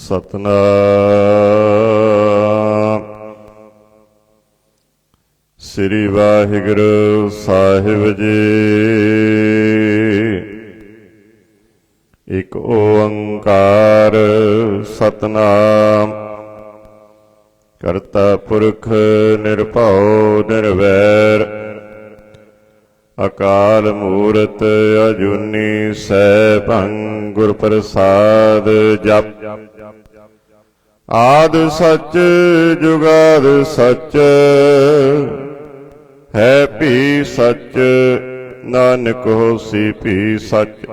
ਸਤਨਾਮ ਸ੍ਰੀ ਵਾਹਿਗੁਰੂ ਸਾਹਿਬ ਜੀ। ਇਕ ਓੰਕਾਰ ਸਤਨਾਮ ਕਰਤਾ ਪੁਰਖ ਨਿਰਭਉ ਨਿਰਵੈਰ ਅਕਾਲ ਮੂਰਤ ਅਜੂਨੀ ਸੈਭੰ ਗੁਰ ਪ੍ਰਸਾਦ ਜਪ। ਆਦਿ ਸਚ ਜੁਗਾਦਿ ਸਚ ਹੈ ਭੀ ਸਚ ਨਾਨਕ ਹੋਸੀ ਭੀ ਸਚ।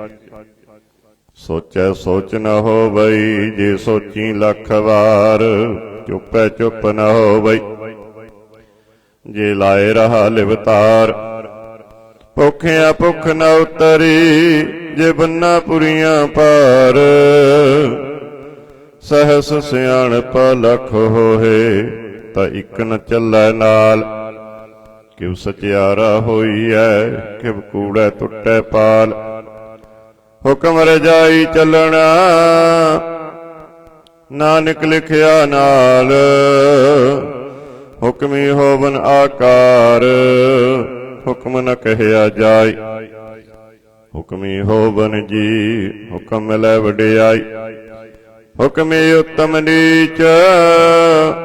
ਸੋਚੈ ਸੋਚ ਨ ਹੋਵਈ ਜੇ ਸੋਚੀ ਲੱਖ ਵਾਰ ਚੁੱਪੈ ਚੁੱਪ ਨ ਹੋਵਈ ਜੇ ਲਾਏ ਰਹਾ ਲਿਵਤਾਰ। ਭੁੱਖਿਆ ਭੁੱਖ ਨ ਉਤਰੀ ਜੇ ਬੰਨਾ ਪੁਰੀਆਂ ਪਾਰ। ਸਹਸ ਸਿਆਣਪ ਲਖ ਹੋਏ ਤਾਂ ਇੱਕ ਨ ਚੱਲੈ ਨਾਲ। ਕਿਵ ਸਚਿਆਰਾ ਹੋਈਐ ਕਿਵ ਕੂੜੈ ਟੁੱਟੈ ਪਾਲ। ਹੁਕਮ ਰਜਾਈ ਚੱਲਣਾ ਨਾਨਕ ਲਿਖਿਆ ਨਾਲ। ਹੁਕਮੀ ਹੋਵਨ ਆਕਾਰ ਹੁਕਮ ਨ ਕਹਿਆ ਜਾਈ। ਹੁਕਮੀ ਹੋਵਨ ਜੀ ਹੁਕਮ ਮਿਲੈ ਵਡਿਆਈ। ਹੁਕਮੀ ਉਤਮ ਨੀਚ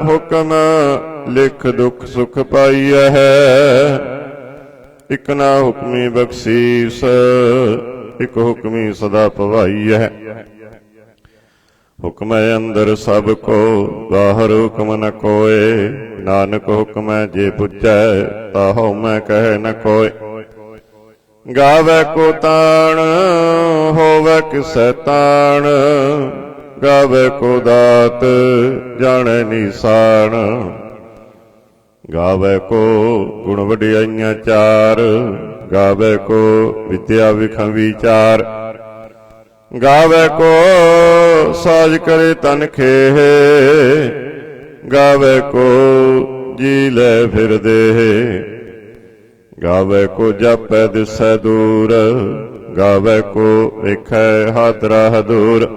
ਹੁਕਮ ਲਿਖ ਦੁਖ ਸੁਖ ਪਾਈਐ। ਇਕ ਨਾ ਹੁਕਮੀ ਬਖਸ਼ੀਸ ਇਕ ਹੁਕਮੀ ਸਦਾ ਭਵਾਈਐ। ਹੁਕਮੈ ਅੰਦਰ ਸਭ ਕੋ ਬਾਹਰ ਹੁਕਮ ਨ ਕੋਏ। ਨਾਨਕ ਹੁਕਮੈ ਜੇ ਪੁੱਜੈ ਤਾਹਉ ਮੈਂ ਕਹਿ ਨ ਕੋਏ। ਗਾਵੈ ਕੋ ਤਾਣ ਹੋਵੈ ਕਿਸੈ ਤਾਣ। ਗਾਵੈ ਕੋ ਦਾਤ ਜਾਣੈ ਨੀਸਾਨ। ਗਾਵੈ ਕੋ ਗੁਣ ਵਡਿਆਈਆਂ ਚਾਰ। ਗਾਵੈ ਕੋ ਵਿਦਿਆ ਵਿਖੰ ਵਿਚਾਰ। ਗਾਵੈ ਕੋ ਸਾਜ ਕਰੇ ਤਨ ਖੇਹ। ਗਾਵੈ ਕੋ ਜੀ ਲੈ ਫਿਰ ਦੇਹ। ਗਾਵੈ ਕੋ ਜਾਪੈ ਦਿਸੈ ਦੂਰ। ਗਾਵੈ ਕੋ ਵੇਖੈ ਹਾਦਰਾ ਹਦੂਰ।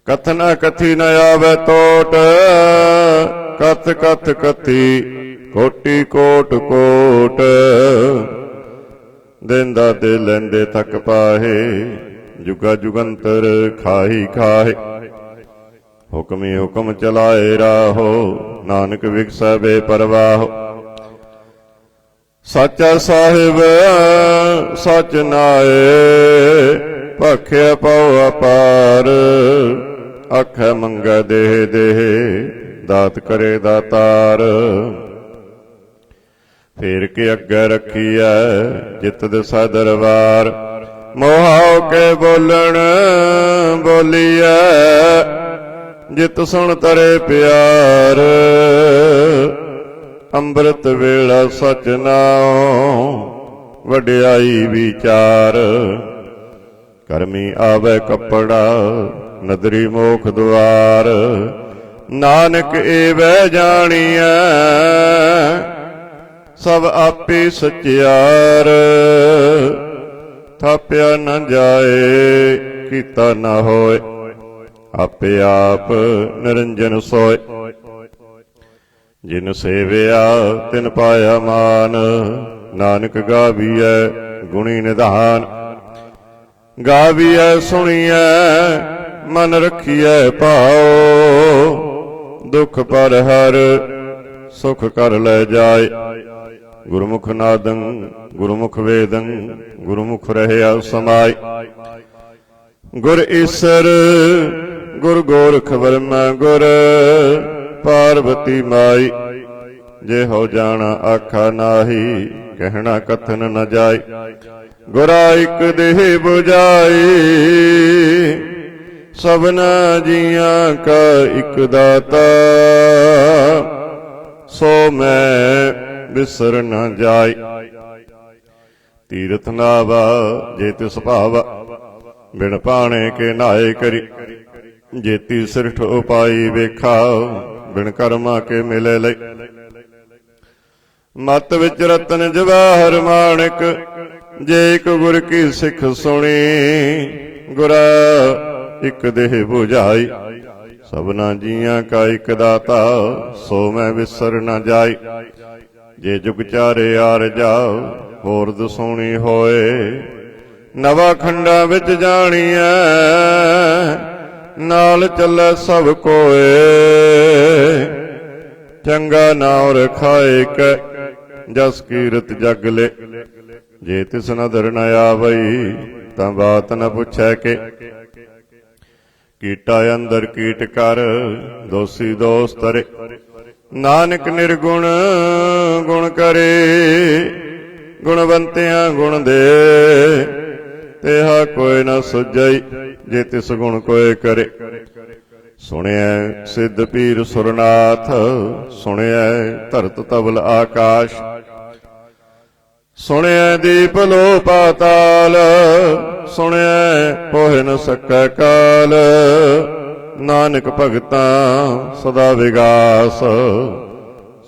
ਕਥਨਾ ਕਥੀ ਨ ਆਵੈ ਟੋਟ। ਕਥ ਕਥ ਕਥੀ ਕੋਟੀ ਕੋਟ ਕੋਟ। ਦੇਂਦਾ ਤੇ ਲੈਂਦੇ ਥਕ ਪਾਹੇ ਜੁਗਾ ਜੁਗੰਤਰ ਖਾਹੀ ਖਾਹੇ। ਹੁਕਮੀ ਹੁਕਮ ਚਲਾਏ ਰਾਹੋ ਨਾਨਕ ਵਿਗਸੈ ਬੇਪਰਵਾਹ। ਸਾਚਾ ਸਾਹਿਬ ਸਚ ਨਾਏ ਭਖਿਆ ਪਉ ਅਪਾਰ। ਆਖੈ ਮੰਗੈ ਦੇਹ ਦੇਹ ਦਾਤ ਕਰੇ ਦਾਤਾਰ। ਫੇਰ ਕੇ ਅੱਗੇ ਰੱਖੀਐ ਜਿਤ ਦਿਸੈ ਦਰਬਾਰ। ਮੋਹਾਉ ਕੇ ਬੋਲਣ ਬੋਲੀਐ ਜਿਤ ਸੁਣ ਤਰੇ ਪਿਆਰ। ਅੰਮ੍ਰਿਤ ਵੇਲਾ ਸਚ ਨਾਉ ਵਡਿਆਈ ਵਿਚਾਰ। ਕਰਮੀ ਆਵੈ ਕੱਪੜਾ ਨਦਰੀ ਮੋਖ ਦੁਆਰ। ਨਾਨਕ ਏਵੈ ਜਾਣੀਐ ਸਭ ਆਪੇ ਸਚਿਆਰ। ਥਾਪਿਆ ਨ ਜਾਏ ਕੀਤਾ ਨ ਹੋਏ ਆਪੇ ਆਪ ਨਿਰੰਜਨ ਸੋਏ। ਜਿਨ ਸੇਵਿਆ ਤਿਨ ਪਾਇਆ ਮਾਨ। ਨਾਨਕ ਗਾਵੀਐ ਗੁਣੀ ਨਿਧਾਨ। ਗਾਵੀਐ ਸੁਣੀਐ ਮਨ ਰਖੀਐ ਭਾਉ। ਦੁਖ ਪਰ ਹਰ ਸੁਖ ਕਰ ਲੈ ਜਾਏ। ਗੁਰਮੁਖ ਨਾਦੰ ਗੁਰਮੁਖ ਵੇਦੰ ਗੁਰਮੁਖ ਰਹਿਆ ਸਮਾਈ। ਗੁਰ ਈਸਰ ਗੁਰ ਗੋਰਖ ਬਰਮਾ ਗੁਰ ਪਾਰਵਤੀ ਮਾਈ। ਜੇ ਹੋ ਜਾਣਾ ਆਖਾ ਨਾਹੀ ਕਹਿਣਾ ਕਥਨ ਨ ਜਾਈ। ਗੁਰਾ ਇਕ ਦੇਹ 부ਜਾਈ ਸਭਨਾ ਜੀਆਂ ਕਾ ਇਕ ਦਾਤਾ। ਸੋ ਮੈਂ ਬਿਸਰ ਨ ਜਾਈ। ਤੀਰਥ ਨਾਵਾ ਜੇ ਤਿਸ ਭਾਵਾ ਬਿਨ ਪਾਣੇ ਕੇ ਨਾਏ ਕਰੀ। ਜੇਤੀ ਸਿਰਠ ਉਪਾਈ ਵੇਖਾ ਬਿਨ ਕਰਮਾ ਕੇ ਮਿਲੇ ਲਈ। ਮਤ ਵਿੱਚ ਰਤਨ ਜਵਾਹਰ ਮਾਣਕ ਜੇ ਇੱਕ ਗੁਰ ਕੀ ਸਿੱਖ ਸੁਣੀ। ਗੁਰਾ ਇਕ ਦੇਹ 부ਝਾਈ। ਸਭਨਾ ਜੀਆਂ ਕਾ ਇਕ ਦਾਤਾ, ਸੋ ਮੈਂ ਵਿਸਰ ਨ ਜਾਈ। ਜੇ ਜੁਗ ਚਾਰੇ ਆਰ ਜਾਓ, ਹੋਰ ਦਸੋਣੀ ਹੋਏ। ਨਵਾ ਖੰਡਾਂ ਵਿੱਚ ਜਾਣੀਐ, ਨਾਲ ਚੱਲੈ ਸਭ ਕੋਏ। ਚੰਗਾ ਨਾਉ ਰਖਾਏ ਕੈ, ਜਸ ਕੀਰਤ ਜਗ ਲੈ। ਜੇ ਤਿਸ ਨਦਰ ਨ ਆਵਈ, ਤਾਂ ਬਾਤ ਨ ਪੁੱਛੈ ਕੇ। ਕੀਟਾ ਅੰਦਰ ਕੀਟ ਕਰ, ਦੋਸੀ ਦੋਸ ਤਰੇ। ਨਾਨਕ ਨਿਰਗੁਣ ਗੁਣ ਕਰੇ, ਗੁਣਵੰਤਿਆਂ ਗੁਣ ਦੇ। ਤੇਹਾ ਕੋਈ ਨ ਸੁਝਈ, ਜੇ ਤਿਸ ਗੁਣ ਕੋਏ ਕਰੇ। ਸੁਣਿਐ ਸਿੱਧ ਪੀਰ ਸੁਰਨਾਥ, ਸੁਣਿਐ ਧਰਤ ਤਬਲ ਆਕਾਸ਼। ਸੁਣਿਐ ਦੀਪ ਲੋ ਪਾਤਾਲ, ਸੁਣਿਐ ਪੋਹਿ ਨ ਸਕੈ ਕਾਲ। ਨਾਨਕ ਭਗਤਾਂ ਸਦਾ ਵਿਗਾਸ,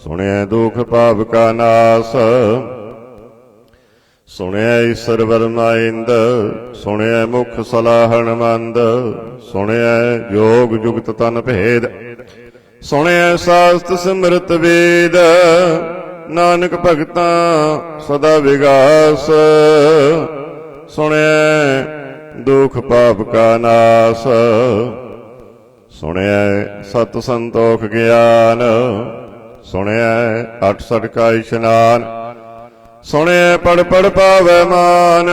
ਸੁਣਿਐ ਦੁਖ ਪਾਪ ਕਾ ਨਾਸ। ਸੁਣਿਐ ਈਸਰ ਵਰਮਾਇੰਦ, ਸੁਣਿਐ ਮੁਖ ਸਲਾਹਣ ਮੰਦ। ਸੁਣਿਐ ਜੋਗ ਜੁਗਤ ਤਨ ਭੇਦ, ਸੁਣਿਐ ਸਾਸਤ ਸਿਮਰਤ ਵੇਦ। ਨਾਨਕ ਭਗਤਾਂ ਸਦਾ ਵਿਗਾਸ, ਸੁਣਿਐ ਦੁਖ ਪਾਪ ਕਾ ਨਾਸ। ਸੁਣਿਐ ਸਤ ਸੰਤੋਖ ਗਿਆਨ, ਸੁਣਿਐ 68 ਕਾ ਇਸ਼ਨਾਨ। ਸੁਣਿਐ ਪੜ ਪੜ ਪਾਵੈ ਮਾਨ,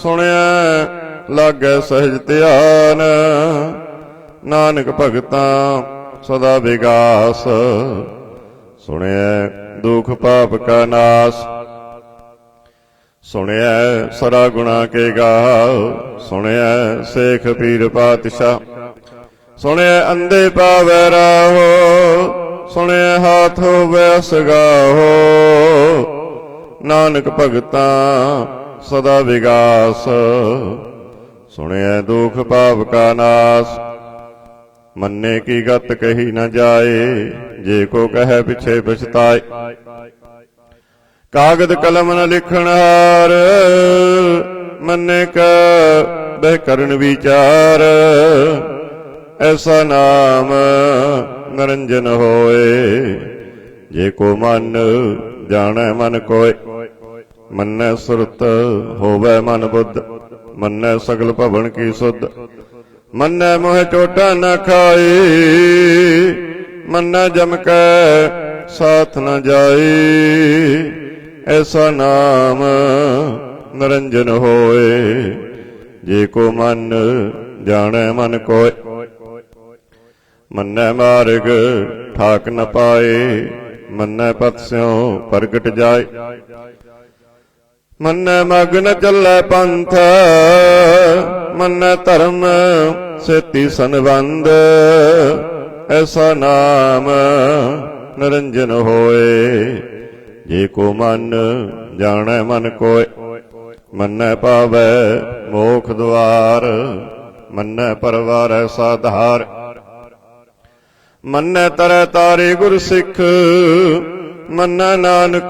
ਸੁਣਿਐ ਲਾਗੈ ਸਹਿਜ ਧਿਆਨ। ਨਾਨਕ ਭਗਤਾਂ ਸਦਾ ਵਿਗਾਸ, ਸੁਣਿਐ ਦੁਖ ਪਾਪ ਕਾ ਨਾਸ। ਸੁਣਿਐ ਸਰਾ ਗੁਣਾ ਕੇ ਗਾਓ, ਸੁਣਿਐ ਸੇਖ ਪੀਰ ਪਾਤਸ਼ਾਹ। ਸੁਣਿਐ ਅੰਧੇ ਪਾਵੈ ਰਾਹੋ, ਸੁਣਿਐ ਹਾਥ ਹੋਵੈ ਅਸਗਾਹੋ। ਨਾਨਕ ਭਗਤਾਂ ਸਦਾ ਵਿਗਾਸ, ਸੁਣਿਐ ਦੁਖ ਪਾਪ ਕਾ ਨਾਸ। ਮੰਨੇ ਕੀ ਗਤ ਕਹੀ ਨ ਜਾਏ, ਜੇ ਕੋ ਕਹੈ ਪਿਛੇ ਪਛਤਾਏ। ਕਾਗਦ ਕਲਮ ਨ ਲਿਖਣ ਹਾਰ, ਮੰਨੇ ਕਾ ਬਹਿ ਕਰਨ ਵਿਚਾਰ। ਐਸਾ ਨਾਮ ਨਿਰੰਜਨ ਹੋਏ, ਜੇ ਕੋ ਮਨ ਜਾਣੈ ਮਨ ਕੋਇ। ਮੰਨੈ ਸੁਰਤ ਹੋਵੈ ਮਨ ਬੁੱਧ, ਮੰਨੈ ਸਗਲ ਭਵਨ ਕੀ ਸੁਧ। ਮੰਨੈ ਮੋਹ ਚੋਟਾ ਨ ਖਾਈ, ਮੰਨੈ ਜਮ ਕੈ ਸਾਥ ਨ ਜਾਈ। ਐਸਾ ਨਾਮ ਨਿਰੰਜਨ ਹੋਏ, ਜੇ ਕੋ ਮਨ ਜਾਣੈ ਮਨ ਕੋਇ। ਮੰਨੈ ਮਾਰਗ ਠਾਕ ਨ ਪਾਏ, ਮੰਨੈ ਪਥ ਸਿਉ ਪ੍ਰਗਟ ਜਾਏ। ਮੰਨੈ ਮਗ ਨ ਚੱਲੈ ਪੰਥ, ਮੰਨੈ ਧਰਮ ਸੇਤੀ ਸੰਬੰਧ। ਐਸਾ ਨਾਮ ਨਿਰੰਜਨ ਹੋਏ, ਜੇ ਕੋ ਮਨ ਜਾਣੈ ਮਨ ਕੋਇ। ਮੰਨੈ ਪਾਵੈ ਮੋਖ ਦੁਆਰ, ਮੰਨੈ ਪਰਵਾਰੈ ਸਾਧਾਰ। ਮੰਨੈ ਤਰੈ ਤਾਰੇ ਗੁਰ ਸਿੱਖ, ਮੰਨੈ ਨਾਨਕ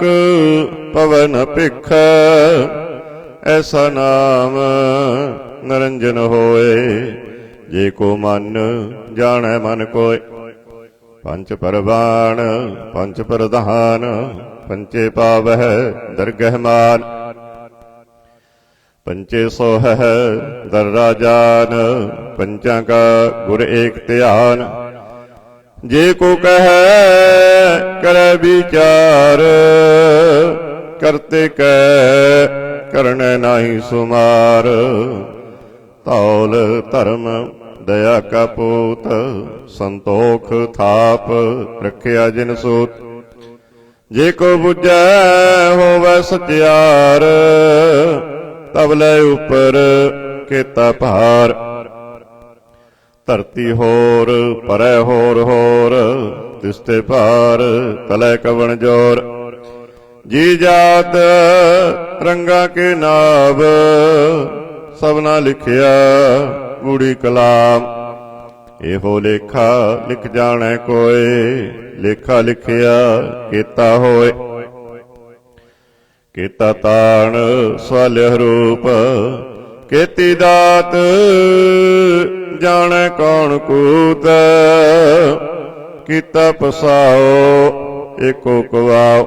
ਪਵੈ ਨ ਭਿਖ। ਐਸਾ ਨਾਮ ਨਿਰੰਜਨ ਹੋਏ, ਜੇ ਕੋ ਮਨ ਜਾਣੈ ਮਨ ਕੋਇ। ਪੰਚ ਪਰਵਾਣ ਪੰਚ ਪ੍ਰਧਾਨ, ਪੰਚੇ ਪਾਵਹਿ ਦਰਗਹਿ ਮਾਨ। ਪੰਚੇ ਸੋਹੈ ਦਰਰਾ ਜਾਨ, ਪੰਚਾਂ ਕਾ ਗੁਰ ਏਕ ਧਿਆਨ। ਜੇ ਕੋ ਕਹੈ ਕਰੈ ਵਿਚਾਰ, ਕਰਤੇ ਕੈ ਕਰਨੈ ਨਾਹੀ ਸੁਮਾਰ। ਧੌਲ ਧਰਮ ਦਇਆ ਕਾ ਪੂਤ, ਸੰਤੋਖ ਥਾਪ ਰੱਖਿਆ ਜਿਨ ਸੂਤ। ਜੇ ਕੋ ਬੁਝੈ ਹੋਵੈ ਸਚਿਆਰ, ਤਬ ਲੈ ਉਪਰ ਕੀਤਾ ਭਾਰ। ਧਰਤੀ ਹੋਰ ਪਰੈ ਹੋਰ ਹੋਰ, ਤਿਸ ਤੇ ਭਾਰ ਤਲੈ ਕਵਣ ਜੋਰ। ਜੀ ਜਾਤ ਰੰਗਾ ਕੇ ਨਾਮ, ਸਭਨਾ ਲਿਖਿਆ ਗੂੜੀ ਕਲਾਮ। ਇਹੋ ਲੇਖਾ ਲਿਖ ਜਾਣੈ ਕੋਇ, ਲੇਖਾ ਲਿਖਿਆ ਕੀਤਾ ਹੋਏ। ਕੀਤਾ ਤਾਣ ਸਵਾਲਿਆ ਰੂਪ, ਕੀਤੀ ਦਾਤ ਜਾਣੈ ਕੌਣ ਕੂਤ, ਕੀਤਾ ਪਸਾਓ ਏਕੋ ਕਵਾਓ,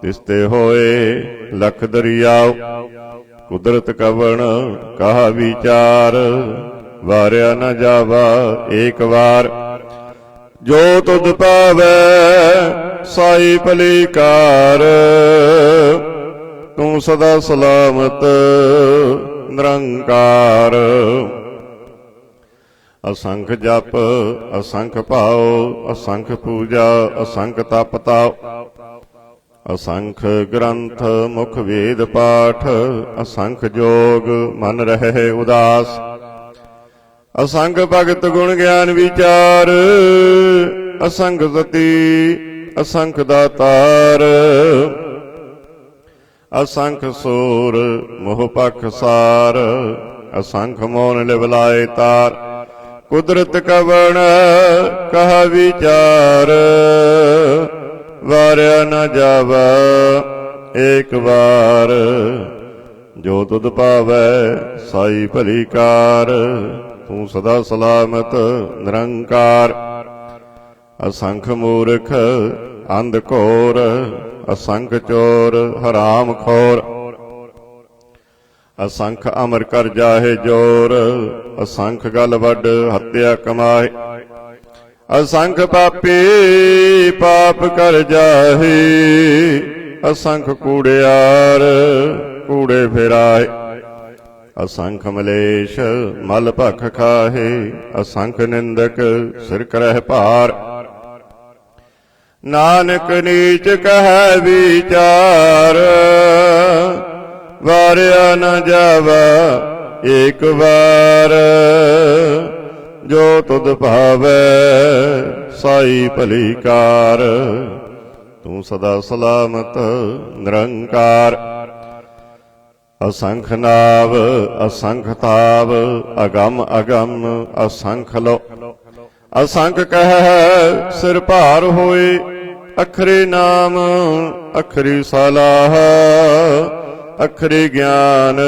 ਤਿਸਤੇ ਹੋਏ ਲਖ ਦਰਿਆਓ। ਕੁਦਰਤ ਕਵਣ ਕਹਾ ਵਿਚਾਰ, ਵਾਰਿਆ ਨ ਜਾਵਾ ਏਕ ਵਾਰ। ਜੋ ਤੁਧ ਪਾਵੈ ਸਾਈ ਭਲੀ ਕਾਰ, ਤੂੰ ਸਦਾ ਸਲਾਮਤ ਨਿਰੰਕਾਰ। ਅਸੰਖ ਜਪ ਅਸੰਖ ਭਾਉ, ਅਸੰਖ ਪੂਜਾ ਅਸੰਖ ਤਪ ਤਾਉ। ਅਸੰਖ ਗ੍ਰੰਥ ਮੁਖ ਵੇਦ ਪਾਠ, ਅਸੰਖ ਜੋਗ ਮਨ ਰਹੇ ਉਦਾਸ। ਅਸੰਖ ਭਗਤ ਗੁਣ ਗਿਆਨ ਵਿਚਾਰ, ਅਸੰਖ ਸਤੀ ਅਸੰਖ ਦਾਤਾਰ। ਅਸੰਖ ਸੂਰ ਮੋਹ ਪਖਸਾਰ, ਅਸੰਖ ਮੋਨ ਲਿਵਲਾਏ ਤਾਰ। ਕੁਦਰਤ ਕਵਣ ਕਹਾ ਵਿਚਾਰ, ਵਾਰਿਆ ਨ ਜਾਵਾ ਏਕ ਵਾਰ। ਜੋ ਤੁਧ ਪਾਵੈ ਸਾਈ ਭਲੀ ਕਾਰ, ਤੂੰ ਸਦਾ ਸਲਾਮਤ ਨਿਰੰਕਾਰ। ਅਸੰਖ ਮੂਰਖ ਅੰਧ ਘੋਰ, ਅਸੰਖ ਚੋਰ ਹਰਾਮ ਖੋਰ। ਅਸੰਖ ਅਮਰ ਕਰ ਜਾਹੇ ਜੋਰ, ਅਸੰਖ ਗਲ ਵੱਡ ਹੱਤਿਆ ਕਮਾਏ। ਅਸੰਖ ਪਾਪੀ ਪਾਪ ਕਰ ਜਾਹੇ, ਅਸੰਖ ਕੂੜਿਆਰ ਕੂੜੇ ਫਿਰਾਏ। ਅਸੰਖ ਮਲੇਸ਼ ਮਲ ਭਖ ਖਾਹੇ, ਅਸੰਖ ਨਿੰਦਕ ਸਿਰ ਕਰਹਿ ਭਾਰ। ਨਾਨਕ ਨੀਚ ਕਹੈ ਵਿਚਾਰ, ਵਾਰਿਆ ਨ ਜਾਵਾ ਏਕ ਵਾਰ। ਜੋ ਤੁਧ ਭਾਵੈ ਸਾਈ ਭਲੀ ਕਾਰ, ਤੂੰ ਸਦਾ ਸਲਾਮਤ ਨਿਰੰਕਾਰ। ਅਸੰਖ ਨਾਵ ਅਸੰਖ ਤਾਵ, ਅਗੰਮ ਅਗੰਮ ਅਸੰਖ ਲੋ। ਅਸੰਖ ਕਹਿ ਸਿਰ ਭਾਰ ਹੋਏ, ਅਖਰੇ ਨਾਮ ਅਖਰੀ ਸਲਾਹ। ਅਖਰੀ ਗਿਆਨ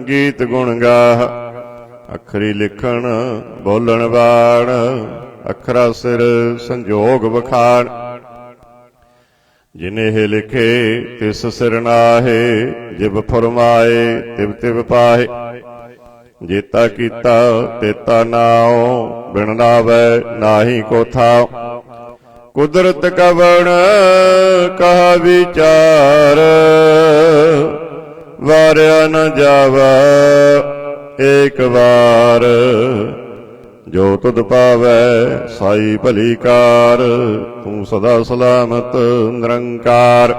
ਗੀਤ ਗੁਣ ਗਾਹ, ਅਖਰੀ ਲਿਖਣ ਬੋਲਣ ਬਾਣ। ਅਖਰਾ ਸਿਰ ਸੰਜੋਗ ਵਖਾਣ, ਜਿਨੇ ਲਿਖੇ ਤਿਸ ਸਿਰ ਨਾਹੇ। ਜਿਬ ਫਰਮਾਏ ਤਿਵ ਤਿਵ ਪਾਹੇ, ਜੇਤਾ ਕੀਤਾ ਤੇਤਾ ਨਾਉ। ਬਿਨ ਨਾਵੈ ਨਾਹੀ ਕੋ ਥਾਉ। ਕੁਦਰਤ ਕਵਣ ਕਹਾ ਵਿਚਾਰ, ਵਾਰਿਆ ਨ ਜਾਵਾ ਏਕ ਵਾਰ। ਜੋ ਤੁਧ ਪਾਵੈ ਸਾਈ ਭਲੀ ਕਾਰ, ਤੂੰ ਸਦਾ ਸਲਾਮਤ ਨਿਰੰਕਾਰ।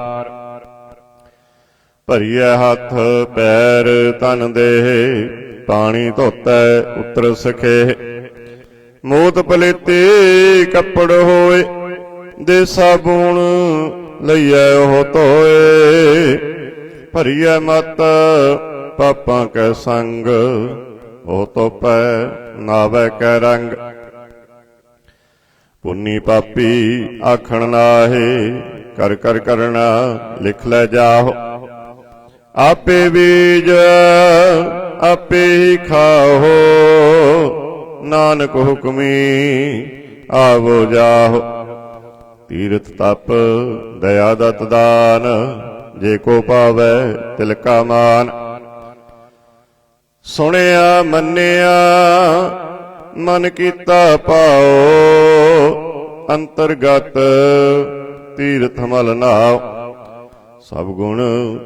ਭਰੀਐ ਹੱਥ ਪੈਰ ਤਨ ਦੇਹ, ਪਾਣੀ ਧੋਤੈ ਉਤਰ ਸਖੇ। ਮੋਤ ਪਲੇਤੇ ਕੱਪੜ ਹੋਏ, ਦੇ ਸਾਬੂਣ ਲਈਐ ਉਹ ਧੋਏ। ਭਰੀਐ ਮਤ ਪਾਪਾਂ ਕੈ ਸੰਗ, ਉਹ ਧੋਪੈ ਨਾਵੈ ਕੈ ਰੰਗ। ਪੁੰਨੀ ਪਾਪੀ ਆਖਣ ਨਾਹੇ, ਕਰ ਕਰ ਕਰਣਾ ਲਿਖ ਲੈ ਜਾਹੋ। ਆਪੇ ਬੀਜ ਆਪੇ ਹੀ ਖਾਓ, ਨਾਨਕ ਹੁਕਮੀ ਆਵੋ ਜਾਹੋ। ਤੀਰਥ ਤਪ ਦਇਆ ਦਤ ਦਾਨ, ਜੇ ਕੋ ਪਾਵੈ ਤਿਲ ਕਾ ਮਾਨ। ਸੁਣਿਆ ਮੰਨਿਆ ਮਨ ਕੀਤਾ ਪਾਓ, ਅੰਤਰਗਤ ਤੀਰਥ ਮਲ ਨਾਉ। ਸਭ ਗੁਣ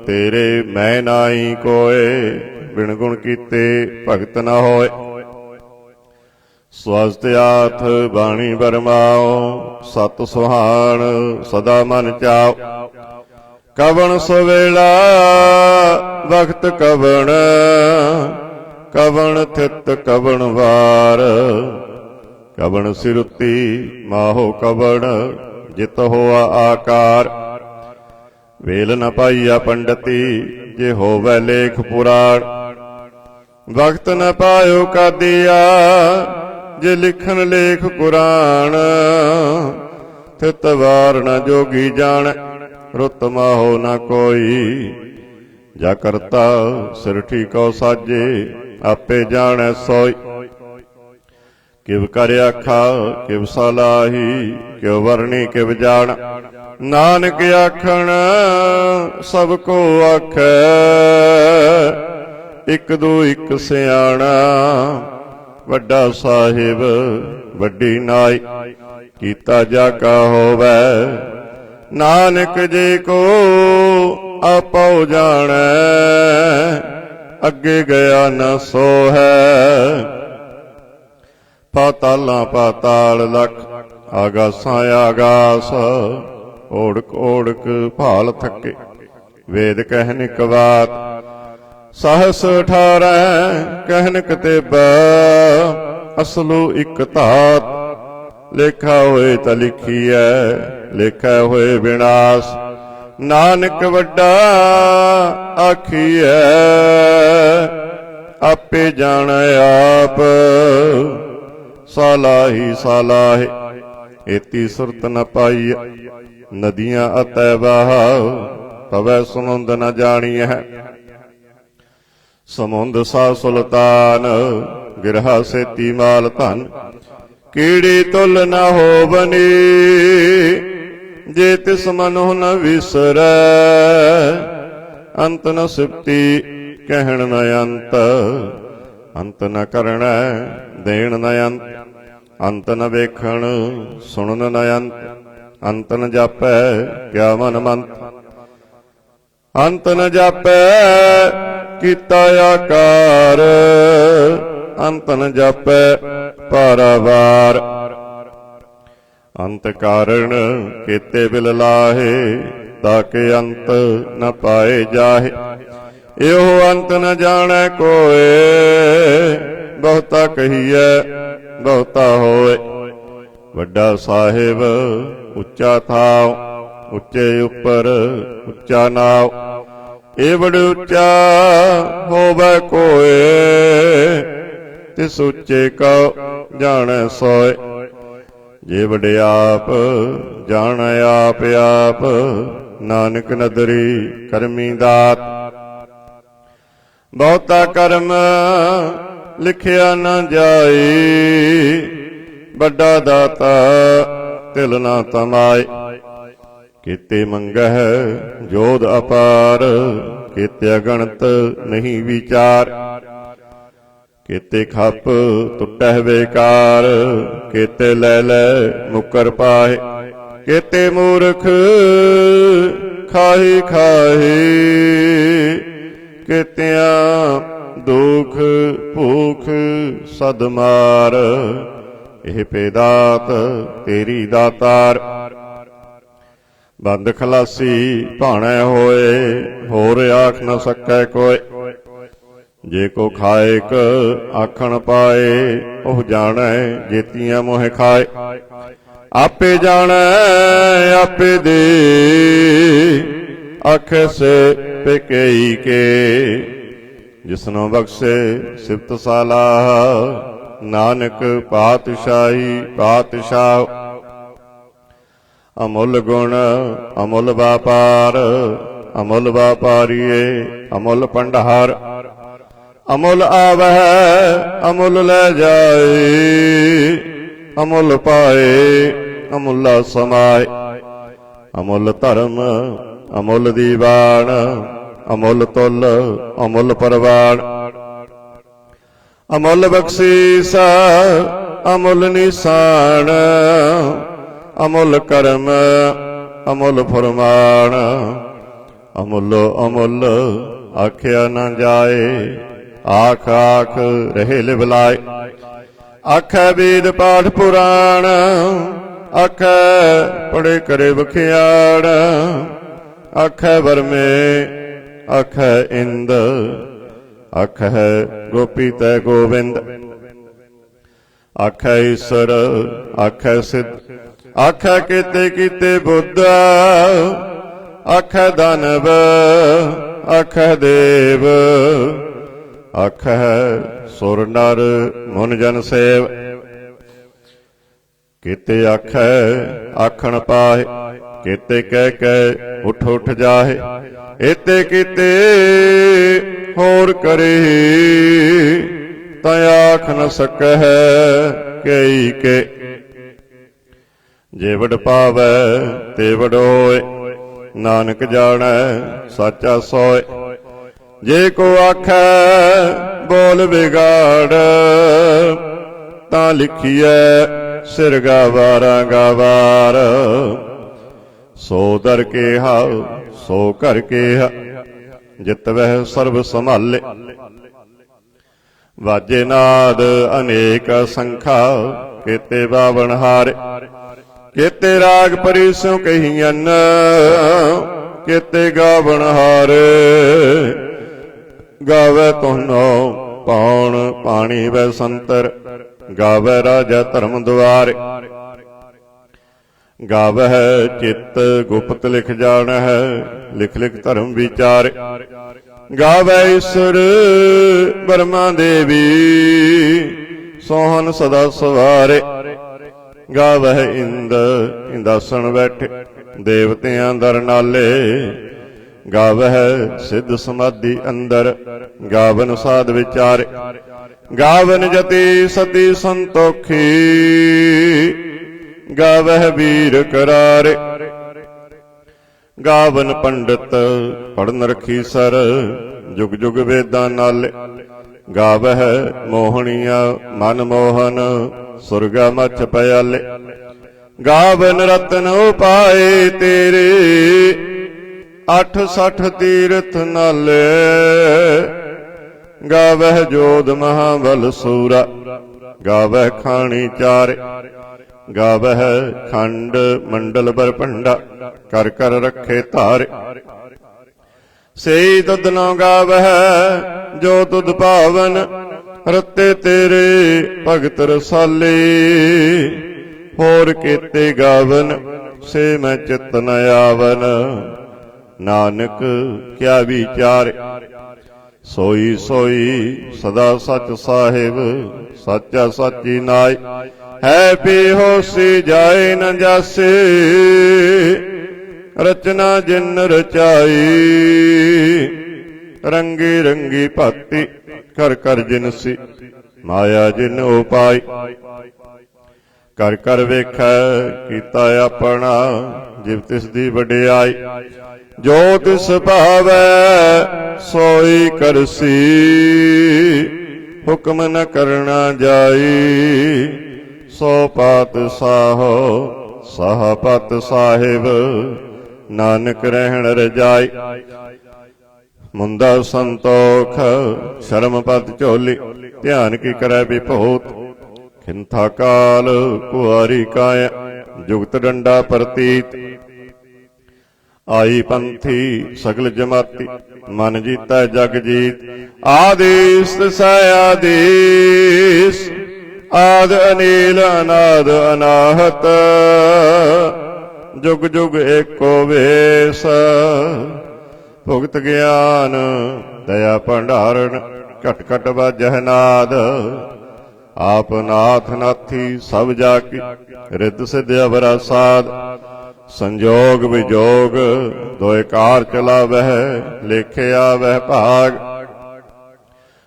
ਤੇਰੇ ਮੈਂ ਨਾਹੀ ਕੋਏ, ਬਿਨ ਗੁਣ ਕੀਤੇ ਭਗਤ ਨ ਹੋਏ। ਸਵਸਤ ਆਥ ਬਾਣੀ ਬਰਮਾਓ, ਸਤ ਸੁਹਾਣ ਸਦਾ ਮਨ ਚਾਓ। ਕਵਣ ਸਵੇਲਾ ਵਖਤ ਕਵਣ, ਕਵਣ ਥਿਤ ਕਵਣ ਵਾਰ। ਕਵਣ ਸਿਰੁਤੀ ਮਾਹੋ ਕਵਣ, ਜਿਤ ਹੋਆ ਆਕਾਰ। ਵੇਲ ਨ ਪਾਈਆ ਪੰਡਤੀ, ਜੇ ਹੋਵੈ ਲੇਖ ਪੁਰਾਣ। ਵਕਤ ਨ ਪਾਇਓ ਕਾਦੀਆ, ਜੇ ਲਿਖਣ ਲੇਖ ਕੁਰਾਨ। ਥਿਤ ਵਾਰ ਨ ਜੋਗੀ ਜਾਣ, ਰੁੱਤ ਮਾਹੋ ਨ ਕੋਈ। जा करता सिर ठीको साजे, आपे जाने सोई। किव कर आखा किव सलाही, क्यों वरणी किव जान। नानक आखण सबको आखै, इक दो इक सियाणा। वड्डा साहिब वड्डी नाई, कीता जाका होवै। नानक जी को आपो जानै, अगे गया न सो है। पातालां पाताल लख, आगासां आगास। ओढ़क ओढ़क भाल थके, वेद कहनिक बात। सहस 18 कहनिक तेबा, असलू इक धात। लेखा होए त लिखीऐ, लेखा होए विनाश। नानक वड्डा आखीऐ, आपे जानै आप। सालाही सालाहे, एती सुरत न पाई। नदियां अतै बहाव, तवै समुंद न जानी है। समुंद सा सुल्तान, गिरहा सेती माल धन। कीड़ी तुल न हो बनी, जे तिस मनो न विसरै। अंत न सिप्ती कहण न अंत, अंत न करण देण न अंत। अंत न वेखण सुणन न अंत, अंत न जापै क्या मन मंत। अंत न जापै कीता आकार, अंत न जापै पारावार। अंत कारण केते बिल लाहे, ताके अंत न पाए जाहे। एहो अंत न जाने कोय, बहुता कहिए बहुता होए। वड्डा साहिब उच्चा थाव, उच्चे उपर उच्चा नाव। ए बड़ उच्चा होवे कोय, तिस उच्चे को जाने सोय। जे वड्याप जाने आप आप, नानक नदरी करमी दात। बहुता कर्म लिखिया न जाई, बड़ा दाता तिल न तमाए। किते मंगह जोध अपार, किते अगणत नहीं विचार। केते खप टुटह बेकार, केते लै लै मुकर पाए। केते मूर्ख खाही खाही, केतियां दुख भूख सद मार। एह पेदात तेरी दातार। बंद खलासी भाणे होए, होर आख न सकै कोय। जे को खाएक आखण पाए, ओह जाने जेतियां मोह खाए। आपे जाने आपे दे, आखे से पेकेई के। जिसनो बख्शे सिफत सालाह, नानक पातशाही पातशाह। अमुल गुण अमुल व्यापार, अमुल व्यापारीए अमुल भंडार। अमुल आवह अमुल ले जाए, अमुल पाए अमुला समाए। अमुल धर्म अमुल दीवान, अमुल तुल अमुल परवान। अमुल बख्शीस अमुल निशान, अमुल कर्म अमुल फरमान। अमुल अमुल आख्या न जाए, आख आख रहे लिवलाए। आखै वेद पाठ पुराण, आखै पढ़े करे बखियाण। आखै बरमे आखै इंद, आखै गोपी तै गोविंद। आखै ईश्वर आखै सिद्ध, आखै केते कीते बुद्ध। आखै दानव आखै देव, आखै सुर नर मुन जन सेव। केते आखै आखण पाहे, केते कह कह उठ उठ जाहे। एते कीते होर करे, तै आख न सकै कई के। जे वड पावै ते वड होए, नानक जाणै साचा सोए। जे को आखै बोल बिगाड़, तां लिखिए सिर गावारा गावार। सो दर केहा सो कर केहा, जित वह सर्ब संभाले। वाजे नाद अनेक संखा, केते बावन हारे। केते राग परिसों कहियन, केते गावन हारे। गावे तुहनो पौन पाणी वै संतर, गावे राजा धर्म द्वारे। गावह चित्त गुप्त लिख जान है, लिख लिख धर्म विचारे। गावै ईश्वर ब्रह्मा देवी, सोहन सदा सवारे। गावह इंद इंदासन बैठे, देवतियां दर नाले। गावह सिद्ध समाधि अंदर, गावन साध विचारे। गावन जति सती संतोखी, गावह वीर करारे। गावन पंडित पढ़न रखी सर, जुग जुग वेदां नाले। गावह मोहनिया मन मोहन, सुरगा मछ पयाले। गावन रतन उपाए तेरे, 68 तीर्थ नाले। गावह जोध महाबल सूरा, गावह खानी चारे। गावह खंड मंडल बरपंडा, कर कर रखे तारे। सेई तुध न गावह जो तुध पावन, रते तेरे भगत रसाले। होर केते गावन से मैं चित न आवन, नानक क्या विचारे। सोई सोई सदा सच साहिब, सच्चा साची नाय। है बेहोशी जाए न जासे, रचना जिन रचाई। रंगी रंगी भाती कर कर जिनसी, माया जिन उपाई। कर कर वेखै कीता अपना, जिव तिस दी वडियाई। जो तिस भावै सोई करसी, हुक्म न करना जाई। सो पात साहो साहपत साहिब, नानक रहन रजाई। मुंदा संतोख शर्म पत झोली, ध्यान की करै विभूत। खिंथा काल कुआरी काया, जुगत डंडा प्रतीत। आई पंथी सगल जमाती, मन जीता जग जीत। आदेश तिसै आदेश, आद अनील अनाद अनाहत। जुग जुग एको वेश, भुगत ज्ञान दया भंडारण। घट घट बाजह नाद, आप नाथ नाथी सब जाकी। रिद सिद्ध अवरा साध, संजोग विजोग दोए कार चलावह। लेखे आवह भाग,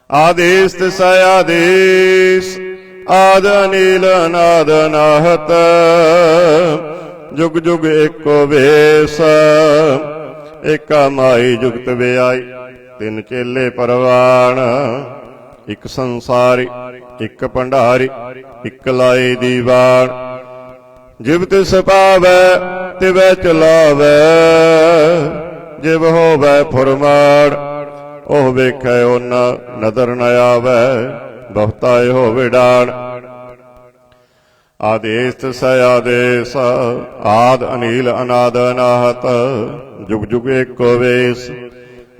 आदेश तिसै आदेश। आद अनील अनाद अनाहत, जुग जुग एको वेश। एका माई जुगत व्याई, तिन चेले परवान। इक संसारी इक भंडारी, इक लाई दीवान। जिव तिस पावै तिवै चलावै, जिव होवै फुरमान। ओह वेखै ओना नदर न आवै, बहुताए होवे डाण। आदेश तिसै आदेश, आद अनील अनाद अनाहत। जुग जुग एको वेश,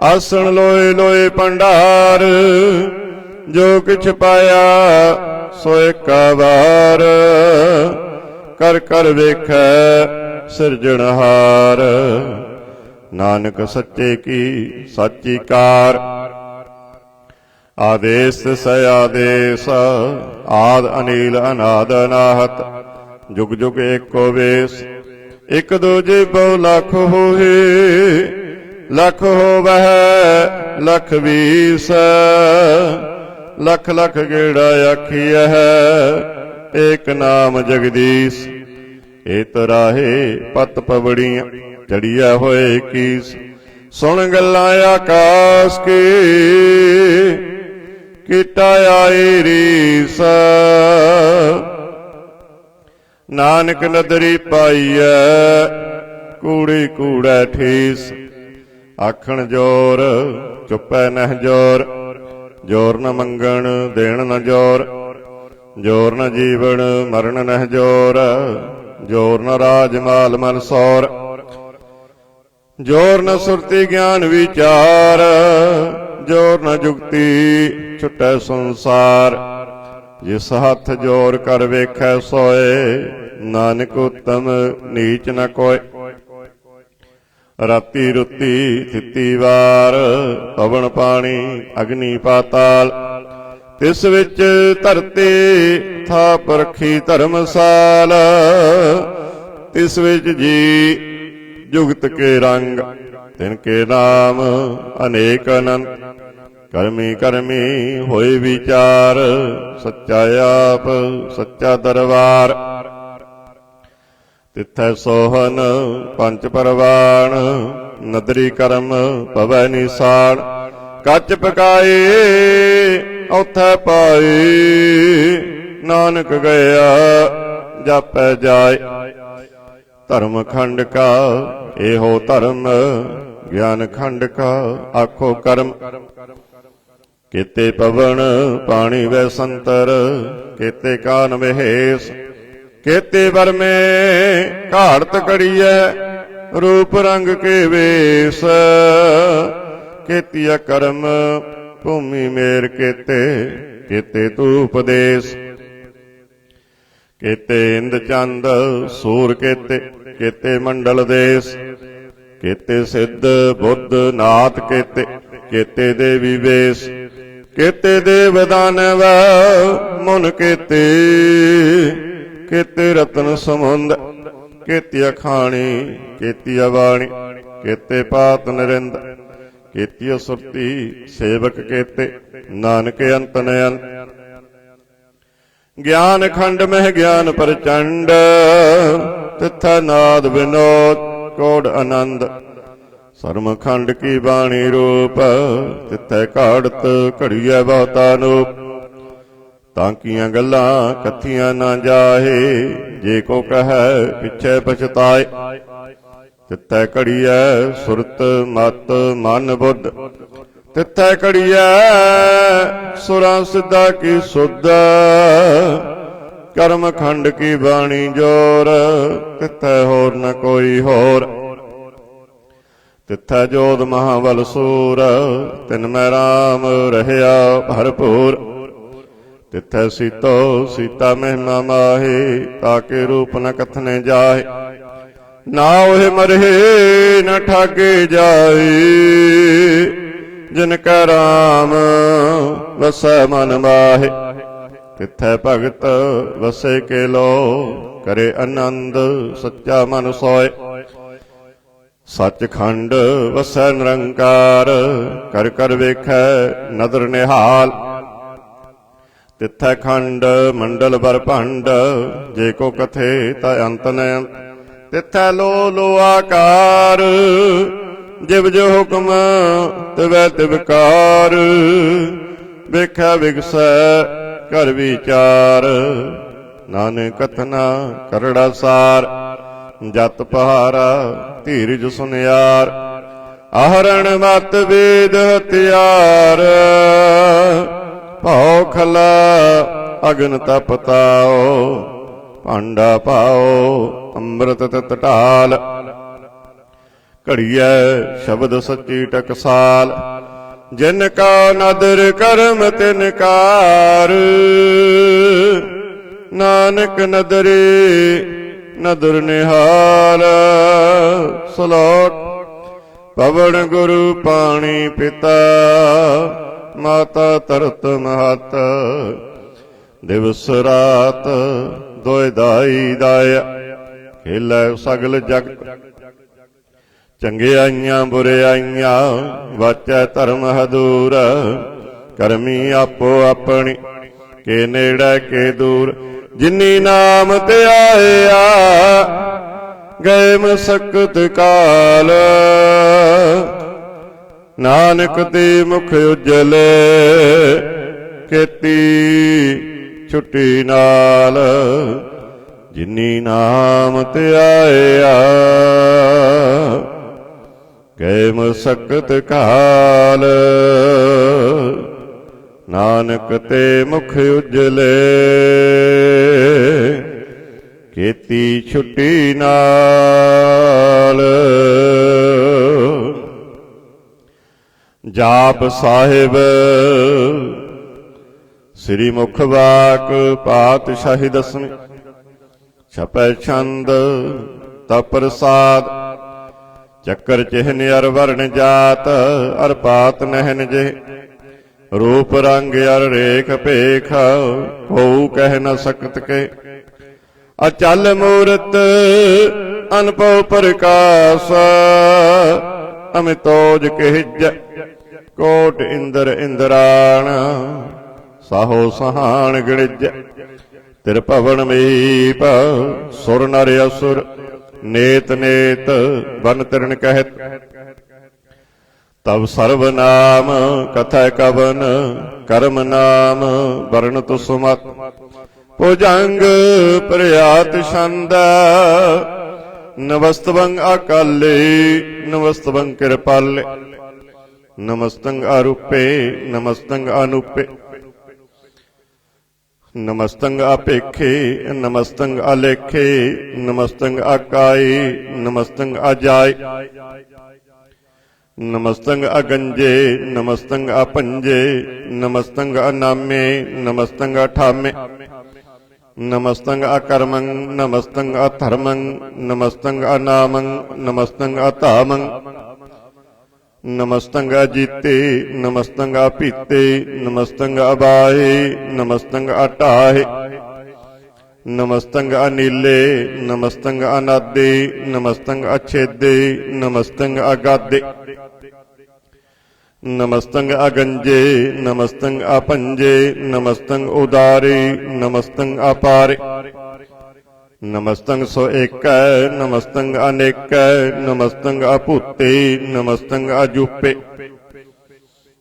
आसण लोए लोए भंडार। जो किछ पाया सो एका वार, कर कर वेखै सिरजणहार। नानक सच्चे की साची कार। आदेश तिसै आदेश, आद अनील अनाद अनाहत। जुग जुग एको वेश। एक दूजे बहु लख होए, लख होवै लख बीस। लख लख गेड़ा आखिया है, एक नाम जगदीश। ए तराहे पत पवड़ियां चढ़िया होए कीस। सुन गल्लां आकाश की, कीटा आई रीस। नानक नदरी पाईऐ, कूड़ी कूड़ै ठीस। आखण जोर चुपै नह जोर, जोर न मंगण देण न जोर। जोर न जीवन मरण नह जोर, जोर न राज माल मन सौर। जोर न सुरति ज्ञान विचार, जोर न जुगती छुटै संसार। जिस हथ जोर कर वेखै सोए, नानक उत्तम नीच न कोय। राती रुती थिती वार, पवन पानी अग्नि पाताल। तिस विच धरती थाप रखी धर्मसाल। तिस विच जी जुगत के रंग, तिनके नाम अनेक अनंत। करमी करमी होए विचार, सच्चा आप सच्चा दरबार। तिथै सोहन पंच परवान, नदरी करम पवै निशान। कच पकाए औथै पाए, नानक गया जापै जाय। धर्म खंड का एहो धर्म, ज्ञान खंड का आखो कर्म। केते पवन पानी वै संतर, केते कान महेश। केते वर में घाड़त कड़ियै, रूप रंग के वेश। केतिया कर्म भूमि मेर केते, केते धूप देश। केते इंद चंद सूर केते, केते मंडल देश। केते सिद्ध बुद्ध नाथ केते, केते देवी वेश। केते देव दानव मुन केते, केते रत्न समुंद। केती अखाणी केती अवाणी, केते पात नरिंद। केती सुरती सेवक केते, नानक अंत न अंत। ज्ञान खंड में ज्ञान प्रचंड, तिथै नाद विनोद कोड आनंद। सर्म खंड की बाणी रूप, तिथै घाड़त घड़िया बहुता नूप। तांकियां गल्लां कथियां ना जाहे, जे को कहे पिछे पछताए। तिथै घड़िया सुरत मत मन बुद्ध, तिथै घड़िया सुरां सिद्धा की सुध। कर्म खंड की बाणी जोर, तिथै होर न कोई होर। तिथै जोध महाबल सूर, तिन मैं राम रहया भरपूर। तिथै सीतो सीता महिमा माहे, ताके रूप न कथने जाहे। ना ओहे मरहे न ठागे जाए, जिनका राम वसै मन माहे। तिथै भगत वसे के लो, करे आनंद सच्चा मन सोए। सचखंड वसै निरंकार, कर कर वेखै नदर निहाल। तिथै खंड मंडल बर भंड, जे को कथे ता अंत न अंत। तिथै लो लो आकार, जिव जो हुक्म तिवै तिवकार। वेखै विगसै कर विचार, नानक कथना करड़ा सार। जत पहारा धीरज सुनियार, आहरण मत वेद हथियार। भाओ खला अगन तपताओ, भांडा पाओ अमृत तत ढाल। घड़िया शब्द सच्ची टकसाल, जिनका नदर करम तिनकार। नानक नदरे नदर निहाल। सलोक पवन गुरु पानी पिता, माता तरत महत। दिवस रात ਦੋਇ ਦਾਈ ਦਾਇਆ ਖੇਲੇ ਸਗਲ ਜਗਤ ਚੰਗਿਆਈਆਂ ਬੁਰਿਆਈਆਂ ਵਾਚੈ ਧਰਮ ਹਦੂਰ ਕਰਮੀ ਆਪੋ ਆਪਣੀ ਕੇ ਨੇੜੇ ਕੇ ਦੂਰ ਜਿਨੀ ਨਾਮ ਤੇ ਆਇਆ ਗਏ ਮਸਕਤ ਕਾਲ ਨਾਨਕ ਤੇ ਮੁਖ ਉਜਲੇ ਕੀਤੀ ਛੁੱਟੀ ਨਾਲ ਜਿਨੀ ਨਾਮ ਤੇ ਆਇਆ ਗਏ ਮਸਕਤ ਕਾਲ ਨਾਨਕ ਤੇ ਮੁਖ ਉਜਲੇ ਕੀਤੀ ਛੁੱਟੀ ਨਾਲ ਜਾਪ ਸਾਹਿਬ ਸ੍ਰੀ ਮੁਖ ਵਾਕ ਪਾਤਸ਼ਾਹੀ ਦਸਵੀਂ ਛਪੈ ਛੰਦ ਤਾ ਪ੍ਰਸਾਦ ਚੱਕਰ ਚਿਹਨ ਅਰ ਵਰਨ ਜਾਤ ਅਰ ਪਾਤ ਨਹਿਨ ਜੇ ਰੂਪ ਰੰਗ ਅਰ ਰੇਖ ਭੇਖ ਹੋਊ ਕਹਿ ਨ ਸਕਤ ਕੇ ਅਚਲ ਮੂਰਤ ਅਨਭਉ ਪ੍ਰਕਾਸ਼ ਅਮਿਤੋਜ ਕਹਿਜ ਕੋਟ ਇੰਦਰ ਇੰਦਰਾਣ ਸਾਹੋ ਸਹਾਣ ਗਣਿਜ ਤਿਰ ਭਵਨ ਮੀਪ ਸੁਰ ਨਰ ਅਸੁਰ ਨੇਤ ਨੇਤ ਬਨ ਤਿਰਣ ਕਹਿਤ ਤਬ ਸਰਬ ਨਾਮ ਕਥੈ ਕਵਨ ਕਰਮ ਨਾਮ ਵਰਣਤ ਸੁਮਤ ਭੁਜੰਗ ਪ੍ਰਿਆਤ ਛੰਦ ਨਮਸਤਵੰ ਅਕਾਲੇ ਨਮਸਤਵੰ ਕਿਰਪਾਲੇ ਨਮਸਤੰ ਅਰੂਪੇ ਨਮਸਤੰ ਅਨੂਪੇ ਨਮਸਤੰ ਆਪੇਖੇ ਨਮਸਤੰ ਅਲੇਖੇ ਨਮਸਤੰ ਆਕਾਈ ਨਮਸਤੰ ਅਜਾਈ ਨਮਸਤੰ ਅਗੰਜੇ ਨਮਸਤੰ ਆਪੰਜੇ ਨਮਸਤੰ ਅਨਾਮੇ ਨਮਸਤੰ ਅਠਾਮੇ ਨਮਸਤੰ ਅਕਰਮੰ ਨਮਸਤੰ ਅਧਰਮੰ ਨਮਸਤੰ ਅਨਾਮੰ ਨਮਸਤੰ ਅਧਾਮੰ ਨਮਸਤੰ ਅਜੀਤੇ ਨਮਸਤੰ ਆਪੀਤੇ ਨਮਸਤੰ ਅਬਾਹੇ ਨਮਸਤੰ ਅਟਾਹੇ ਨਮਸਤੰ ਅਨੀਲੇ ਨਮਸਤੰ ਅਨਾਦੇ ਨਮਸਤੰ ਅਛੇਦੇ ਨਮਸਤੰ ਅਗਾਦੇ ਨਮਸਤੰ ਅਗੰਜੇ ਨਮਸਤੰ ਆਪੰਜੇ ਨਮਸਤੰ ਉਦਾਰੇ ਨਮਸਤੰ ਅਪਾਰੇ ਨਮਸਤੰ ਸੋ ਏਕੈ ਨਮਸਤੰ ਅਨੇਕੈ ਨਮਸਤੰ ਅਭੂਤੇ ਨਮਸਤੰ ਅਜੂਪੇ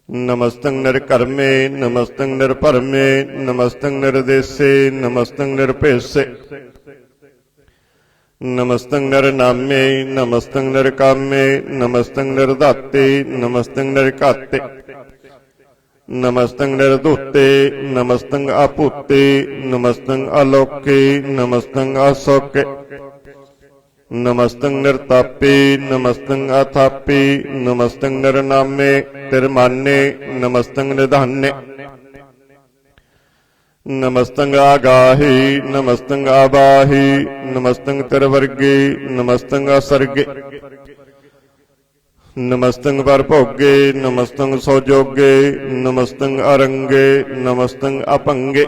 ਨਮਸਤੰ ਨਿਰਕਰਮੇ ਨਮਸਤੰ ਨਿਰਭਰਮੇ ਨਮਸਤੰ ਨਿਰਦੇਸੇ ਨਮਸਤੰ ਨਿਰਭੇਸੇ ਨਮਸਤੰ ਨਿਰਨਾਮੇ ਨਮਸਤੰ ਨਿਰਕਾਮੇ ਨਮਸਤੰ ਨਿਰਧਾਤੇ ਨਮਸਤੰ ਨਿਰਘਾਤੇ ਨਮਸਤੰ ਨਿਰਧੂਤੇ ਨਮਸਤੰ ਆਪੂਤੇ ਨਮਸਤੰ ਅਲੋਕੇ ਨਮਸਤੰ ਅਸੋਕੇ ਨਮਸਤੰ ਨਿਰਤਾਪੇ ਨਮਸਤੰ ਅਥਾਪੇ ਨਮਸਤੰ ਨਿਰਨਾਮੇ ਤਿਰਮਾਨੇ ਨਮਸਤੰ ਨਿਧਾਨੇ ਨਮਸਤੰ ਆਗਾਹੀ ਨਮਸਤੰ ਆਬਾਹੀ ਨਮਸਤੰ ਤਿਰਵਰਗੇ ਨਮਸਤੰ ਅਸਰਗੇ ਨਮਸਤੰ ਪਰਭੋਗੇ ਨਮਸਤੰ ਸੋਜੋਗੇ ਨਮਸਤੰ ਅਰੰਗੇ ਨਮਸਤੰ ਅਪੰਗੇ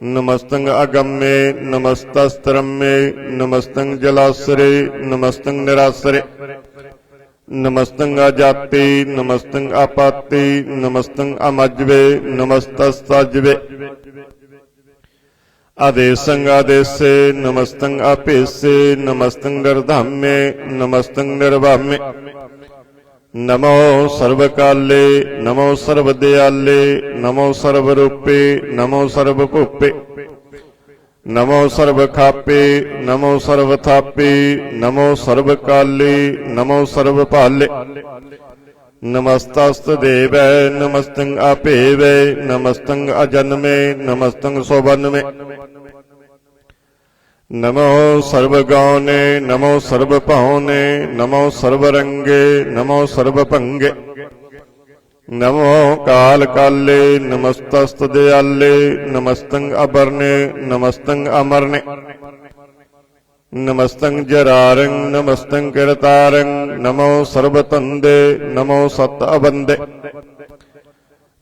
ਨਮਸਤੰ ਅਗੰਮੇ ਨਮਸਤਸਤਰਮੇ ਨਮਸਤੰ ਜਲਾਸਰੇ ਨਮਸਤੰ ਨਿਰਾਸਰੇ ਨਮਸਤੰ ਅਜਾਤੇ ਨਮਸਤੰ ਆਪਾਤੇ ਨਮਸਤੰ ਅਮਜਵੇ ਨਮਸਤਸਤਜਵੇ ਆਦੇਸੰ ਆਦੇਸੇ ਨਮਸਤੰ ਆਪੇਸੇ ਨਮਸਤੰ ਨਿਰਧਾਮੇ ਨਮਸਤੰ ਨਿਰਵਾਮੇ ਨਮੋ ਸਰਬ ਕਾਲੇ ਨਮੋ ਸਰਬ ਦਿਆਲੇ ਨਮੋ ਸਰਬ ਰੂਪੇ ਨਮੋ ਸਰਬ ਭੂਪੇ ਨਮੋ ਸਰਬ ਖਾਪੇ ਨਮੋ ਸਰਬ ਥਾਪੇ ਨਮੋ ਸਰਬ ਕਾਲੇ ਨਮੋ ਸਰਬ ਭਾਲੇ ਨਮਸਤਸਤ ਦੇਵੈ ਨਮਸਤੰ ਆਪੇਵੈ ਨਮਸਤੰ ਅਜਨਮੇ ਨਮਸਤੰ ਸੋਬਨਮੇ ਨਮੋ ਸਰਬ ਗਾਉਨੇ ਨਮੋ ਸਰਬ ਭਾਉਨੇ ਨਮੋ ਸਰਬ ਰੰਗੇ ਨਮੋ ਸਰਬ ਭੰਗੇ ਨਮੋ ਕਾਲ ਕਾਲੇ ਨਮਸਤਸਤ ਦਿਆਲੇ ਨਮਸਤੰ ਅਬਰਨੇ ਨਮਸਤੰ ਅਮਰਨੇ ਨਮਸਤੰ ਜਰਾਰੰ ਨਮਸਤੰ ਕਿਰਤਾਰੰ ਨਮੋ ਸਰਬ ਤੰਦੇ ਨਮੋ ਸਤ ਅਬੰਦੇ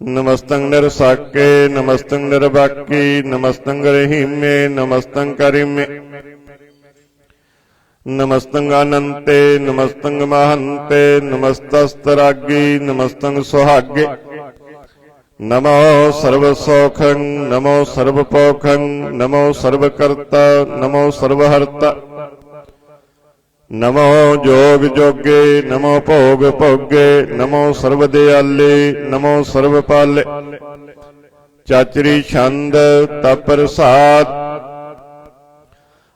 नमस्तंग निरसाके नमस्तंग निरबाकी नमस्तंग रहीमे नमस्तंग करीमे नमस्तंग अनंते नमस्तंग महंते नमस्तस्तरागी नमस्तंग सुहागे नमो सर्वसौखं नमो सर्वपोखं नमो सर्वकर्ता नमो सर्वहर्ता नमो जोग जोगे नमो भोग भोगे नमो सर्वदयाले नमो सर्वपाले चाचरी छंद तपरसाद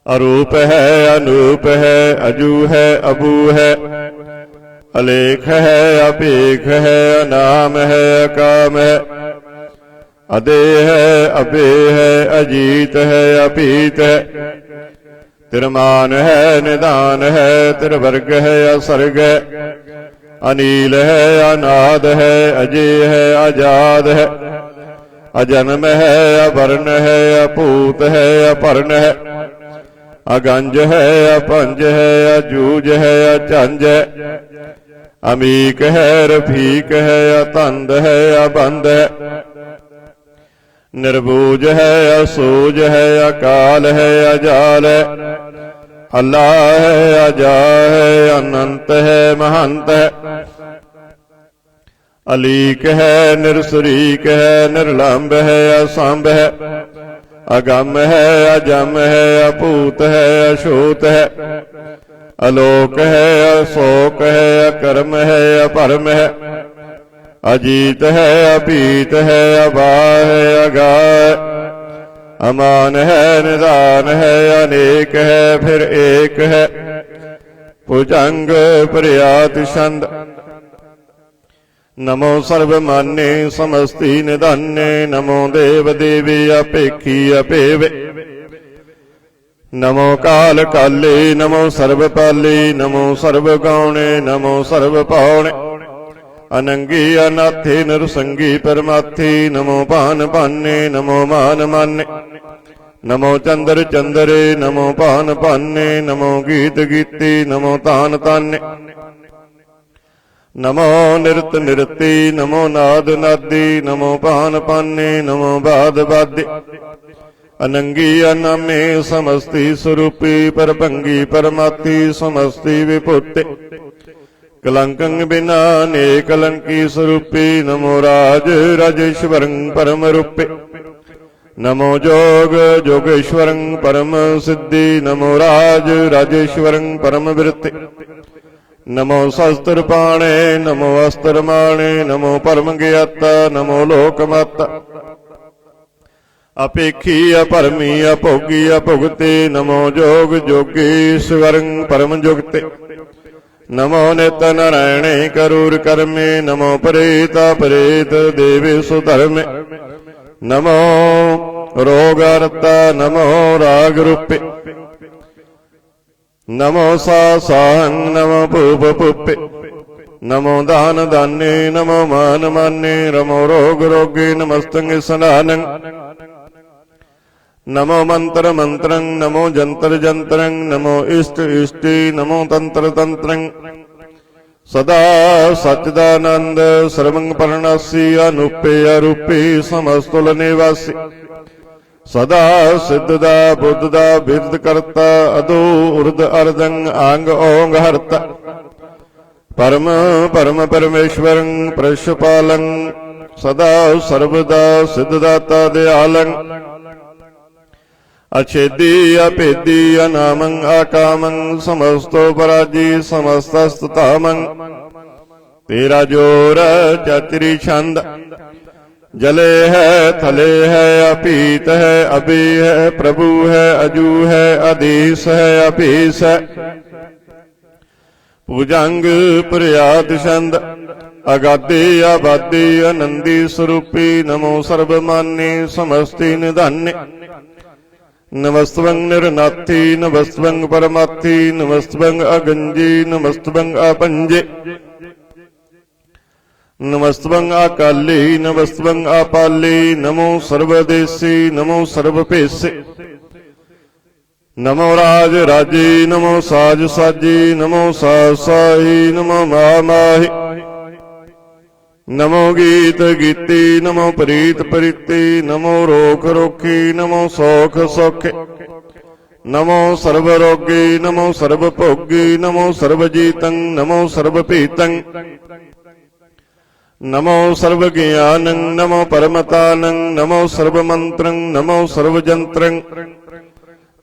अरूप है अनूप है अजू है अबू है अलेख है अपेख है अनाम है अकाम है अदेह है अबे है अजीत है अपीत है तिरमान है निदान है तिरवर्ग है असर्ग है अनील है अनाद है अजय है आजाद है अजन्म है अवर्ण है अपूत है अपर्ण है अगंज है अपंज है अजूज है अचंज है अमीक है रफीक है अतंद है अबंद है निर्बूज है असूज है अकाल है अजाल है अल्लाह है अजा है अनंत है महंत है अलीक है निरसरीक है निर्लंब है असंभ है अगम है अजम है अपूत है अछूत है अलोक है अशोक है अकर्म है अपरम है अजीत है अपीत है अबा है अगाह अमान है निदान है अनेक है फिर एक है भुजंग प्रयाति छंद नमो सर्वमान्ये समस्ति निधान्ये नमो देव देवी अपेखी अपेवे नमो काल काले नमो सर्वपाले नमो सर्वगौणे नमो सर्वपावणे अनंगी अनाथे नरसंगी परमाथे नमो पान पाने नमो मान माने नमो चंद्र चंद्रे नमो पान पाने नमो गीत गीते नमो तान ताने नमो निरत निरते नमो नाद नादे नमो पान पाने नमो बाद बादे अनंगी अनामे समस्ति स्वरूपी परभंगी परमाती समस्ति विभूते कलंकं बिना ने कलंकी स्वरूपी नमो राज राजेश्वरं परम रूपे नमो जोग जोगेश्वरं परम सिद्धि नमो राज राजेश्वरं परम वृत्ति नमो शस्त्र पाणे नमो अस्त्र माणे नमो परम ज्ञाता नमो लोकमाता अपेखी अपरमी अभोगी अभुगते नमो जोग जोगेश्वरं परम जुगते नमो नित नारायणे करूर कर्मे नमो परेता परेत देवेशु धर्मे नमो रोगारता नमो राग रूपे नमो साहं नमो पूप पुपे नमो दान दाने नमो मान माने नमो रोग रोगे नमस्तंग सनानं नमो मंत्र मंत्रं नमो जंतर जंत्रं नमो इष्ट इष्टि नमो तंत्र तंत्रं सदा सच्चिदानंद सर्वं परणासी अनुपे अरूपे समस्तुल निवासी सदा सिद्धदा बुद्धदा विद करता अदो उर्द अर्दं आंग ओंग हरता परम परम परमेश्वरं प्रशुपालं सदा सर्वदा सिद्धदाता दयालं अछेदी अपेदी अनामं अकामं समस्तो पराजी समस्तस्ततामं तेरा जोर चातरी छंद जले है थले है अपीत है अभी है प्रभु है अजू है अधीश है अपीस है भुजंग प्रयात छंद अगाधे आबादे आनंदी स्वरूपी नमो सर्वमान्ये समस्ति निधान्ये नमस्तवं निरनाथी नमस्तवं परमार्थी नमस्तवं अगंजी नमस्तवं अपंजे नमस्तवं अकाली नमस्तवं अपाली नमो सर्वदेशी नमो सर्वपेशे नमो राज राजी नमो साज साजी नमो सासाही नमो माही नमो गीत गीती, नमो प्रीत प्रीति, नमो रोख रोखी, नमो सौख सौखे, नमो सर्वरोगी, नमो सर्वभोगी, नमो सर्वजीतं, नमो सर्वपीतं, नमो सर्वज्ञानं, नमो परमतानं, नमो सर्वमन्त्रं, नमो सर्वजन्त्रं,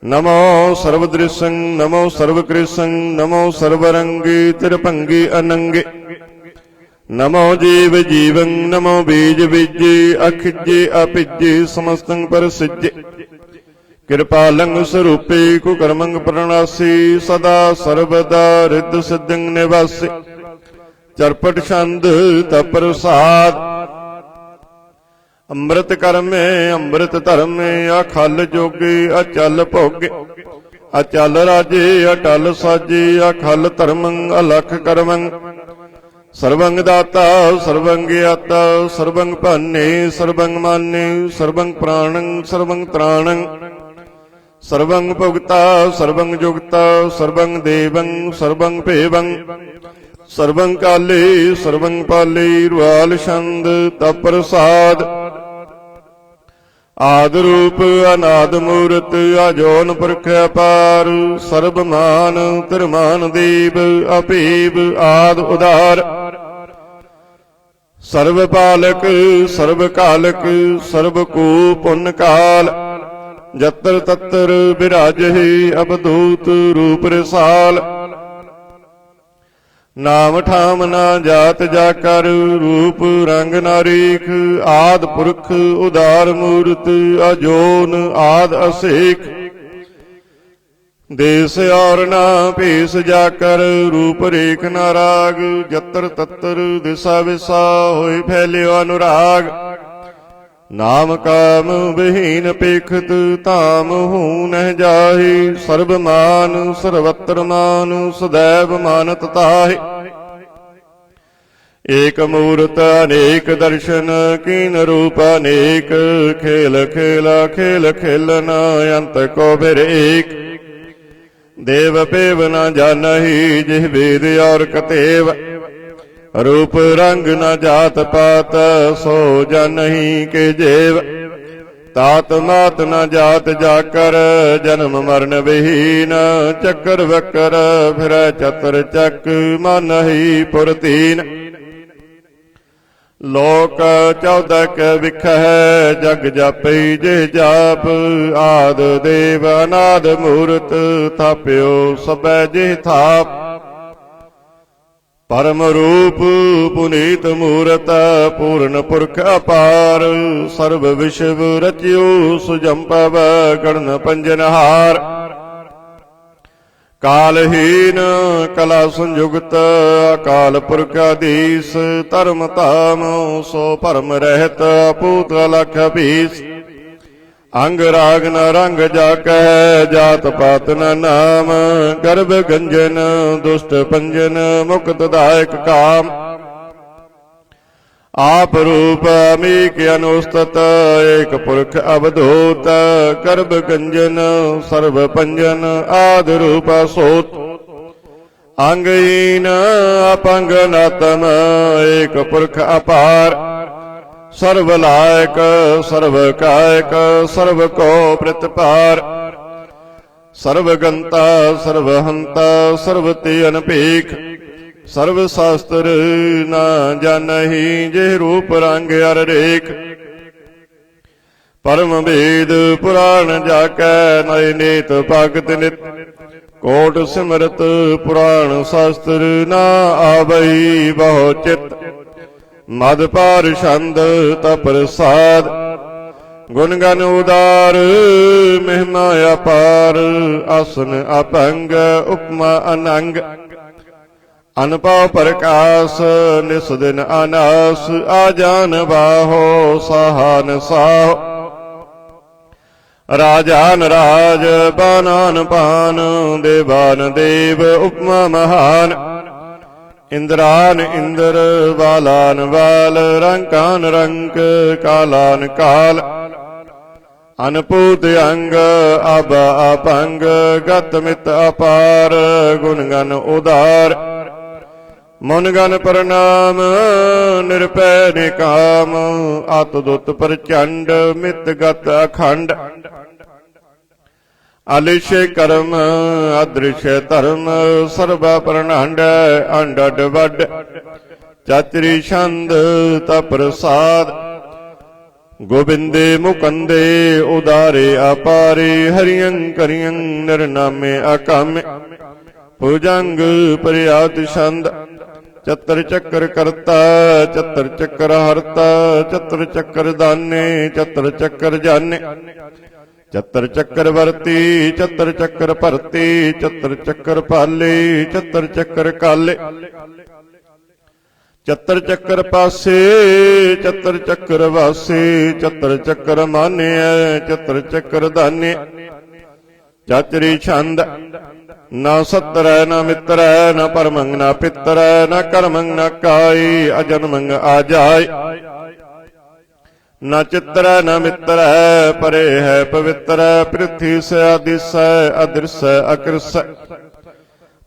नमो सर्वदृशं, नमो सर्वकृशं, नमो सर्वरंगी तिरपंगी अनंगे, नमो जीव जीवं, नमो बीज बीजे, अखिजे अपिजे, समस्तं परसिजे, कृपालं स्वरूपे कुकर्मं प्रणासी, सदा सर्वदा रिद्ध सिद्धं निवासी, चरपट छंद तप्रसाद, अमृत कर्मे अमृत धर्मे, अखल जोगे अचल भोगे, अचल राजे अटल साजे, अखल धर्मं अलख कर्मं, सर्वं दाता सर्वं ज्ञाता, सर्वं भाने सर्वं माने, सर्वं प्राणं सर्वं त्राणं, सर्वं भुगता सर्वं जुगता, सर्वं देवं सर्वं भेवं, सर्वं काले सर्वं पाले, रुआल छंद तप्रसाद, आदि रूप अनाद मूरत, अजोन पुरख अपार, सर्वमान तिरमान देव, अभेव आद उदार, सर्व पालक सर्व कालक, सर्व को पुण्य काल, जत्र तत्र विराजहि अवधूत रूप रसाल, नाम ठाम ना जात जाकर, रूप रंग नारीख, आद पुरख उदार मूर्त, अजोन आद असेख, देश और ना भेष जाकर, रूप रेख ना राग, जत्र तत्र दिशा विशा, होय फैल्यो अनुराग, नाम काम विहीन पेखत, ताम हूँ नह जाहि, सर्व मान सर्वत्र मान, सदैव मानत ताहि, एक मूर्त अनेक दर्शन, कीन रूप अनेक, खेल खेला खेल खेलना, अंत को फिर एक, देव पेव न जानहि, जिह वेद और कतेव, रूप रंग न जात पात, सो जानहि के जेव, तात मात न जात जाकर, जन्म मरण विहीन, चक्कर वक्कर फिर चतर चक, मानहि पुरतीन, लोक 14 क विखह, जग जापै जे जाप, आद देव अनाद मूरत, थाप्यो सबै जे थाप, परम रूप पुनीत मूरत, पूर्ण पुरख अपार, सर्व विश्व रचियो सुजंपव, गण पंजनहार, कालहीन कला संयुक्त, अकाल पुरख अधीश, धर्म धाम सो परम रहत, पूत अलख बीस, अंग राग न रंग जाकह, जात पात न नाम, गर्भ गंजन दुष्ट पंजन, मुक्त दायक काम, आप रूप अमीक अनुस्तत, एक पुरख अवधूत, गर्भ गंजन सर्व पंजन, आद रूप सोत, अंगहीन अपंग नातम, एक पुरख अपार, सर्व लायक सर्व कायक, सर्व को प्रतिपार, सर्वगंता सर्वहंता, सर्वते अनपेख, सर्व शास्त्र न जानहि, जे रूप रंग अर रेख, परम वेद पुराण जाकै, नय नेत भगत नित, कोट सिमरत पुराण शास्त्र, न आवई बहु चित, मद पार छंद तप्रसाद, गुण गण उदार महिमा अपार, आसन अपंग उपमा अनंग, अनपा प्रकाश निस दिन अनास, आजान बाहो सहान साहो, राजान राज बानान पान, देवान देव उपमा महान, इंद्रान इंद्र बालान बाल, रंकान रंक कालान काल, अनपूत अंग अब अपंग, गत मित अपार, गुण गण उदार, ਮਨ ਗਨ ਪ੍ਰਣਾਮ ਨਿਰਪੈ ਨਿਕਾਮ ਅਤ ਦੁਤ ਪ੍ਰਚੰਡ ਮਿਤ ਗਤ ਅਖੰਡ ਆਲਿਸ਼ ਕਰਮ ਅਦ੍ਰਿਸ਼ ਧਰਮ ਸਰਬਾ ਪ੍ਰਣਾਂਡ ਅੰਡ ਅਡ ਵੱਡ ਚਾਤਰੀ ਛੰਦ ਤਾ ਪ੍ਰਸਾਦ ਗੋਬਿੰਦੇ ਮੁਕੰਦੇ ਉਦਾਰੇ ਆਪਾਰੇ ਹਰਿਯੰ ਕਰਿਯੰ ਨਿਰਨਾਮੇ ਅਕਾਮੇ ਭੁਜੰਗ ਪ੍ਰਿਆਤ ਛੰਦ ਚਤਰ ਚੱਕਰ ਕਰਤਾ ਚਤਰ ਚੱਕਰ ਹਰਤਾ ਚਤਰ ਚੱਕਰ ਦਾਨੇ ਚਤਰ ਚੱਕਰ ਜਾਣੇ ਚਤਰ ਚੱਕਰ ਵਰਤੀ ਚਤਰ ਚੱਕਰ ਭਰਤੀ ਚਤਰ ਚੱਕਰ ਪਾਲੇ ਚਤਰ ਚੱਕਰ ਕਾਲੇ ਚਤਰ ਚੱਕਰ ਪਾਸੇ ਚਤਰ ਚੱਕਰ ਵਾਸੇ ਚਤਰ ਚੱਕਰ ਮਾਨਿਐ ਚਤਰ ਚੱਕਰ ਦਾਨੇ ਚਾਤਰੀ ਛੰਦ ਨਾ ਸਤਰੈ ਨਾ ਮਿੱਤਰੈ ਨਾ ਪਰਮੰਗ ਨਾ ਪਿੱਤਰੈ ਨਾ ਕਰਮੰਗ ਨਾ ਕਾਈ ਅਜਨਮੰਗ ਆ ਜਾਏ ਨਾ ਚਿਤਰੈ ਨਾ ਮਿੱਤਰੈ ਪਰੇ ਹੈ ਪਵਿੱਤਰੈ ਪ੍ਰਿਥੀ ਸ ਆਦਿਸੈ ਅਦ੍ਰਿਸੈ ਅਕ੍ਰਿਸੈ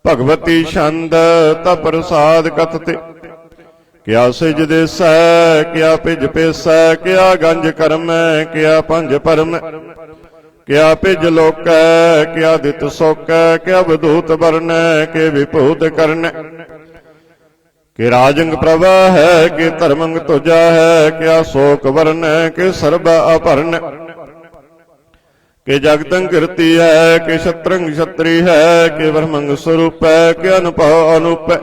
ਭਗਵਤੀ ਛੰਦ ਤਾ ਪ੍ਰਸਾਦ ਕਥਤੇ ਕਿਆ ਸਿਜ ਦੇਸੈ ਕਿਆ ਪਿਜ ਪੇਸੈ ਕਿਆ ਗੰਜ ਕਰਮੈ ਕਿਆ ਪੰਜ ਪਰਮ ਕਿਆ ਪਿਜ ਲੋਕੈ ਕਿਆ ਦਿਤ ਸੋਕੈ ਕਿਆ ਬਧੂਤ ਵਰਨੈ ਕਿ ਵਿਭੂਤ ਕਰਨੈ ਕਿ ਰਾਜੰਗ ਪ੍ਰਭਾ ਹੈ ਕਿ ਧਰਮੰਗ ਤੁਜਾ ਹੈ ਕਿਆ ਸੋਕ ਵਰਨੈ ਕਿ ਸਰਬ ਅਭਰਨ ਕਿ ਜਗਤੰ ਕਿਰਤੀ ਹੈ ਕਿ ਸ਼ਤਰੰਗ ਛਤਰੀ ਹੈ ਕਿ ਬ੍ਰਹਮੰਗ ਸਰੂਪੈ ਕਿ ਅਨੁਭਵ ਅਨੂਪੈ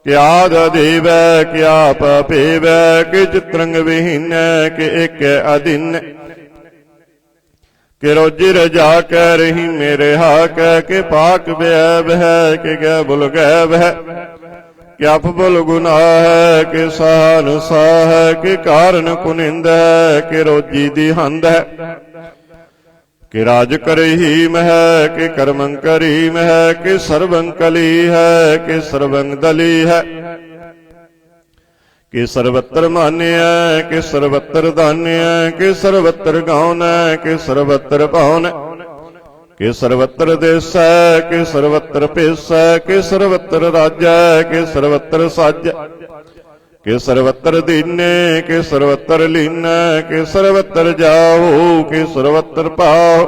ਕਿ ਆਦ ਦੇਵੈ ਕਿ ਆਪ ਭੇਵੈ ਕਿ ਚਿਤਰੰਗ ਵਿਹੀਨੈ ਕਿ ਏਕੈ ਅਧੀਨ ਕਿ ਰੋਜੀ ਰਜਾ ਕਹਿ ਰਹੀ ਮੇਰੇ ਹਾ ਕਹਿ ਕਿ ਪਾਕ ਵਿਐ ਵਹਿ ਕਿ ਗੈ ਬੁਲ ਗੈ ਵਹਿ ਕਿ ਅਪ ਬੁਲ ਗੁਨਾਹ ਹੈ ਕਿ ਸਾਨ ਸਾਹ ਹੈ ਕਿ ਕਾਰਨ ਕੁਨਿੰਦ ਹੈ ਕਿ ਰੋਜੀ ਦੀ ਹੰਦ ਹੈ ਕਿ ਰਾਜ ਕਰਹੀ ਮਹਿ ਕਿ ਕਰਮੰ ਕਰੀ ਮਹਿ ਕਿ ਸਰਬੰ ਕਲੀ ਹੈ ਕਿ ਸਰਬੰ ਦਲੀ ਹੈ ਕਿ ਸਰਵਤਰ ਮਾਨਿਐ ਕਿ ਸਰਵਤਰ ਦਾਨਿਐ ਕਿ ਸਰਵਤਰ ਗਾਉਨੈ ਕਿ ਸਰਵਤਰ ਭਾਉਨੈ ਕਿ ਸਰਵਤਰ ਦੇਸੈ ਕਿ ਸਰਵਤਰ ਭੇਸੈ ਕਿ ਸਰਵਤਰ ਰਾਜੈ ਕਿ ਸਰਵਤਰ ਸਾਜੈ ਕਿ ਸਰਵਤਰ ਦੀਨੇ ਕਿ ਸਰਵਤਰ ਲੀਨੈ ਕਿ ਸਰਵਤਰ ਜਾਉ ਕਿ ਸਰਵਤਰ ਭਾਉ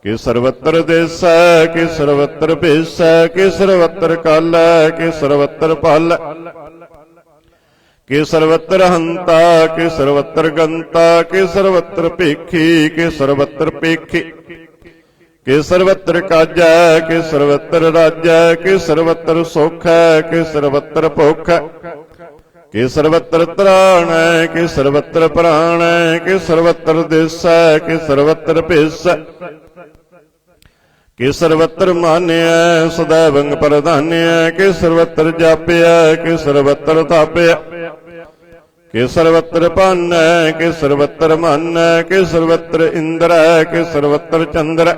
ਕਿ ਸਰਵਤਰ ਦੇਸੈ ਕਿ ਸਰਵਤਰ ਭੇਸੈ ਕਿ ਸਰਵਤਰ ਕਾਲੈ ਕਿ ਸਰਵਤਰ ਪਾਲੈ ਕਿ ਸਰਵਤਰ ਹੰਤਾ ਕਿ ਸਰਵਤਰ ਗੰਤਾ ਕਿ ਸਰਵਤਰ ਭੇਖੀ ਕਿ ਸਰਵਤਰ ਭੇਖੀ ਕਿ ਸਰਵਤਰ ਕਾਜੈ ਕਿ ਸਰਵਤਰ ਰਾਜੈ ਕਿ ਸਰਵਤਰ ਸੋਖੈ ਕਿ ਸਰਵਤਰ ਭੁਖੈ ਕਿ ਸਰਵਤਰ ਤਰਾਣੈ ਕਿ ਸਰਵਤਰ ਪ੍ਰਾਣੈ ਕਿ ਸਰਵਤਰ ਦੇਸੈ ਕਿ ਸਰਵਤਰ ਭੇਸੈ ਕਿ ਸਰਵਤਰ ਮਾਨਿਐ ਸदैवੰ ਪ੍ਰਧਾਨਿਐ ਕਿ ਸਰਵਤਰ ਜਾਪਿਐ ਕਿ ਸਰਵਤਰ ਥਾਪਿਐ ਕਿ ਸਰਵਤਰ ਭਾਨੈ ਕਿ ਸਰਵਤਰ ਮਾਨੈ ਕਿ ਸਰਵਤਰ ਇੰਦਰੈ ਕਿ ਸਰਵਤਰ ਚੰਦਰੈ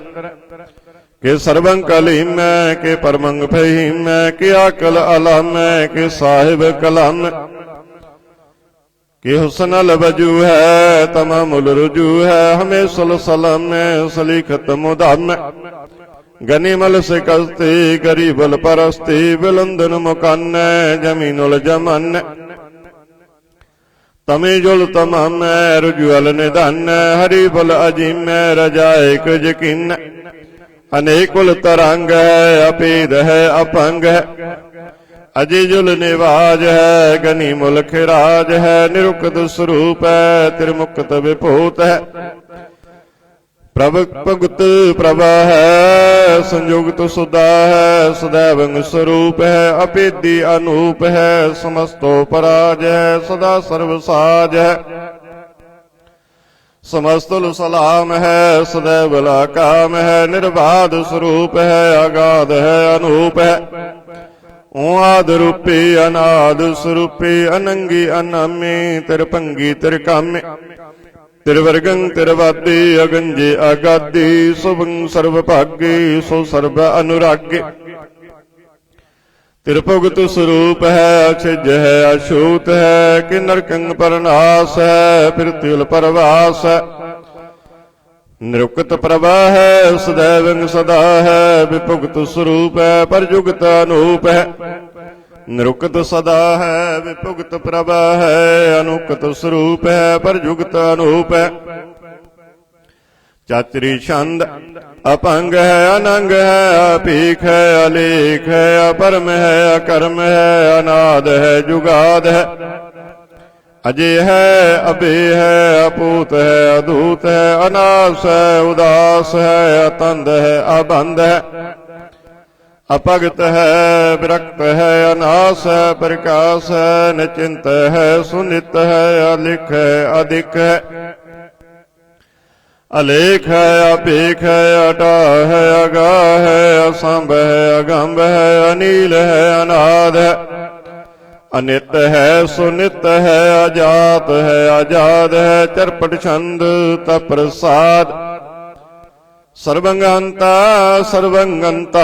ਕਿ ਸਰਬੰ ਕਲੀਮੈ ਕਿ ਪਰਮੰਗ ਫਹੀਮੈ ਕਿ ਆਕਲ ਅਲਾਮੈ ਕਿ ਸਾਹਿਬ ਕਲਾਮ ਕਿ ਹੁਸਨ ਅਲ ਵਜੂ ਹੈ ਤਮਾਮੁਲ ਰੁਜੂ ਹੈ ਹਮੇਸ਼ਲ ਸਲਾਮੈ ਸਲੀਖਤ ਮੁਦਾਮੈ ਗਨੀਮਲ ਸਿਕਸਤੀ ਗਰੀਬਲ ਪਰਸਤੀ ਬਿਲੰਦਨ ਮੁਕਾਨੈ ਜਮੀਨੁਲ ਜਮਾਨੈ ਤਮੇ ਜੁਲ ਤਮਾਮੈ ਰੁਜੁਅਲ ਨਿਧਾਨੈ ਹਰੀ ਬੁਲ ਅਜੀਮੈ ਰਜਾਇ ਕੁ ਯਕੀਨ ਅਨੇਕੁਲ ਤਰੰਗ ਹੈ ਅਪੇਦ ਹੈ ਅਪੰਗ ਹੈ ਅਜੇ ਜੁਲ ਨਿਵਾਜ ਹੈ ਗਨੀ ਮੁਲਕ ਰਾਜ ਹੈ ਨਿਰੁਕਤ ਸਰੂਪ ਹੈ ਤਿਰਮੁਕਤ ਵਿਭੂਤ ਹੈ ਪ੍ਰਭ ਭਗਤ ਪ੍ਰਭਾ ਹੈ ਸੰਯੁਗਤ ਸੁਦਾ ਹੈ ਸदैवੰ ਸਰੂਪ ਹੈ ਅਪੇਦੀ ਅਨੂਪ ਹੈ ਸਮਸਤੋ ਪਰਾਜ ਹੈ ਸਦਾ ਸਰਬ ਸਾਜ ਹੈ ਸਮਸਤੁਲ ਸਲਾਮ ਹੈ ਸदैव ਲਾ ਕਾਮ ਹੈ ਨਿਰਬਾਧ ਸਰੂਪ ਹੈ ਅਗਾਧ ਹੈ ਅਨੂਪ ਹੈ ਓ ਆਦ ਰੂਪੀ ਅਨਾਦ ਸਰੂਪੀ ਅਨੰਗੀ ਅਨਾਮੀ ਤਿਰਭੰਗੀ ਤਿਰਕਾਮੇ ਤਿਰਵਰਗੰ ਤਿਰਵਾਦੀ ਅਗੰਜੇ ਆਗਾਦੀ ਸੁਭੰ ਸਰਬ ਭਾਗੀ ਸੋ ਸਰਬ ਅਨੁਰਾਗੇ ਤਿਰਭੁਗਤ ਸਰੂਪ ਹੈ ਅਛਿਜ ਹੈ ਅਛੂਤ ਹੈ ਕਿ ਨਰਕੰ ਪਰਨਾਸ ਹੈ ਪ੍ਰਿਥਿਵਿ ਪਰਵਾਸ ਹੈ ਨਿਰੁਕਤ ਪ੍ਰਭਾ ਹੈ ਸदैवੰ ਸਦਾ ਹੈ ਵਿਭੁਗਤ ਸਰੂਪ ਹੈ ਪਰਜੁਗਤ ਅਨੂਪ ਹੈ निरुक्त सदा है विभुगत प्रभ है, अनुकत स्वरूप है परजुगत अनूप है। चातरी छंद अपंग है, अनंग है, अपीख है, अलेख है, अपरम है, अकर्म है, अनाद है, जुगाद है। अजय है, अभय है, अपूत है, अधूत है, अनास है, उदास है, अतंद है, अबंध है। अपगत है, विरक्त है, अनास है, प्रकाश है, निचिंत है, सुनित है, अलिख है, अधिक है। अलेख है, अपेख है, अटा है, अगा है, असंभ है, अगंभ है, अनील है, अनाद है। अनित है, सुनित है, अजात है, आजाद है, चरपट छंद तप्रसाद। सर्वंगंता सर्वंगंता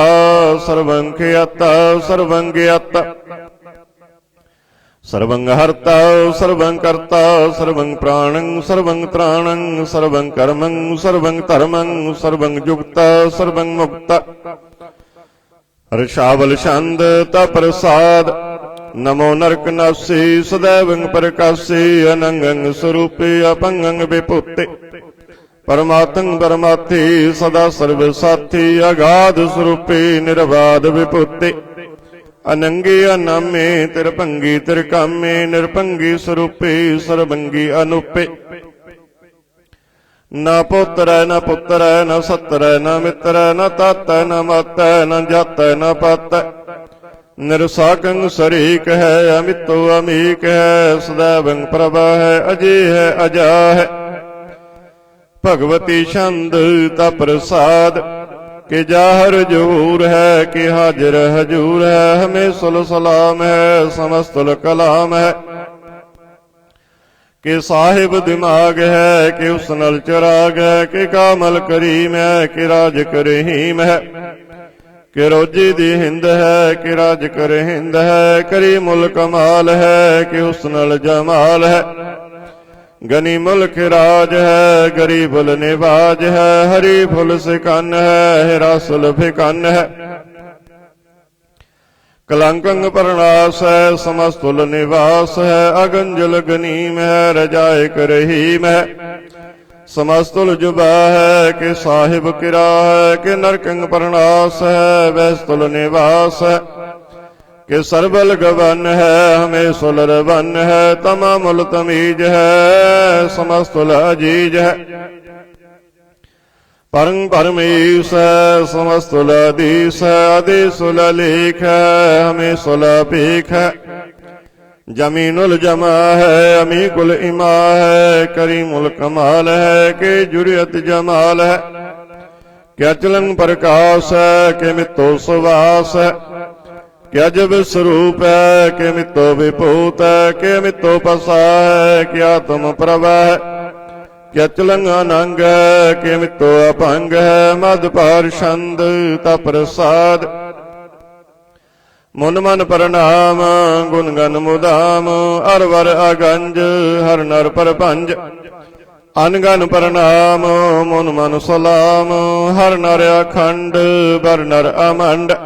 सर्वंख्यता सर्वंज्ञता सर्वंहर्ता सर्वं कर्ता सर्वं प्राणं सर्वं त्राणं सर्वं कर्मं सर्वं धर्मं सर्वं युक्ता सर्वं मुक्ता। हर्षावल छंद तप्रसाद। नमो नरकनासी सदैवं प्रकाशी अनंगं स्वरूपी अपंगं विभूति। परमात्म परमार्थी सदा सर्व साथी अगाध स्वरूपी निर्बाध विभूति। अनंगी अनामे तिरपंगी तिरकामे निरपंगी स्वरूपी सर्वंगी अनुपे। न पुत्र न पुत्र न सत्र न मित्र न तात न मत न जात न पत। निरसाकं शरीक है अमितो अमीक है सदैवं प्रभा है अजय है अजा है। भगवती छंद तप्रसाद। कि जाहर जहूर है कि हाजिर हजूर है हमें सुल सलाम है समस्तुल कलाम है। कि साहिब दिमाग है कि उसनल चिराग है कि कामल करीम है कि राज करहीम है। कि रोजी दी हिंद है कि राज कर हिंद है करीमुल कमाल है कि उसनल जमाल है। गनी मुल्क राज है गरीबुल निवाज है हरी फुल सिकन है हिरासुल फिकन है। कलंकंग परनास है समस्तुल निवास है अगंजुल गनीम है रजाए करहीम है। समस्तुल जुबा है कि साहिब किरा है कि नरकंग परनास है वैस्तुल निवास है। कि सरबल गवन है हमें सुलर वन है तमामुल तमीज है समस्तुल अजीज है। परम परमेश है समस्तुल अधीश है अधीसुल लेख है हमें सुल पीख है। जमीनुल जमा है अमी कुल इमा है करीमुल कमाल है कि जुरियत जमाल है। क्या चलन प्रकाश है कि मितो सुवास है। क्या जब स्वरूप है कि मितो विभूत है कि मितो पसा है क्या तुम प्रभा है। क्या चलंग अनंग है कि मितो अपंग है मद पार छंद तप्रसाद। मुन मन प्रणाम गुण गन मुदाम अरवर अगंज हर नर परपंज। अनगन प्रणाम मुन मन सलाम हर नर अखंड बर नर अमंड।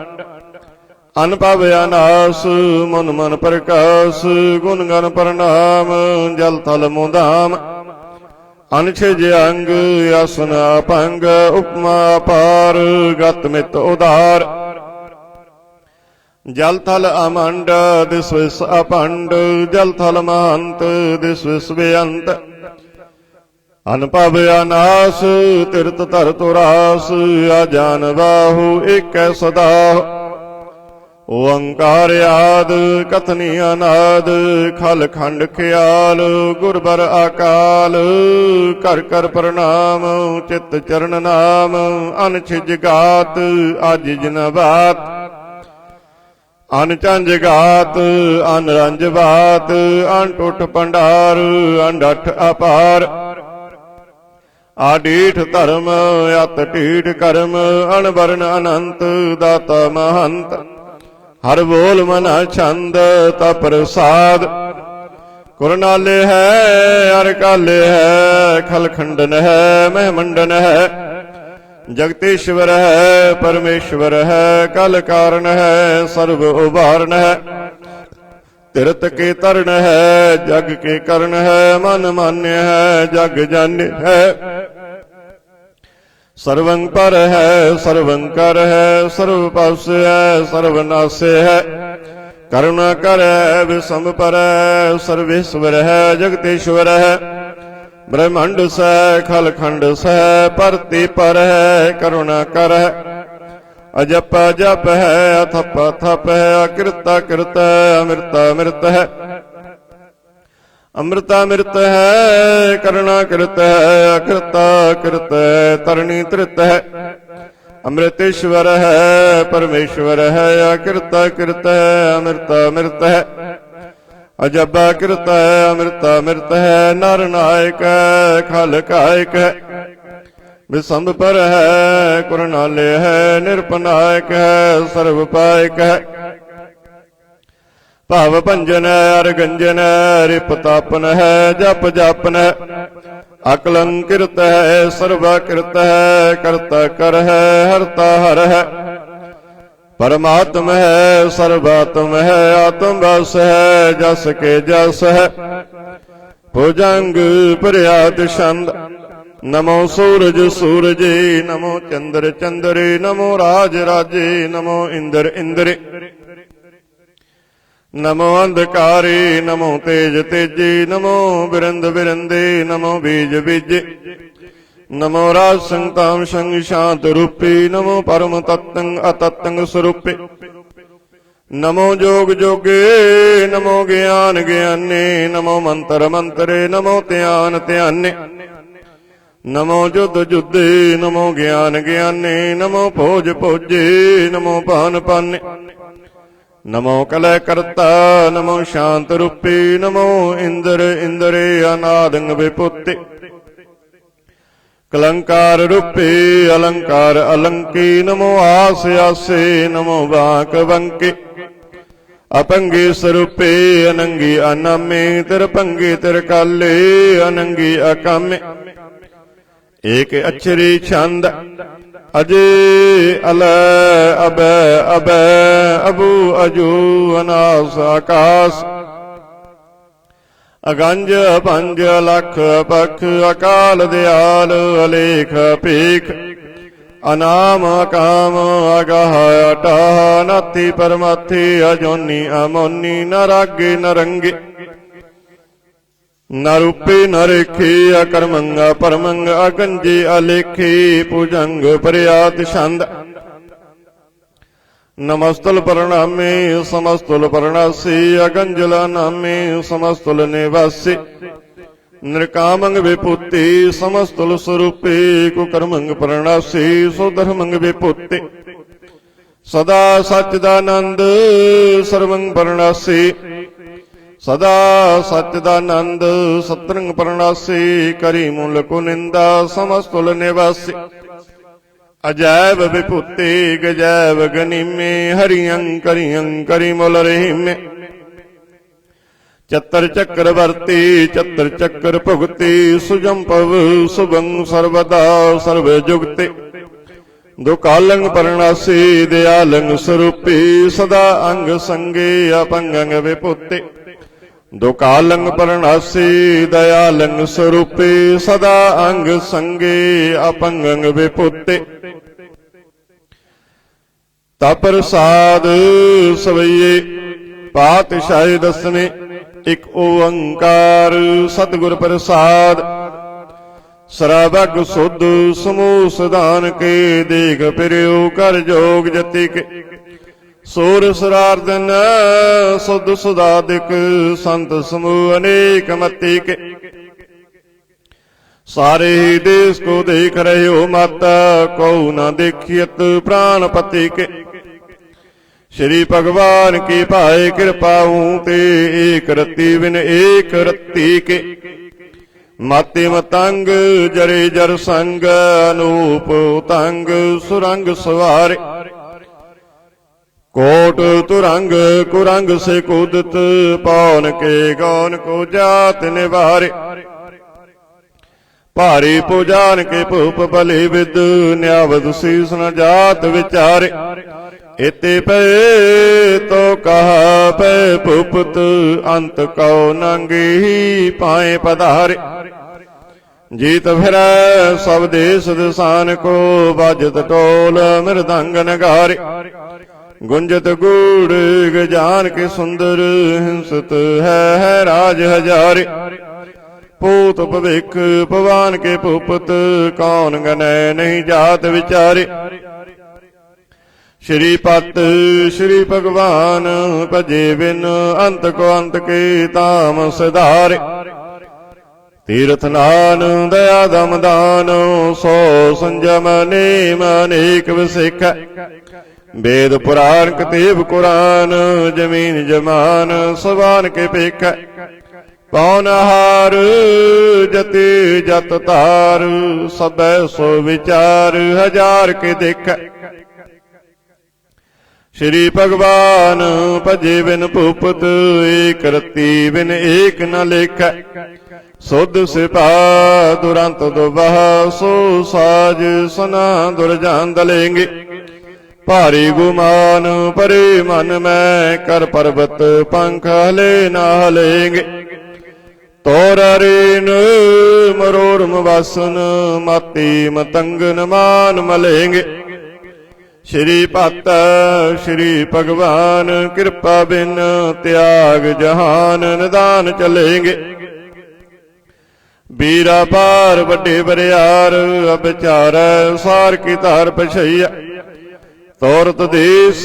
अनपव अनास मुन मन प्रकाश गुण गन प्रणाम जल थल मुदाम। अनछिज अंग आसन अपंग उपमा पार गत मित उदार। जल थल अमंड दिस विस अपंड जल थल महंत दिस विस बेअंत। अनपव अनास तीर्थ धर तुरास आजान बाहु एक सदाहु। ओंकार आद कथनी अनाद खल खंड ख्याल गुरबर अकाल। कर कर प्रणाम चित चरण नाम अनछिज गात अजिज न बात। अनचंज गात अनरंज बात अनटुट पंडार अंडठ अपार। आडीठ धर्म अत टीठ कर्म अनवरण अनंत दाता महंत। हर बोल मना छंद तप्रसाद। कुरनाले है हर काले है खलखंडन है महमंडन है। जगतीश्वर है परमेश्वर है कल कारण है सर्व उबारण है। तिरत के तरण है जग के करण है, मन मान्य है जग जान्य है। सर्वं पर है सर्वं कर है, सर्व पास है सर्वनाश है। करुणा कर है विषम पर है, सर्वेश्वर है जगतेश्वर है। ब्रह्मांड से खल खंड से परति पर है, करुणा कर है। अजप जप है अथप अथप है, अकृत कृत है, अमृत अमृत है। अमृतामृत है करुणा कृत है, अकृत कृत है, तरणी तृत है। अमृतेश्वर है परमेश्वर है, अकृत कृत है, अमृत अमृत है। अजब कृत है अमृत अमृत है, नर नायक है खल कायक है। विषम पर है कुरनालय है, निरपनायक है सर्वपायक है। भाव भंजन है अरगंजन है, रिपतापन है जप जापन है। अकलंकृत है सर्वाकृत है, कर्ता कर है हरता हर है। परमात्म है सर्वात्म है, आत्म बस है जस के जस है। भुजंग प्रयात छंद नमो सूरज सूरजे, नमो चंद्र चंद्रे, नमो राज राजे, नमो इंद्र इंद्रे। नमो अंधकारे नमो तेज तेजे, नमो बिरंद बिरंदे, नमो बीज बीजे। नमो राज संताम संग शांत रूपी, नमो परम तत्तंग अतत्तंग स्वरूपे। नमो जोग जोगे नमो ज्ञान ज्ञाने, नमो मंत्र मंत्रे, नमो ध्यान ध्याने। नमो जुद्ध जुद्धे नमो ज्ञान ज्ञाने, नमो भोज भोजे, नमो पान पाने। नमो कलय करता नमो शांत रूपी, नमो इंद्र इंद्रे अनादंग विपुत्ति। कलंकार रूपी अलंकार अलंकी, नमो आस आसे, नमो बांक बंकी। अपंगी स्वरूपे अनंगी अनामे, तिरपंगी तिरकाले अनंगी अकामे। एक अक्षरी छंद अजे अल अब अब अबू अजू अनास आकाश। अगंज पंज लख पख, अकाल दयाल अलेख पीख। अनाम अकाम अगाह अटाह, नाथी परमाथी अजोनी अमोनी। न रागे न रंगे न रूपी न रेखी, अकर्मंग परमंग अगंजी अलेखी। भुजंग प्रयात छंद नमस्तुल प्रणामे समस्तुल प्रणासी। अगंजल नामे समस्तुल निवासी। नृकामंग विपुत्ति समस्तुल स्वरूपी, कुकर्मंग प्रणासी सुधर्मंग विपुत्ति। सदा सच्चिदानंद सर्वंग प्रणासी, सदा सच्चिदानंद सतरंग प्रणासी। करी मूल कुनिंदा समस्तुल निवासी। अजैब विभूति गजैब गनिमे, हरियं करियं करी मूल रहीमे। चतर चक्रवर्ती चतर चक्र भुगति, सुजम पव सुभं सर्वदा सर्वजुगति। दुकालंग प्रणासी दयालंग स्वरूपी, सदा अंग संगे अपंगंग विपुत्ति। दुकालंग प्रणासी दयालंग स्वरूपी, सदा अंग संगे अपंगंग विपुत्ति। तप्रसाद सवैये पातशाही दसवें, एक ओंकार सतगुर प्रसाद। सरबग सुध समूह सदान के, देख फिरियो कर जोग जति के। सूर सरार्दन सुध सुदादिक, संत समूह अनेक मति के। सारे ही देश को देख रहे हो माता, को न देखियत प्राणपति के। श्री भगवान की पाए कृपाऊं ते, एक रति बिन एक रत्ती के। माते मतंग जरे जर संग, अनूप तंग सुरंग सवारे। कोट तुरंग कुरंग से कूदत, पौन के गौन को जात निवारे। भारी पुजान के भूप भले विद, न्यावद शीस न जात विचारे। इति पे तो कहा पे भूपत अंत कौ नांगी पाए पधारे। जीत फिरै सब देश दिसान को बाजत टोल मृदंग नगारे। गुंजत गूढ़ गजान के सुंदर हिंसत है राज हजारे। पूत भविख पवान के भूपत कौन गनै नहीं जात विचारे। श्री पत श्री भगवान भजे बिन अंत को अंत के ताम सिधारे। तीर्थ नान दया दम दान सो संजम नेम अनेक विसिख। वेद पुराण कतेब कुरान जमीन जमान सवान के पेख। पौनहार जति जत तार सब सो विचार हजार के देख। श्री भगवान भजे बिन भूपत एक रति बिन एक न लेख। सुध सिपा दुरंत दुबह सो साज सना दुर्जान दलेंगे। भारी गुमान परे मन में कर पर्वत पंख हले न हलेंगे। तोर रेन मरोरम वासन माती मतंगन मान मलेंगे। श्री पत श्री भगवान कृपा बिन त्याग जहान निदान चलेंगे। बीरा पार वड्डे बरियार अबचार सार की तार पछैया। तोरत देश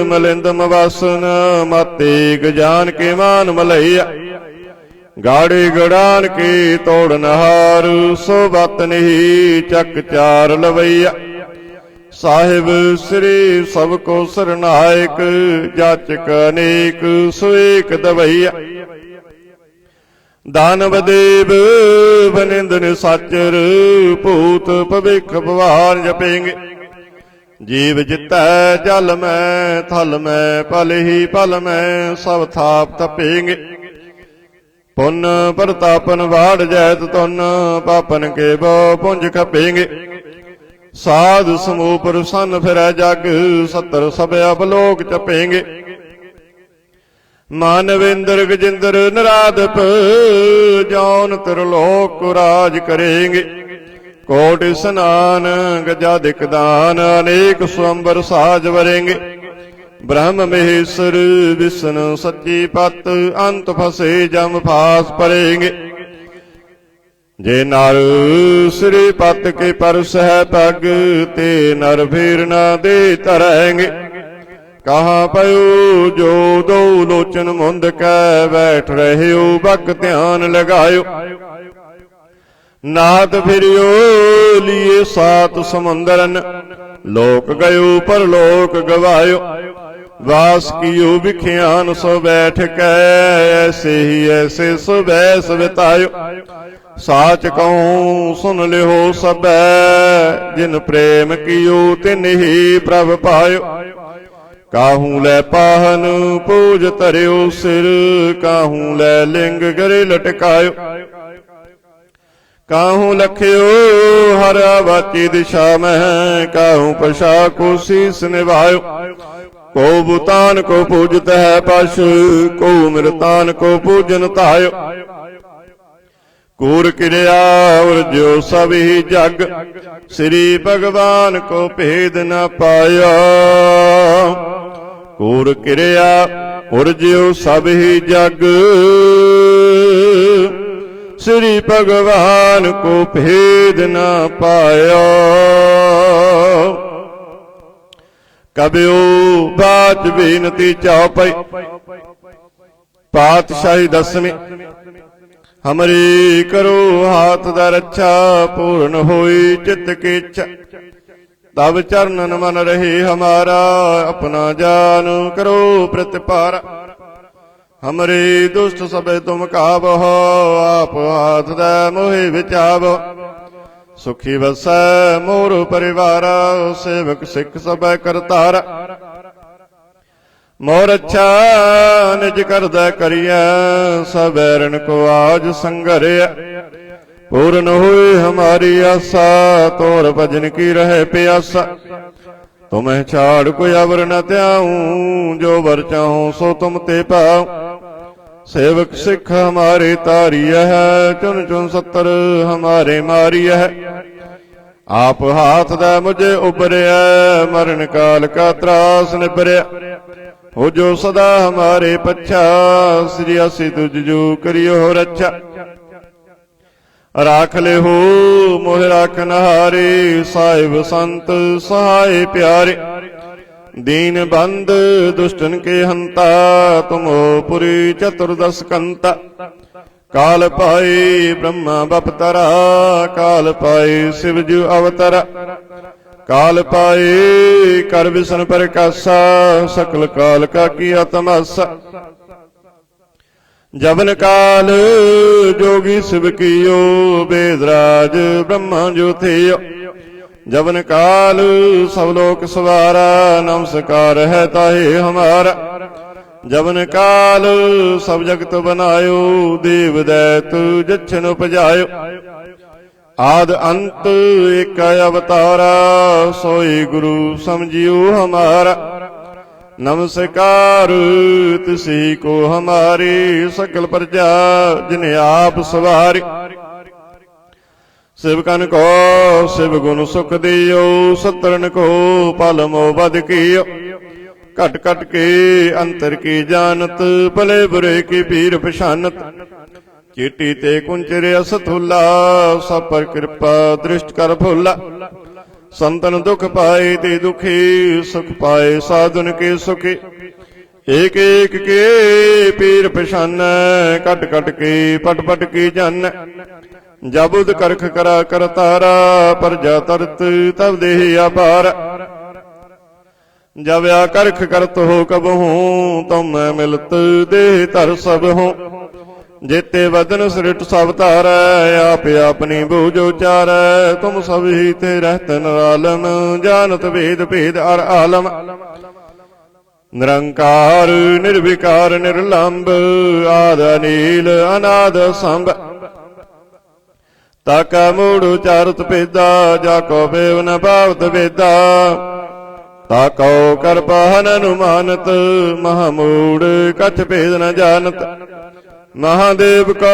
मलिंद मवासन माते गजान के मान मलैया। गाड़े गड़ान के तोड़ नहार सो बत नहीं चक चार लवैया। साहिब श्री सबको सरनायक जाचक अनेक सुएक दवैया। दानव देव बनिंदन साचर भूत भविख भवान जपेंगे। जीव जितै जल में थल में पल ही पल में सब थाप तपेंगे। पुन प्रतापन वाड़ जैत तुन पापन के बो पुंज खपेंगे। साध समूह प्रसन्न फिरै जग सत्तर सब अपलोक चपेंगे। मानवेंद्र गजेंद्र नराधप जौन त्रिलोक राज करेंगे। कोटि स्नान गजाधिक दान अनेक स्वंबर साज वरेंगे। ब्रह्म महेश्वर विष्णु सच्ची पत अंत फसे जम फास परेंगे। जे नर श्री पत के परस है पग ते नर फिर न दे तरेंगे। कहाँ पयो जो दो लोचन मुंद कै बैठ रहे हो बक ध्यान लगायो। नाथ फिरियो लिए सात समुंदरन लोक गयो पर लोक गवायो। वास कियो बिख्यान सो बैठ कै ऐसे ही ऐसे सो बैस बितायो। साच कहूँ सुन लिहो सब जिन प्रेम कियो तिन ही प्रभ पायो। काहू लै पाहन पूज तरियो सिर काहू लै लिंग गरे लटकायो। काहू लख्यो हर वाची दिशा में काहू पशा को शीस निभायो। को भूतान को पूजत है पश को मृतान को पूजन तायो। कूर क्रिया और जो सब ही जग श्री भगवान को भेद न पाया। कूर क्रिया और जो सब ही जग श्री भगवान को भेद न पाया। कबियो बाच बेनती चौपई पातशाही दसवीं। हमरी करो हाथ दा रक्षा पूर्ण होई चित्त की इच्छा। तब चरणन मन रहे हमारा अपना जान करो प्रतिपारा। हमरे दुष्ट सबे तुम काबह आप हाथ दे मोहि विचाबो। सुखी वसै मोर परिवारा सेवक सिख सबे करतारा। मोर अच्छा निज करदै करिया सबैरन को आज संगरिया। पूर्ण हुई हमारी आशा तोर भजन की रहे प्यासा। तुम्हें छाड़ कोई अवर न त्याऊं, जो वर चाहूं सो तुम ते पाऊं। सेवक सिख हमारे तारिय है, चुन चुन 70 हमारे मारिय है। आप हाथ दे मुझे उबरिया, मरण काल का त्रास निबरिया। हो जो सदा हमारे पच्छा, श्री असी तुझ जो करियो रक्षा। राख ले हो मोह राखन हारे, साहिब संत सहाय प्यारे। दीन बंद दुष्टन के हंता, तुम हो पुरी चतुर्दश कंता। काल पाए ब्रह्मा बपतरा, काल पाए शिव जू अवतरा। काल पाए कर विष्णु प्रकाशा, सकल काल का किया तमाशा। जबन काल जोगी शिव कियो, वेदराज ब्रह्मा जो थियो। जबन काल सब लोक सवारा, नमस्कार है ताहे हमारा। जबन काल सब जगत बनायो, देव दैत जच्छन उपजायो। आद अंत एक अवतारा, सोई गुरु समझियो हमारा। नमस्कार तिसी को हमारी, सकल प्रजा जिन्हें आप सवारी। शिवकन को शिव गुण सुख दियो, सत्रन को पालमो बद कियो। कट कट के अंतर की जानत, भले बुरे की पीर पछानत। चीटी ते कुंचरे असथुला, सब पर कृपा दृष्ट कर भूला। संतन दुख पाए ते दुखी, सुख पाए साधुन के सुखी। एक एक के पीर पछान, कट कट के पट पट की जान। जबुद करख करा कर तारा, प्रजा तरत तब देह अपार। जब या करख करत हो कब हूँ, तुम मैं मिलत देह तर सब हूँ। जेते वदन सृट सब तारै, आप अपनी बूझो चारै। तुम सब ही थे रहत निरालम, जानत भेद भेद अर आलम। निरंकार निर्विकार निर्लंब, आद नील अनाद संभ। ताका मूढ़ उचारत पेदा, जाको बेव न पावत वेदा। ताको कर पहन अनुमानत, महामूढ़ कछ भेद न जानत। महादेव को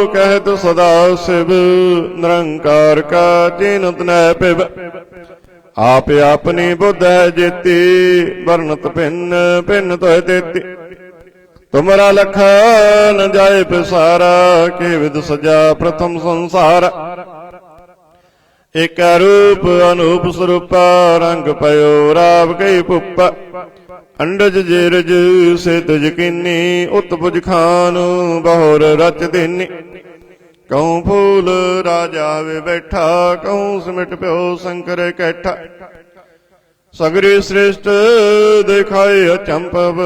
कहत सदा शिव, निरंकार का चीनत न पिब। आप अपनी बुद्ध है जेती, वर्णत भिन्न भिन्न तो देती। तुमरा लखा न जाए पिसारा, के विद सजा प्रथम संसार। एक रूप अनूप स्वरूपा, रंग पयो राव कई पुप्पा। अंडज जेरज से तुझ किन्नी, उत्पुज खान बहुर रच दिनी। कहूँ फूल राजा वे बैठा, कहूँ सिमट प्यो शंकर कैठा। सगरी श्रेष्ठ दिखाए अचंपव,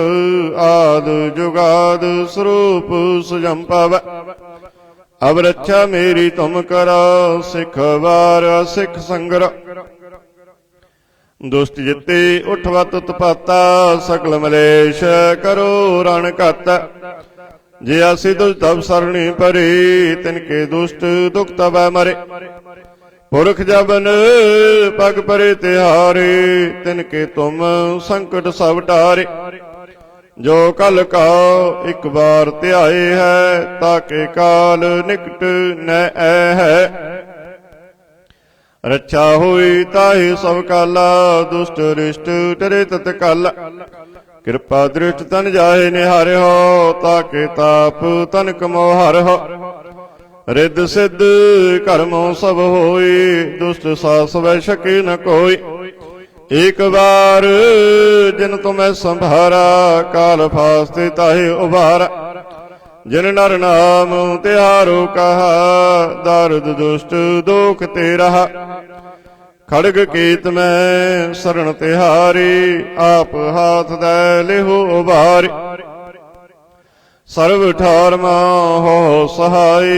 आद जुगाद स्वरूप सुजंपव। अब रक्षा मेरी तुम करो, सिख वार सिख संगर। दुष्ट जिते उठवत उत्पाता, सकल मलेश करो रण काता। जे आसी दुष्ट तब सरणी परे, तिनके दुष्ट दुख तब मरे। पुरख जबन पग परे तिहारे, तिनके तुम संकट सब टारे। जो कल का एक बार त्याए है, ताके काल निकट न है। रक्षा हुई ताहि सब काला, दुष्ट रिष्ट टरे तत्काला। कृपा दृष्ट तन जाहे निहारे हो, ताके ताप तन कमो हर हो। रिद्ध सिद्ध कर्मों सब होई, दुष्ट सास वै सके न कोई। एक बार जिन तुम्हें संभारा, काल फास्ते ताहे उबारा। जिन नर नाम तिहारो कहा, दारुद दुष्ट दोख ते रहा। खड़ग कीत में शरण तिहारी, आप हाथ दे लेहो उबारी। सर्व ठार हो सहाय,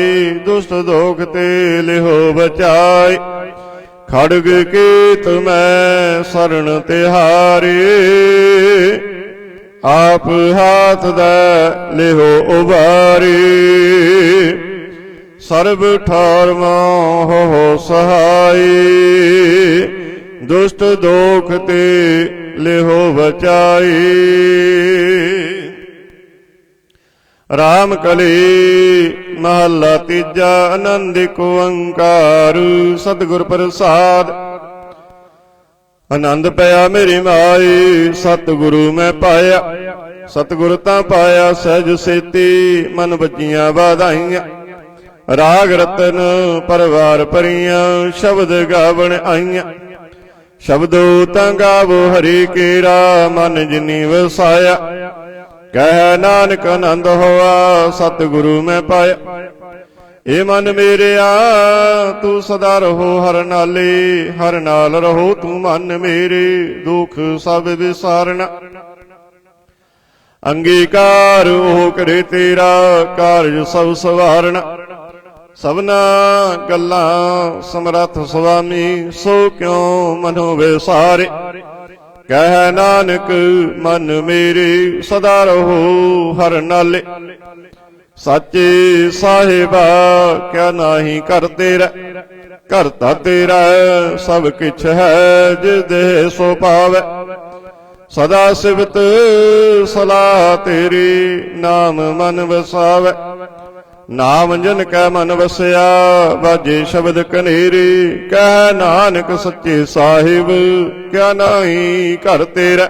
दुष्ट दोख ते लेहो बचाई। खड़ग कीत में शरण तिहारी, आप हाथ दे लेहो उबारी। सर्व ठार हो सहाय, दुष्ट दोख ते लेहो बचाई। राम कली महला तीजा आनंद को अंकार। सतगुर प्रसाद आनंद पया मेरी माई। सतगुरु मैं पाया सतगुर तां पाया सहज सेती। मन बजियां वाधाइयां राग रतन परवार परियां। शब्द गावण आईयां शब्दो तां गावो हरि केरा। मन जिनी वसाया कह नानक आनंद होआ। सतगुरु मैं पाया ए मन मेरेया तू सदा रहो हर नाले। हर नाल रहो तू मन मेरे। दुख सब विसारना अंगीकार ओह करे तेरा। कारज सब सवारना सबना गल्लां समरथ स्वामी। सो क्यों मनो विसारे कह नानक मन मेरे। सदा रहो हर नाले साचे साहिबा क्या नाही कर तेरा। करता तेरा सब किछ है जिस देह सो पावे। सदा सिवत सलाह तेरी नाम मन वसावे। नाम जन कै मन वसया बाजे शब्द कनेरी। कह नानक सच्चे साहिब क्या नाही कर तेरा।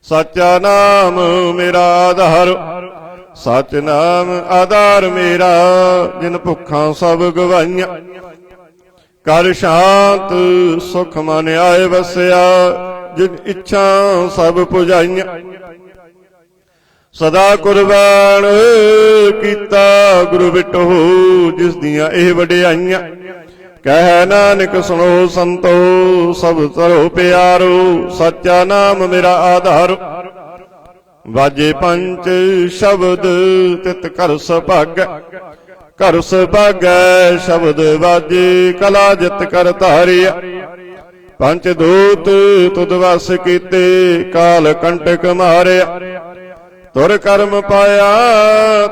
साचा नाम मेरा आधार। सच नाम आधार मेरा। जिन भुखां सब गवाइयां कर शांत सुख मन आए वसया। जिन इच्छा सब पुजाइयां सदा कुर्बान कीता गुरु बिटो। जिस दियां एह वडियाइयां कह नानक सुनो संतो। सब तरो प्यारो सच्चा नाम मेरा आधार। वाजे पंच शब्द तित कर सुभागै। कर सुभागै शब्द वाजे कला जित कर धारिया। पंच दूत तुद वस कीते काल कंटक मारिया। तुर कर्म पाया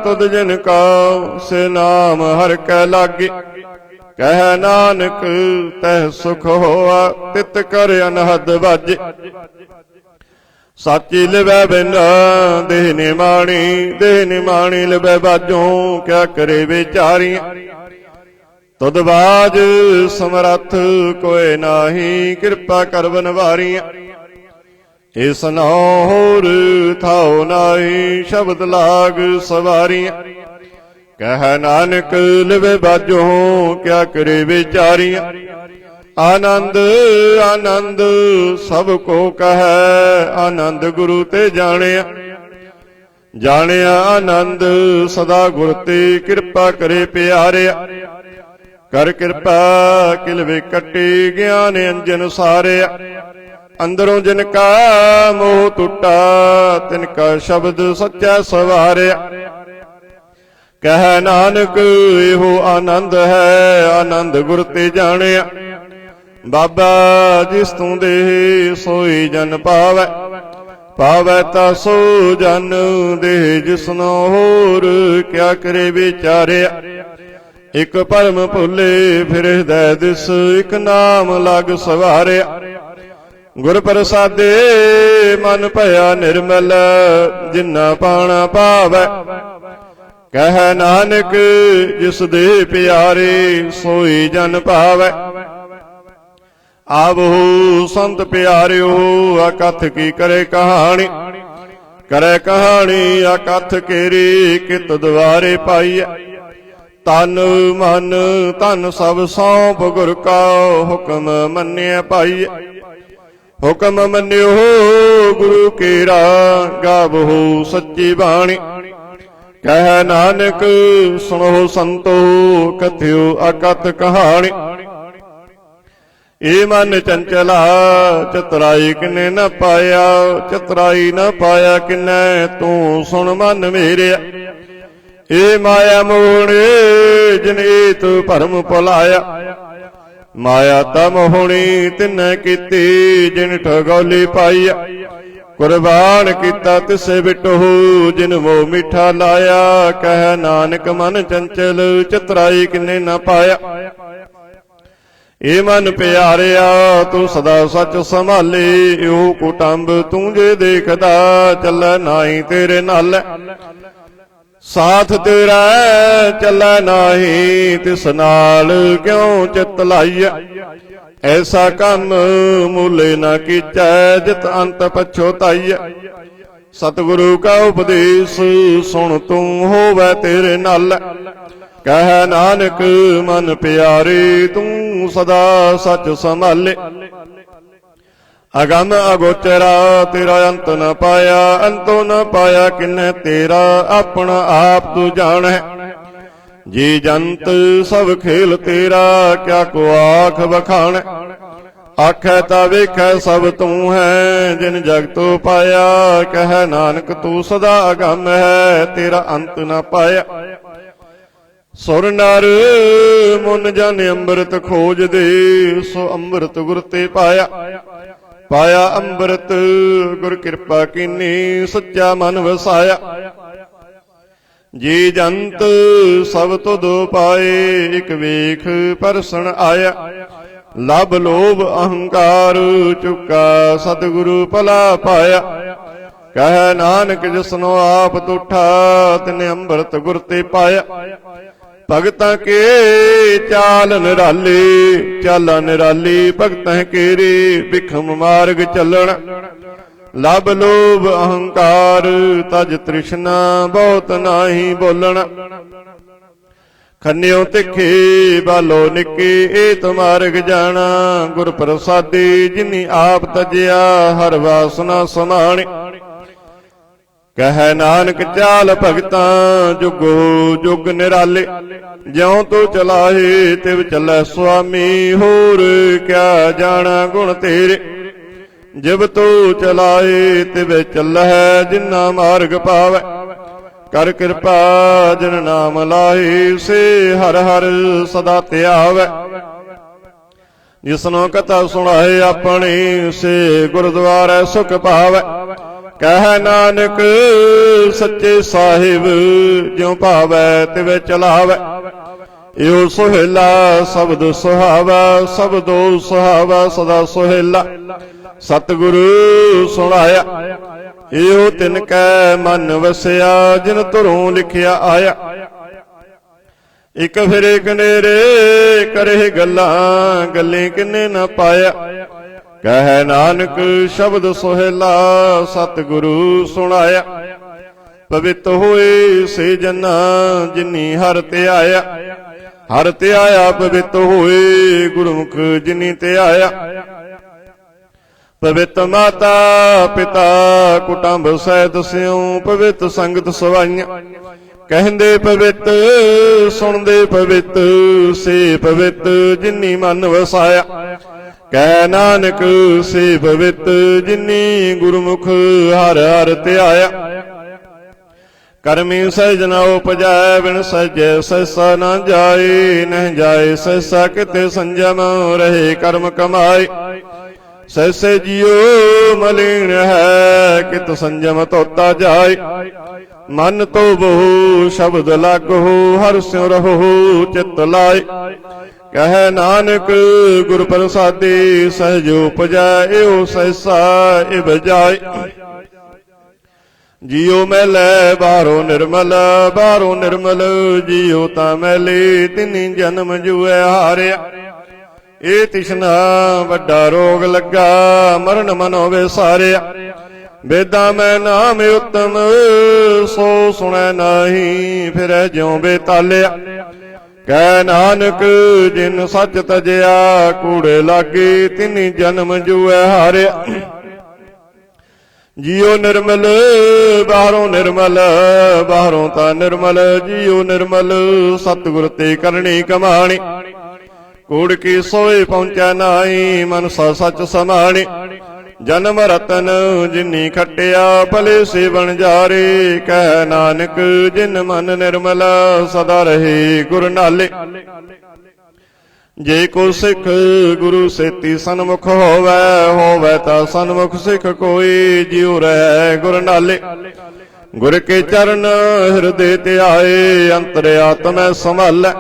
तुद जिन का से नाम हर कै लागे। कह नानक तह सुख होआ तित कर अनहद बाजे। साची लिवै बिन देह निमाणी लिवै बाजों। क्या करे बेचारियां तुद बाज समरथ कोय नाही। कृपा कर बनवारियां इस नौ होर थाओ नाही। शब्द लाग सवारियां कह नानक लिवे बाजों। क्या करे बेचारियां आनंद आनंद सब को कह। आनंद गुरु ते जानिया जानिया आनंद सदा गुर ते। कृपा करे प्यारिया कर कृपा किलवे कटी। ज्ञान अंजन सारिया अंदरों जिनका मोह टूटा। तिनका शब्द सच्चा सवारिया कह नानक एहो आनंद है। आनंद गुर ते जानिया बाबा जिस तू दे सोई जन पावै। पावै ता सो जन दे जिसनो होर। क्या करे विचारिया एक परम भुले फिर हृदय दिस। एक नाम लग सवारिया गुर प्रसादे मन भया निर्मल। जिन्ना पाना पावै कह नानक जिस दे प्यारे। सोई जन पावै आवो संत प्यारियो। अकथ की करे कहानी करे कहानी। अकथ केरी कित द्वारे पाईए। तन मन तन सब सौंप गुर का। हुक्म मन्निया पाईए हुक्म मन्यो गुरु केरा। गावो सच्ची बाणी कह नानक सुनो संतो। कथ्यो अकथ कहानी ए मन चंचला चतुराई किने न पाया। चतुराई न पाया किने तू सुन मन मेरे। ए माया मोहने जिन तू भरम भुलाया। माया ता मोहनी तिन्ने कीती जिन ठगौली पाईया। कुर्बान कीता तिसे बिटो जिन मोह मीठा लाया। कह नानक मन चंचल चतुराई किने न पाया। ਏ ਮਨ ਪਿਆਰਿਆ ਤੂੰ ਸਦਾ ਸੱਚ ਸੰਭਾਲੇ, ਇਹੋ ਕੁਟੰਬ ਤੂੰ ਜੇ ਦੇਖਦਾ, ਚੱਲੈ ਨਾਹੀ ਤੇਰੇ ਨਾਲ। ਸਾਥ ਤੇਰਾ ਚੱਲੈ ਨਾਹੀ, ਤਿਸ ਨਾਲ ਕਿਉ ਚਿਤ ਲਾਈਐ। ਐਸਾ ਕੰਮ ਮੂਲੇ ਨਾ ਕੀਚੈ, ਜਿਤ ਅੰਤ ਪਛੋਤਾਈਐ। ਸਤਿਗੁਰੂ ਕਾ ਉਪਦੇਸ਼ ਸੁਣ ਤੂੰ ਹੋਵੈ ਤੇਰੇ ਨਾਲ। ਕਹਿ ਨਾਨਕ ਮਨ ਪਿਆਰੇ ਤੂੰ ਸਦਾ ਸੱਚ ਸੰਭਾਲੇ। ਅਗੰਮ ਅਗੋਚਰਾ ਤੇਰਾ ਅੰਤ ਨ ਪਾਇਆ, ਅੰਤੋ ਨ ਪਾਇਆ ਕਿਨੈ ਤੇਰਾ, ਆਪਣਾ ਆਪ ਤੂੰ ਜਾਣੈ। ਜੀ ਜੰਤ ਸਭ ਖੇਲ ਤੇਰਾ, ਕਿਆ ਕੋ ਆਖ ਬਖਾਣੈ। ਆਖੈ ਤਾ ਵੇਖੈ ਸਭ ਤੂੰ ਹੈ, ਜਿਨ ਜਗਤੋ ਪਾਇਆ। ਕਹਿ ਨਾਨਕ ਤੂੰ ਸਦਾ ਅਗੰਮ ਹੈ, ਤੇਰਾ ਅੰਤ ਨ ਪਾਇਆ। ਸੁਰ ਨਰ ਮੁਨ ਜਨ ਅੰਮ੍ਰਿਤ ਖੋਜਦੇ, ਸੋ ਅੰਮ੍ਰਿਤ ਗੁਰ ਤੇ ਪਾਇਆ। ਪਾਇਆ ਅੰਮ੍ਰਿਤ ਗੁਰ ਕਿਰਪਾ ਕੀਨੀ, ਸੱਚਾ ਮਨ ਵਸਾਇਆ। ਜੀ ਜੰਤ ਸਭ ਤੁਧ ਪਾਏ, ਇਕ ਵੇਖ ਪਰਸਣ ਆਇਆ। ਲਭ ਲੋਭ ਅਹੰਕਾਰ ਚੁਕਾ, ਸਤਿਗੁਰੂ ਭਲਾ ਪਾਇਆ। ਕਹਿ ਨਾਨਕ ਜਿਸਨੋ ਆਪ ਤੁਠਾ, ਤਿਨੇ ਅੰਮ੍ਰਿਤ ਗੁਰ ਤੇ ਪਾਇਆ। ਭਗਤਾਂ ਕੇ ਚਾਲ ਨਿਰਾਲੀ, ਚਾਲਾਂ ਨਿਰਾਲੀ ਭਗਤਾਂ ਕੇਰੇ, ਬਿਖਮ ਮਾਰਗ ਚੱਲਣ। ਲਭ ਲੋਭ ਅਹੰਕਾਰ ਤਜ ਤ੍ਰਿਸ਼ਨਾ, ਬਹੁਤ ਨਾਹੀ ਬੋਲਣ। ਖੰਨਿਓ ਤਿੱਖੇ ਬਾਲੋ ਨਿੱਕੇ, ਏਤ ਮਾਰਗ ਜਾਣਾ। ਗੁਰ ਪ੍ਰਸਾਦੀ ਜਿਨੀ ਆਪ ਤਜਿਆ, ਹਰ ਵਾਸਨਾ ਸਮਾਣੇ। ਕਹਿ ਨਾਨਕ ਚਾਲ ਭਗਤਾਂ ਜੁਗੋ ਜੁਗ ਨਿਰਾਲੇ। ਜਿਉ ਤੂੰ ਚਲਾਹੇ ਤਿਵ ਚੱਲੈ ਸੁਆਮੀ, ਹੋਰ ਕਿਆ ਜਾਣਾ ਗੁਣ ਤੇਰੇ। ਜਿਵ ਤੂੰ ਚਲਾਏ ਤਿਵ ਚੱਲੈ, ਜਿਨਾ ਮਾਰਗ ਪਾਵੈ। ਕਰ ਕਿਰਪਾ ਜਿਨ ਨਾਮ ਲਾਹੇ, ਸੇ ਹਰ ਹਰ ਸਦਾ ਧਿਆਵੈ। ਜਿਸਨੋ ਕਥਾ ਸੁਣਾਏ ਆਪਣੀ, ਸੇ ਗੁਰਦੁਆਰੇ ਸੁਖ ਪਾਵੈ। ਕਹਿ ਨਾਨਕ ਸੱਚੇ ਸਾਹਿਬ ਜਿਉ ਭਾਵੈ ਤਿਵੇਂ ਚਲਾਵੈ। ਇਹੋ ਸੁਹੇਲਾ ਸ਼ਬਦ ਸੁਹਾਵਾ, ਸ਼ਬਦੋ ਸੁਹਾਵਾ ਸਦਾ ਸੁਹੇਲਾ। ਸਤਿਗੁਰੂ ਸੁਣਾਇਆ ਇਹੋ ਤਿਨ ਕੈ ਮਨ ਵਸਿਆ, ਜਿਨ ਧੁਰੋਂ ਲਿਖਿਆ ਆਇਆ। ਇਕ ਫਿਰੇ ਕਨੇਰੇ ਕਰੇ ਗੱਲਾਂ, ਗੱਲੇ ਕਿੰਨੇ ਨਾ ਪਾਇਆ। ਕਹਿ ਨਾਨਕ ਸ਼ਬਦ ਸੁਹੇਲਾ, ਸਤਿਗੁਰੂ ਸੁਣਾਇਆ। ਪਵਿੱਤ ਹੋਏ ਸੇ ਜਨਾ, ਜਿਨੀ ਹਰਿ ਧਿਆਇਆ। ਹਰਿ ਧਿਆਇਆ ਪਵਿੱਤ ਹੋਏ, ਗੁਰਮੁਖ ਜਿਨੀ ਧਿਆਇਆ। ਪਵਿੱਤ ਮਾਤਾ ਪਿਤਾ ਕੁਟੰਬ ਸਹਿਤ ਸਿਉ, ਪਵਿੱਤ ਸੰਗਤ ਸਵਾਈਆਂ। ਕਹਿੰਦੇ ਪਵਿੱਤ ਸੁਣਦੇ ਪਵਿੱਤ, ਸੇ ਪਵਿੱਤ ਜਿਨੀ ਮਨ ਵਸਾਇਆ। ਕਹਿ ਨਾਨਕ ਸੇ ਪਵਿੱਤ, ਜਿਨੀ ਗੁਰਮੁਖ ਹਰਿ ਹਰਿ ਧਿਆਇਆ। ਕਰਮੀ ਸਹਿਜ ਨ ਉਪਜੈ, ਬਿਨ ਸਹਿਜੈ ਸਹਿਸਾ ਨਾ ਜਾਏ। ਨਹਿ ਜਾਏ ਸਹਿਸਾ ਕਿਤੇ ਸੰਜਮ, ਰਹੇ ਕਰਮ ਕਮਾਏ। ਸਹਿਸੇ ਜੀਉ ਮਲੀਨ ਹੈ, ਕਿਤ ਸੰਜਮ ਧੋਤਾ ਜਾਏ। ਮਨ ਤੋ ਬਹੁ ਸ਼ਬਦ ਲਾਗੋ, ਹਰਿ ਸਿਉ ਰਹੋ ਚਿਤ ਲਾਏ। ਕਹਿ ਨਾਨਕ ਗੁਰ ਪ੍ਰਸਾਦੀ, ਸਹਿਜ ਉਪਜੈ ਇਹੋ ਸਹਿਸਾ ਇਵ ਜਾਏ। ਜੀਉ ਮੈਲੇ ਬਾਹਰੋਂ ਨਿਰਮਲ, ਬਾਹਰੋਂ ਨਿਰਮਲ ਜੀਉ ਤਾਂ ਮੈਲੇ। ਤਿਨੀ ਜਨਮ ਜੂਐ ਹਾਰਿਆ, ਇਹ ਤਿਸ਼ਨਾ ਵੱਡਾ ਰੋਗ ਲੱਗਾ। ਮਰਨ ਮਨੋ ਵਿਸਾਰਿਆ, ਵੇਦਾਂ ਮੈਂ ਨਾਮ ਉਤਮ, ਸੋ ਸੁਣੈ ਨਾਹੀ ਫਿਰੈ ਜਿਉ ਬੇਤਾਲਿਆ। ਕਹਿ ਨਾਨਕ ਜਿਨ ਸੱਚ ਤਜਿਆ, ਕੂੜੇ ਲਾਗੇ ਤਿਨੀ ਜਨਮ ਜੂਐ ਹਾਰਿਆ। ਜੀਉ ਨਿਰਮਲ ਬਾਹਰੋਂ ਨਿਰਮਲ, ਬਾਹਰੋਂ ਤਾਂ ਨਿਰਮਲ ਜੀਉ ਨਿਰਮਲ। ਸਤਿਗੁਰ ਤੇ ਕਰਨੀ ਕਮਾਣੀ, ਕੂੜ ਕੀ ਸੋਏ ਪਹੁੰਚੈ ਨਾਹੀ। ਮਨਸਾ ਸੱਚ ਸਮਾਣੀ, ਜਨਮ ਰਤਨ ਜਿਨੀ ਖਟਿਆ, ਭਲੇ ਸੇ ਬਣ ਜਾਰੇ। ਕਹਿ ਨਾਨਕ ਜਿਨ ਮਨ ਨਿਰਮਲ, ਸਦਾ ਰਹੇ ਗੁਰ ਨਾਲੇ। ਜੇ ਕੋ ਸਿੱਖ ਗੁਰੂ ਸੇਤੀ ਸਨਮੁਖ ਹੋਵੈ, ਹੋਵੈ ਤਾਂ ਸਨਮੁਖ ਸਿੱਖ ਕੋਈ। ਜਿਉ ਰਹਿ ਗੁਰ ਨਾਲੇ, ਗੁਰ ਕੇ ਚਰਨ ਹਿਰਦੇ ਧਿਆਏ। ਅੰਤਰ ਆਤਮੈ ਸੰਭਾਲੈ,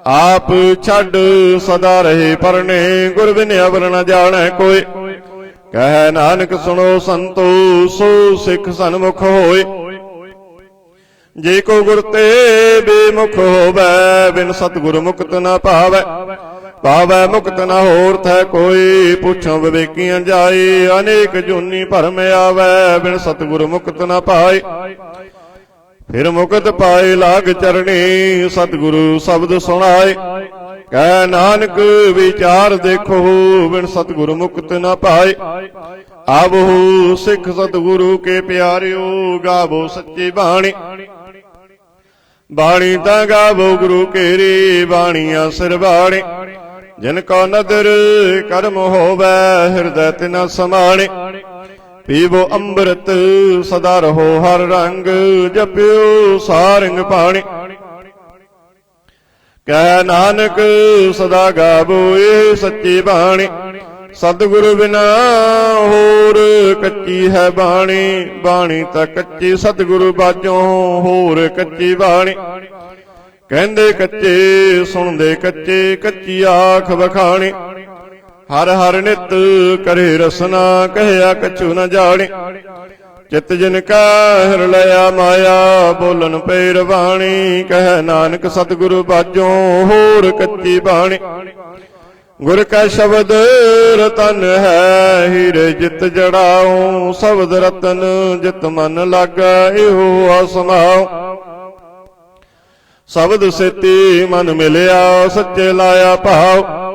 आप छड़ सदा रहे परने, गुर बिन अवर न जाने कोई। कह नानक सुनो संतो, सो सिख सन्मुख होए। जे को गुर ते बेमुख होवै, बिन सतगुर मुक्त न पावै। पावै मुक्त न होर थे कोई, पुछो विवेकियां जाए। अनेक जूनी भरम आवै, बिन सतगुर मुक्त न पाए। फिर मुकत पाए लाग चरणी, सतगुरु शब्द सुनाए। कह नानक विचार देखो, बिन सतगुरु मुक्त न पाए। आवो सिख सतगुरु के प्यारियो, गावो सच्ची बाणी। बाणी ता गावो गुरु केरी, बाणिया सिर बाणी। जिनको नदर कर्म होवै, हृदय तिना समाणे। पीवो अमृत सदा रहो हर रंग, जपियो सारंग पाणी। कह नानक सदा गावो ये सच्ची बाणी। सतगुरु बिना होर कच्ची है बाणी। बाणी ता कच्ची सतगुरु बाजों, होर कच्ची बाणी। कहंदे कच्चे सुनदे कच्चे, कच्ची आख बखाणी। हर हर नित करे रसना, कहया कछु न जाने। चित जिन का हिर लया माया, बोलन पेर बाणी। कह नानक सतगुरु बाजों, होर कच्ची बाणी। गुर का शब्द रतन है, हीरे जित जड़ाओ। शब्द रतन जित मन लागा, इहो आसमाओ। शब्द सेती मन मिलिया, सच्चे लाया भाव।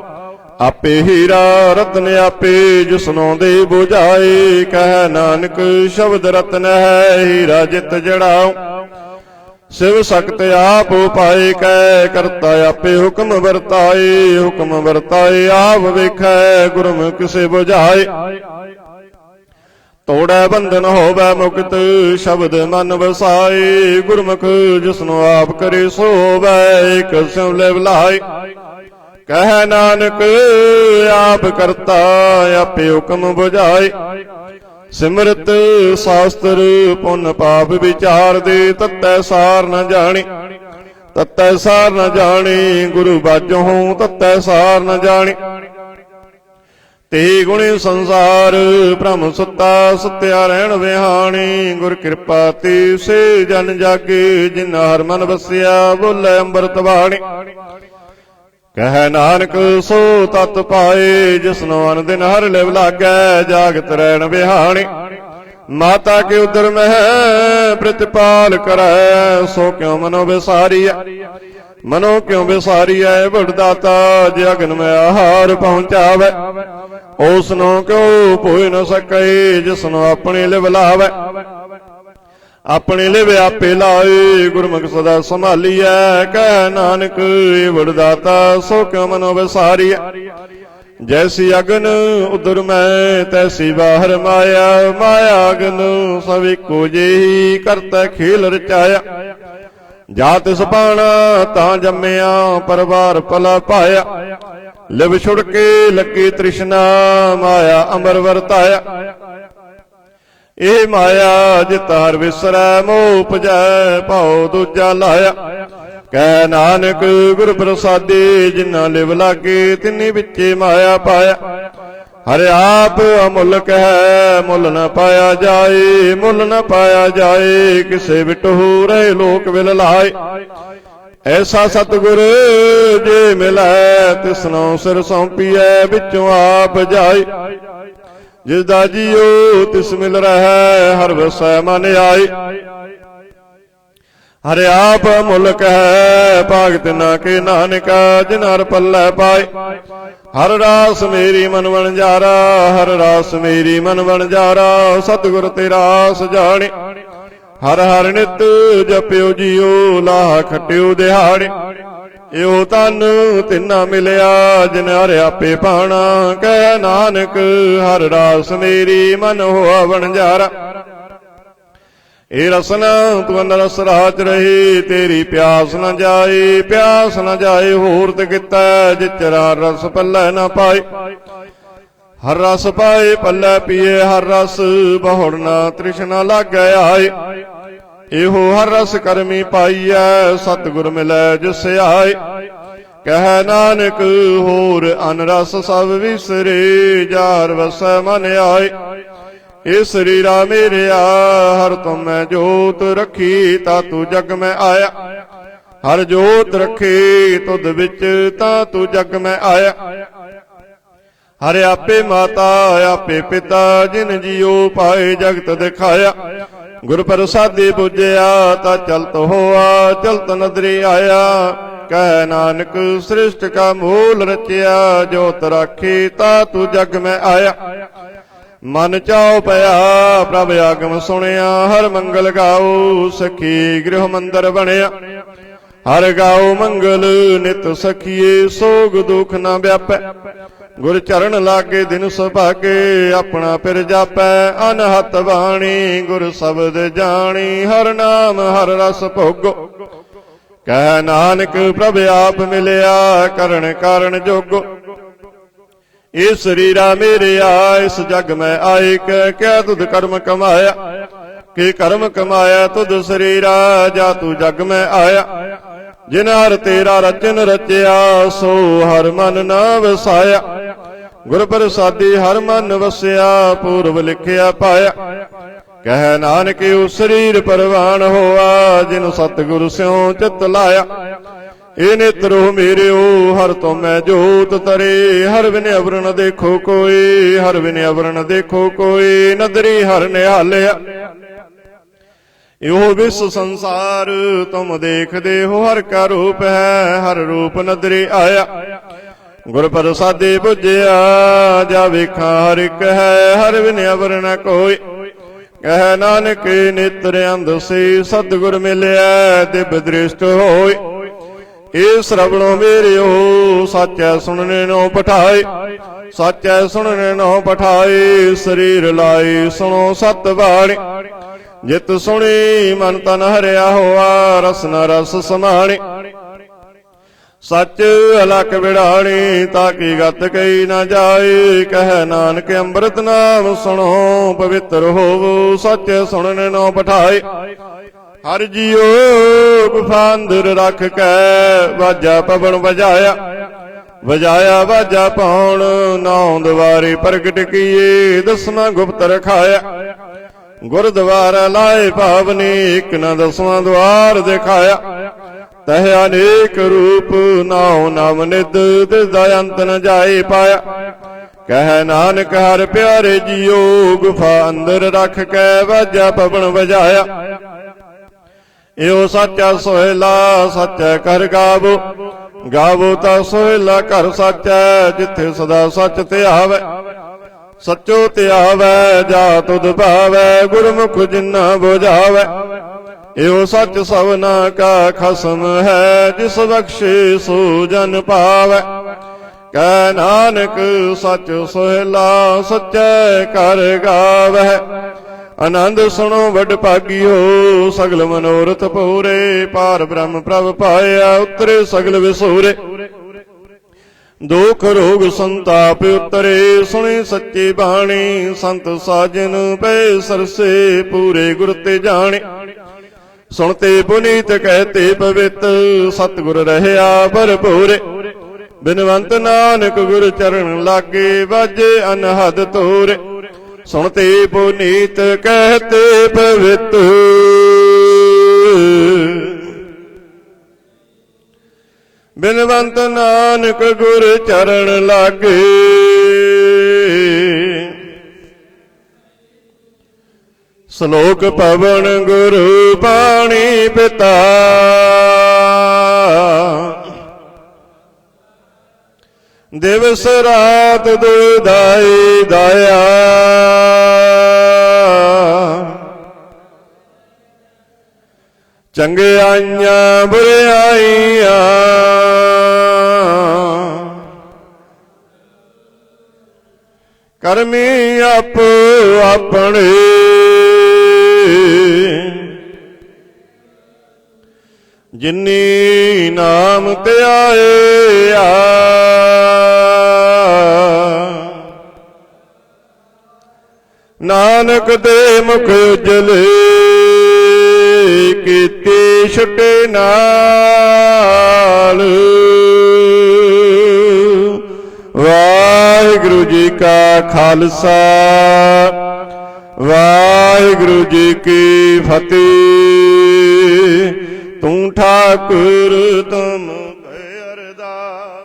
आपे हीरा रतन आपे, जिसनों दे बुझाए। कह नानक शब्द रतन है, हीरा जित जड़ाओ। शिव सख्त आप पाए, कह करता आपे हुक्म वरताए। हुक्म वरताए आप वेखै, गुरमुख से बुझाए। तोड़ै बंधन होवै मुक्त, शब्द मन वसाए। गुरमुख जिसनो आप करे, सो होवै एक स्यों लिव लाए। कह नानक आप करता, आपे हुक्म बुझाए। सिमरत शास्त्र पुन पाप विचार दे, तत्तै सार न जाने। तत्तै सार न जाने, गुरु बाजों तत्तै सार न जाने। ते गुणे संसार भ्रम सुता, सुत्या रहन विहाणी। गुर कृपा ते से जन जागे, जिन्ना हर मन वसिया, बोले अंबरत बाणी। कह नानक सो तत पाए, जिसनो अन दिन हर लिव लागै। जागत रहन बिहाणी। माता के उदर में प्रतिपाल करै, सो क्यों मनो विसारिया। मनो क्यों विसारिया, बड़दाता जे अगन में आहार पहुंचावे। उसनो क्यों भोय न सके, जिसनो अपने लिव लावे। अपने लिव आपे लाए, गुरमुख सदा संभालिया। कह नानक वरदाता, सो क्यों मनो विसारिया। जैसी अगन उदर में, तैसी बाहर माया। माया अगन सब एको जेही, करता खेल रचाया। जात सपाना ता जम्मिया, परवार पला पाया। लिव छुड़ के लगी तृष्णा, माया अमर वरताया। ਇਹ ਮਾਇਆ ਜਿਤਾਰ ਵਿਸਰੈ, ਮੋਹ ਉਪਜੈ ਭਾਉ ਦੂਜਾ ਲਾਇਆ। ਕਹਿ ਨਾਨਕ ਗੁਰ ਪ੍ਰਸਾਦੀ, ਜਿਨ੍ਹਾਂ ਲਿਵ ਲਾਗੇ ਤਿਨੀ ਵਿੱਚੇ ਮਾਇਆ ਪਾਇਆ। ਹਰਿ ਆਪ ਅਮੁੱਲਕ ਹੈ, ਮੁੱਲ ਨ ਪਾਇਆ ਜਾਏ। ਮੁੱਲ ਨ ਪਾਇਆ ਜਾਏ, ਕਿਸੇ ਵਿਟਹੁ ਰਹੇ ਲੋਕ ਵਿਲ ਲਾਏ। ਐਸਾ ਸਤਿਗੁਰ ਜੇ ਮਿਲੈ, ਤਿਸਨੋ ਸਿਰ ਸੌਂਪੀਐ, ਵਿੱਚੋਂ ਆਪ ਜਾਏ। जिसदा जियो तिस मिल रहा, हर वसै मन आए। हरे आप मुल्क है, भागत ना के नानका, जिन हर पल्लै पाए। हर रास मेरी मन वणजारा, हर रास मेरी मन वणजारा। सतगुर तेरा आस जाने, हर हर नित जपियो जियो, लाह खटियो दिहाड़े। ਇਹੋ ਤਨ ਤਿੰਨਾ ਮਿਲਿਆ, ਜਿਨ ਹਰ ਆਪੇ ਪਾਣਾ। ਕਹਿ ਨਾਨਕ ਹਰ ਰਾਸ ਮੇਰੀ, ਮਨ ਹੋਆ ਵਣਜਾਰਾ। ਇਹ ਰਸਨਾ ਤੂੰ ਅੰਦਰ ਰਸ ਰਾਚ ਰਹੀ, ਤੇਰੀ ਪਿਆਸ ਨ ਜਾਏ। ਪਿਆਸ ਨ ਜਾਏ ਹੋਰ ਤੇ ਕੀਤਾ, ਜਿਚਰਾ ਰਸ ਪੱਲੇ ਨਾ ਪਾਏ। ਹਰ ਰਸ ਪਾਏ ਪੱਲੇ ਪੀਏ, ਹਰ ਰਸ ਬਹੁੜ ਨਾ ਤ੍ਰਿਸ਼ਨਾ ਲਾਗੈ ਆਏ। ਇਹੋ ਹਰ ਰਸ ਕਰਮੀ ਪਾਈਐ, ਸਤਿਗੁਰ ਮਿਲੈ ਜਿਸ ਆਏ। कह नानक होर अन रस सब विसरे, जार वसै मन आए। ए शरीरा मेरिया हर तुम मैं जोत रखी, ता तू जग में आया। हर जोत रखी तुद विच, ता तू जग में आया। हर आपे माता आपे पिता, जिन जियो पाए जगत दिखाया। गुर प्रसादी पूजया, ता चलत होआ चलत नदरी आया। कह नानक सृष्ट का मूल रचिया, जोत राखी ता तू जग में आया। मन चाओ पया प्रभ आगम सुनिया, हर मंगल गाओ सखी गृह मंदिर बनिया। हर गाओ मंगल नित सखिए, सोग दुख न व्यापै। गुर चरण लागे दिन सुभागे, अपना पिर जापै। अनहत बाणी गुर शब्द जानी, हर नाम हर रस भोगो। कह नानक प्रभ आप मिलिया, करण कारण जोगो। इस शरीरा मेरिया इस जग में आए, क्या तुद कर्म कमाया। कि कर्म कमाया तुद शरीरा, जा तू जग में आया। जिन हर तेरा रचन रचिया, सो हर मन न वसाया। गुर प्रसादी हर मन वसिया, पूर्व लिखिया पाया। कह नानक ओ शरीर परवान होआ, जिन सतगुरु स्यों चित लाया। ए नेत्रो मेरे ओ हर तो मैं जोत तरे, हर बिन अवरण देखो कोई, हर बिन अवरण देखो कोई, नदरी हर निहालिया। यो विश्व संसार तुम देखदे हो, हर का रूप है हर रूप नदरी आया। गुर प्रसादी बुझिया, जा वेखा हर एक है, हर बिन अवरण कोई। कह नानक नेत्र अंध से सतगुर मिलिया, दिव्य दृष्ट होय। ए श्रवणो मेरे हो साचै सुनने नो पठाए। साचै सुनने नो पठाए, शरीर लाए सुनो सत बाणी। जित सुनी मन तन हरिया होआ, रसन रस समाणी। सच अलख बिड़ाणी, ताकि गत कही न जाए। कह नानक अमृत नाम सुनो, पवित्र होवो सच सुनने नो पठाए। हर जियो गुफा अंदर रख कै, वाजा पवन बजाया। बजाया वाजा पौन, नौ द्वारे प्रगट किए, दसवां गुप्त रखाया। गुरद्वारा लाए पावनी, एक न दसवां द्वार दिखाया। तह अनेक रूप, नाउ नाम निद, तिसदा अंत न जाए पाया। कह नानक हर प्यारे जियो, गुफा अंदर रख कै, वाजा पवन बजाया। यो साचा सोहेला सच्चै कर गावो। गावो ता सोहेला कर सच्चै, जिथे सदा सच ध्यावै। सचो ध्यावै जा तुध भावै, गुरमुख जिन्ना बुझावै। यो सच सवना का खसम है, जिस बख्शे सो जन पावै। कह नानक सच सोहेला सच्चै कर गावै। आनंद सुनो वड भागियो, सगल मनोरथ पूरे। पार ब्रह्म प्रभ पाया, उतरे सगल विसूरे। दुख रोग संताप उतरे, सुने सच्ची बाणी। संत साजन पै सरसे, पूरे गुर ते जाने। सुनते पुनीत कहते पवित, सतगुर रहया भरपूरे। बिनवंत नानक गुर चरण लागे, बाजे अनहद तोरे। सुनते पुनीत कहते पवित, बिनवंत नानक गुर चरण लागे। श्लोक पवन गुरु पाणी पिता, दिवस रात दुधाई दया। चंगे आइया बुरे आइया, करमी आप अपने। जिन्नी नाम ते आए नानक दे मुख उजले। ਕੀਤੀ ਛੁਟੇ ਨਾਲ। ਵਾਹਿਗੁਰੂ ਜੀ ਕਾ ਖਾਲਸਾ ਵਾਹਿਗੁਰੂ ਜੀ ਕੀ ਫਤਿਹ। ਤੂੰ ਠਾਕੁਰ ਤੁਮ ਭੈ ਅਰਦਾਸ।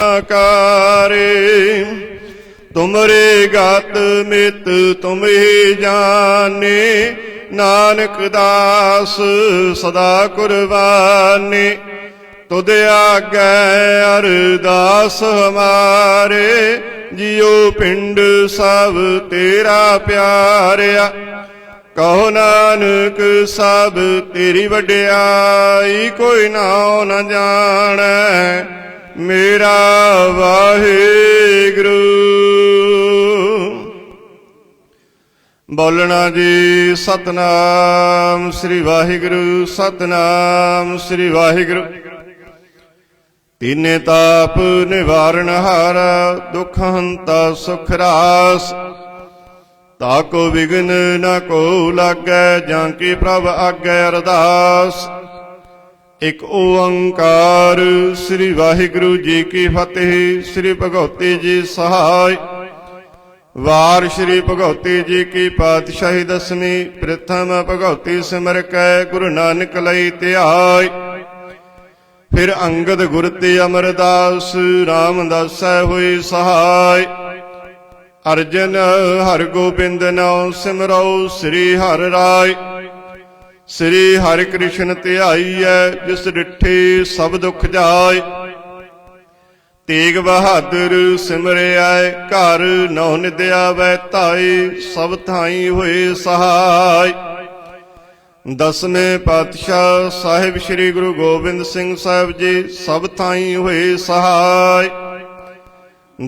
ਆਕਾਰੇ ਤੁਮਰੇ ਗਤ ਮਿਤ ਤੁਮ ਹੀ ਜਾਣੇ। ਨਾਨਕ ਦਾਸ ਸਦਾ ਕੁਰਬਾਨੇ। ਤੁਧ ਆਗੈ ਅਰਦਾਸ ਹਮਾਰੇ। ਜਿਉ ਪਿੰਡ ਸਭ ਤੇਰਾ ਪਿਆਰਿਆ। ਕਹੋ ਨਾਨਕ ਸਭ ਤੇਰੀ ਵਡਿਆਈ। ਕੋਈ ਨਾਉ ਨ ਜਾਣੈ ਮੇਰਾ ਵਾਹਿਗੁਰੂ। ਬੋਲਣਾ ਜੀ ਸਤਨਾਮ ਸ੍ਰੀ ਵਾਹਿਗੁਰੂ ਸਤਨਾਮ ਸ੍ਰੀ ਵਾਹਿਗੁਰੂ। ਤੀਨੇ ਤਾਪ ਨਿਵਾਰਨ ਹਾਰਾ। ਦੁਖ ਹੰਤਾ ਸੁਖ ਰਾਸ। ਤਾਕੋ ਵਿਗਨ ਨ ਕੋ ਲਾਗੈ। ਜਾਂ ਕੀ ਪ੍ਰਭ ਆਗੈ ਅਰਦਾਸ। ਇਕ ਓੰਕਾਰ ਸ੍ਰੀ ਵਾਹਿਗੁਰੂ ਜੀ ਕੀ ਫਤਿਹ। ਸ੍ਰੀ ਭਗਉਤੀ ਜੀ ਸਹਾਇ। ਵਾਰ ਸ੍ਰੀ ਭਗਉਤੀ ਜੀ ਕੀ ਪਾਤਸ਼ਾਹੀ ਦਸਵੀਂ। ਪ੍ਰਥਮ ਭਗਉਤੀ ਸਿਮਰ ਕੈ ਗੁਰੂ ਨਾਨਕ ਲਈ ਧਿਆਇ। ਫਿਰ ਅੰਗਦ ਗੁਰ ਤੇ ਅਮਰਦਾਸ। ਰਾਮਦਾਸੈ ਹੋਈ ਸਹਾਇ। ਅਰਜਨ ਹਰਿ ਗੋਬਿੰਦ ਨਾਉ ਸਿਮਰਉ ਸ੍ਰੀ ਹਰਿ ਰਾਇ। ਸ੍ਰੀ ਹਰਿ ਕ੍ਰਿਸ਼ਨ ਧਿਆਈਐ। ਜਿਸ ਡਿਠੇ ਸਭ ਦੁਖ ਜਾਏ। ਤੇਗ ਬਹਾਦਰ ਸਿਮਰਿਆ ਘਰ। ਨੌ ਨਿਧ ਆਵੈ ਧਾਈ। ਸਭ ਥਾਈ ਹੋਏ ਸਹਾਇ। ਦਸਵੇਂ ਪਾਤਸ਼ਾਹ ਸਾਹਿਬ ਸ੍ਰੀ ਗੁਰੂ ਗੋਬਿੰਦ ਸਿੰਘ ਸਾਹਿਬ ਜੀ ਸਭ ਥਾਈ ਹੋਏ ਸਹਾਇ।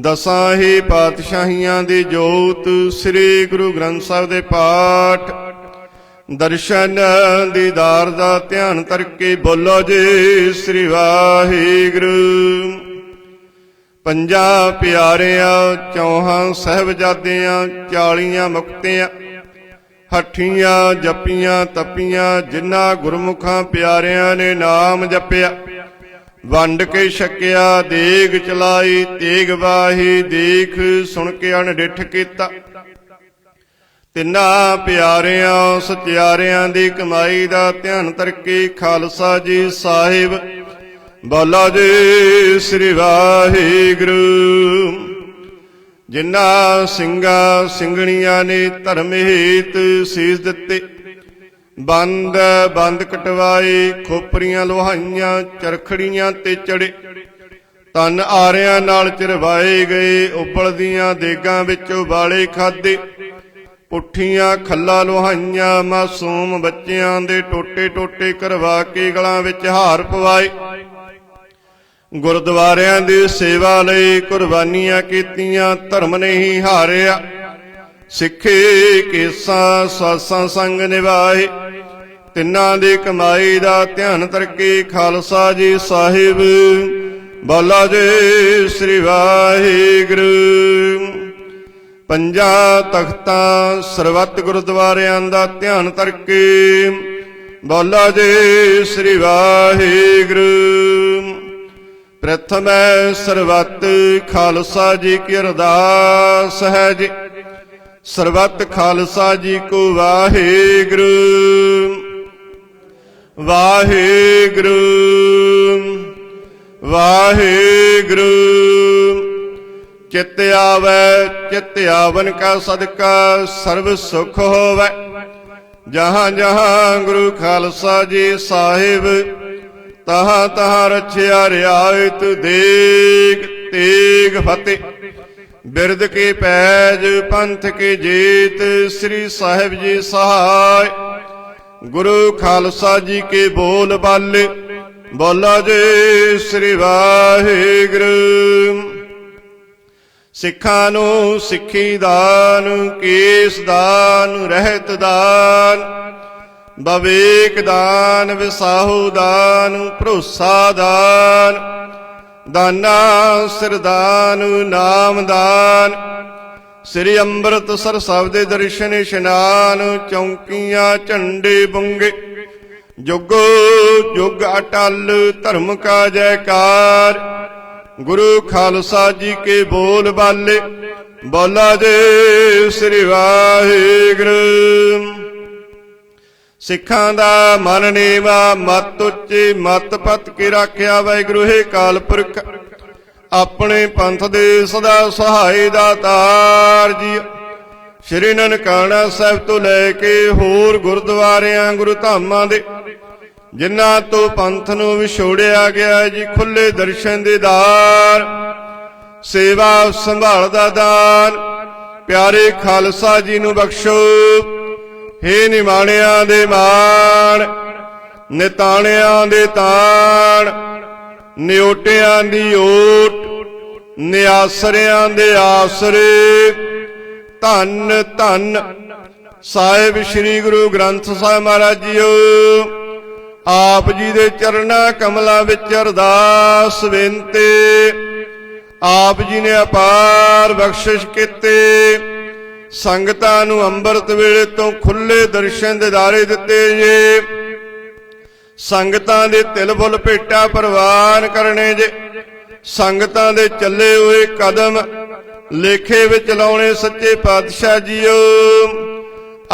ਦਸਾਂ ਹੀ ਪਾਤਸ਼ਾਹੀਆਂ ਦੀ ਜੋਤ। ਸ੍ਰੀ ਗੁਰੂ ਗ੍ਰੰਥ ਸਾਹਿਬ ਦੇ ਪਾਠ ਦਰਸ਼ਨ ਦੀਦਾਰ ਦਾ ਧਿਆਨ ਕਰਕੇ ਬੋਲੋ ਜੀ ਸ੍ਰੀ ਵਾਹਿਗੁਰੂ। ਪੰਜਾਂ ਪਿਆਰਿਆਂ ਚੌਹਾਂ ਸਾਹਿਬਜ਼ਾਦਿਆਂ 40 ਮੁਕਤਿਆਂ ਹੱਠੀਆਂ ਜਪੀਆਂ ਤਪੀਆਂ। ਜਿਨ੍ਹਾਂ ਗੁਰਮੁਖਾਂ ਪਿਆਰਿਆਂ ਨੇ ਨਾਮ ਜਪਿਆ। ਵੰਡ ਕੇ ਛਕਿਆ ਦੇਗ ਚਲਾਈ। ਤੇਗ ਵਾਹੀ ਦੇਖ ਸੁਣ ਕੇ ਅਣਡਿੱਠ ਕੀਤਾ। ਤਿੰਨਾਂ ਪਿਆਰਿਆਂ ਸਚਿਆਰਿਆਂ ਦੀ ਕਮਾਈ ਦਾ ਧਿਆਨ ਕਰਕੇ ਖਾਲਸਾ ਜੀ ਸਾਹਿਬ। ਬੋਲੋ ਜੀ ਸ੍ਰੀ ਵਾਹਿਗੁਰੂ। ਜਿਨ੍ਹਾਂ ਸਿੰਘਾਂ ਸਿੰਘਣੀਆਂ ਨੇ ਧਰਮ ਹੇਤ ਸੀਸ ਦਿੱਤੇ। ਬੰਦ ਕਟਵਾਏ। ਖੋਪਰੀਆਂ ਲੋਹਾਈਆਂ ਚਰਖੜੀਆਂ ਤੇ ਚੜੇ। ਤਨ ਆਰਿਆਂ ਨਾਲ ਚਰਵਾਏ ਗਏ। ਉਬਲਦੀਆਂ ਦੇਗਾਂ ਵਿੱਚ ਉਬਾਲੇ ਖਾਧੇ। ਪੁੱਠੀਆਂ ਖੱਲਾ ਲੋਹਾਈਆਂ। ਮਾਸੂਮ ਬੱਚਿਆਂ ਦੇ ਟੋਟੇ ਟੋਟੇ ਕਰਵਾ ਕੇ ਗਲਾਂ ਵਿੱਚ ਹਾਰ ਪਵਾਏ। ਗੁਰਦੁਆਰਿਆਂ ਦੀ ਸੇਵਾ ਲਈ ਕੁਰਬਾਨੀਆਂ ਕੀਤੀਆਂ। ਧਰਮ ਨਹੀਂ ਹਾਰਿਆ। ਸਿੱਖੇ ਕੇਸਾਂ ਸਾਸਾਂ ਸੰਗ ਨਿਭਾਏ। ਤਿੰਨਾਂ ਦੀ ਕਮਾਈ ਦਾ ਧਿਆਨ ਕਰਕੇ ਖਾਲਸਾ ਜੀ ਸਾਹਿਬ। ਬੋਲੋ ਜੀ ਸ੍ਰੀ ਵਾਹਿਗੁਰੂ। ਪੰਜਾਂ ਤਖਤਾਂ ਸਰਬੱਤ ਗੁਰਦੁਆਰਿਆਂ ਦਾ ਧਿਆਨ ਕਰਕੇ ਬੋਲੋ ਜੀ ਸ੍ਰੀ ਵਾਹਿਗੁਰੂ। ਪ੍ਰਥਮੈ ਸਰਬੱਤ ਖਾਲਸਾ ਜੀ ਕੀ ਅਰਦਾਸ ਹੈ ਜੀ। ਸਰਬੱਤ ਖਾਲਸਾ ਜੀ ਕੋ ਵਾਹਿਗੁਰੂ। ਵਾਹਿਗੁਰੂ ਵਾਹਿਗੁਰੂ। ਚਿਤ ਆਵੈ ਚਿਤ ਆਵਨ ਕਾ ਸਦਕਾ ਸਰਬ ਸੁਖ ਹੋਵੈ। ਜਹਾਂ ਜਹਾਂ ਗੁਰੂ ਖਾਲਸਾ ਜੀ ਸਾਹਿਬ। ਤਹਾਂ ਤਹਾਂ ਰਛਿਆ ਰਿਆਇਤ ਦੇਗ ਤੇਗ ਫਤਿਹ। बिरद के पैज पंथ के जीत, श्री साहिब जी सहाय। गुरु खालसा जी के बोल बाले, बोला जे श्री वाहिगुरू। सिखां नूं सिक्खी दान, केस दान, रहत दान, बवेक दान, विसाहु दान, भरोसा दान, दाना सिरदान, नाम दान, श्री ਅੰਮ੍ਰਿਤਸਰ ਸਾਹਿਬ ਦੇ ਦਰਸ਼ਨ ਇਸ਼ਨਾਨ। ਚੌਂਕੀਆਂ ਝੰਡੇ ਬੁੰਗੇ, ਜੁਗੋ ਜੁਗ ਅਟਲ ਧਰਮ ਕਾ ਜੈਕਾਰ। गुरु खालसा जी के बोल बाले, बोला जे श्री वाहिगुरू। सिखां दा मन नीवा, मत उच्ची मत पत के राख्या वाहिगुरू है काल पुरख। अपने पंथ दे सदा सहाय दातार जी। श्री ननकाना साहिब तो लैके होर गुरुद्वारियां गुरु धामां दे जिन्हां तो पंथ नूं विछोड़िया गया जी, खुले दर्शन दे दार, सेवा संभाल दा दान। प्यारे खालसा जी नूं बख्शो, हे निमाणियां दे मान, निताणियां दे ताण, निओटियां दी ओट, निआसरियां दे आसरे। धन धन साहिब श्री गुरु ग्रंथ साहिब महाराज जीओ। आप जी दे चरना कमलां विच अरदास बेनती। आप जी ने अपार बख्शिश कीते, संगतां नूं अंमृत वेले तो खुले दर्शन दिदारे दिते जे। संगतां दे तिल फुल भेटा प्रवान करने जे। संगतां दे चले हुए कदम लेखे विच लाउणे सच्चे पातशाह जीओ।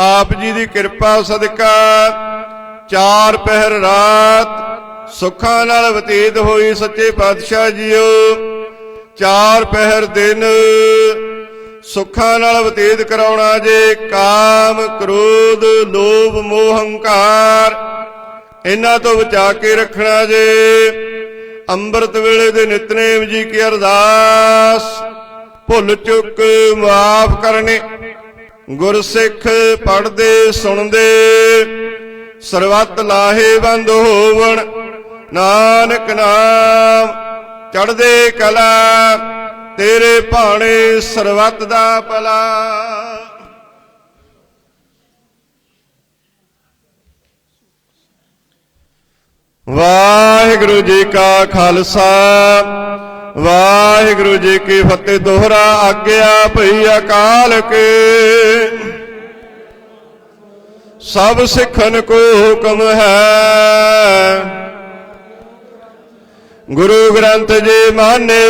आप जी दी किरपा सदका चार पहर रात सुखां नाल बतीत होई सच्चे पातशाह जीओ। चार पहर दिन सुखां नाल बतीत कराउणा जे। काम क्रोध लोभ मोह हंकार इन्हां तो बचा के रखना जे। अंमृत वेले दे नितनेम जी की अरदास, भुल चुक माफ करने। गुरसिख पढ़दे सुणदे सरबत लाहेवंद होवण। नानक नाम चढ़दे कला, तेरे भाणे सरबत दा भला। वाहिगुरू जी का खालसा, वाहिगुरू जी की फतेह। दोहरा आग्या भई अकाल के, सब सिखन को हुक्म है। गुरु ग्रंथ जी मान्यो,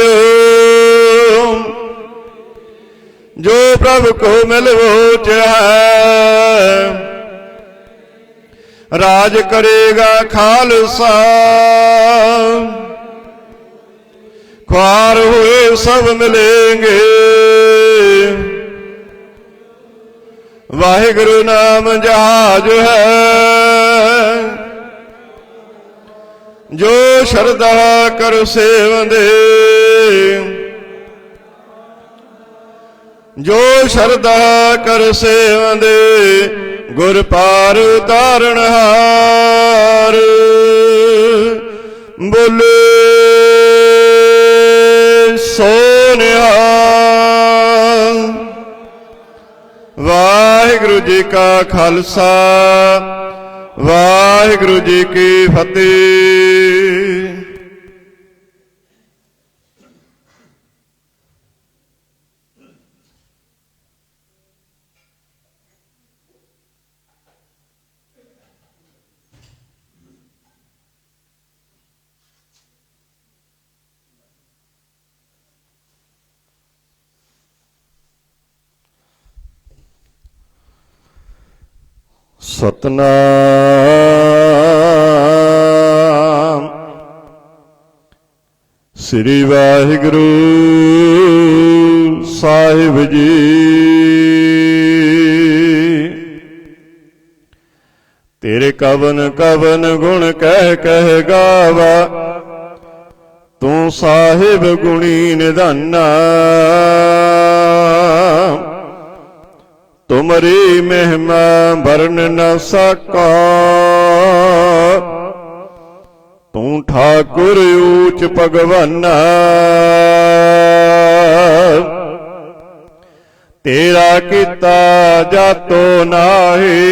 जो प्रभु को मिलवो चाहे। राज करेगा खालसा, ख्वार हुए सब मिलेंगे। वाहिगुरु नाम जहाज है, जो शरदा कर सेवंदे। जो शरदा कर सेवंदे, गुर पार उतारण हार। बोले सोनिया। वाहिगुरू जी का खालसा, वाहिगुरू जी की फतेह। सतनाम श्री वाहिगुरू साहिब जी। तेरे कवन कवन गुण कह गावा, तू साहिब गुणी निधाना। तुमरी महिमा वर्ण न सका। तू ठाकुर ऊच भगवाना, तेरा किता जातो नाहि,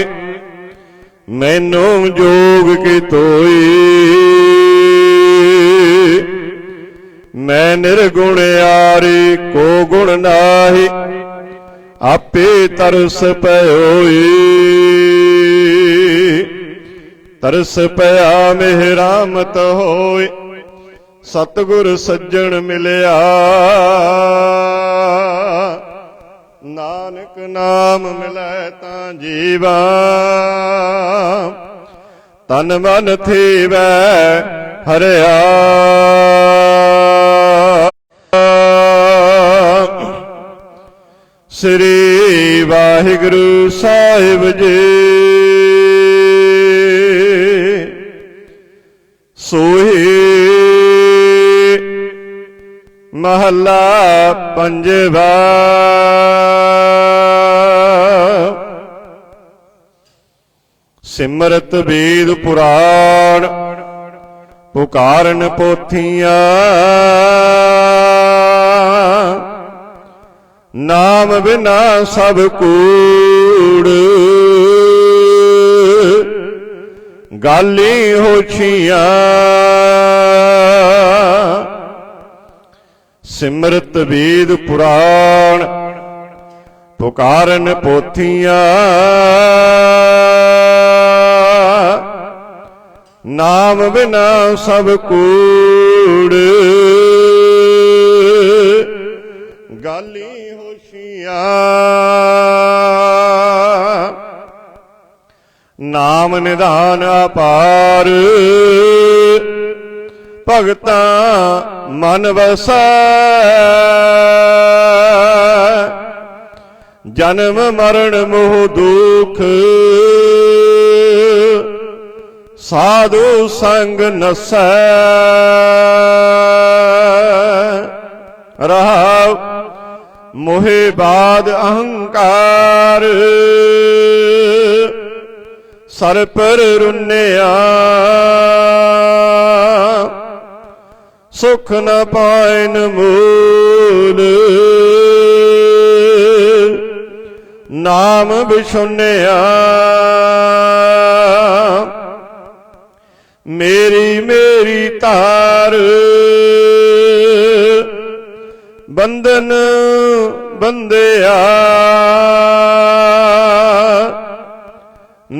मैनू जोग की तोई। मैं निर्गुण यारी को गुण नाहि, आपे तरस पयोई। तरस पया मेहरामत होए, सतगुर सज्जन मिलिया। नानक नाम मिलै तां जीवा, तन मन थीवै हरिया। श्री वाहिगुरु साहिब जी। सोही महला पंजवा। सिमरत वेद पुराण पुकारन पोथियां। नाम बिना सब कूड़, गाली होछियां। सिमरत वेद पुराण पुकारन पोथियां। नाम बिना सब कूड़, गाली होशियां। नाम निधान अपार, भगतां मन वसै। जन्म मरण मोह दुख, साधु संग नसै। रहाव मोहे बाद अहंकार, सर पर रुन्निया। सुख न पाइन मूल, नाम बिछुन्निया। मेरी मेरी तार, बंधन बंदिया।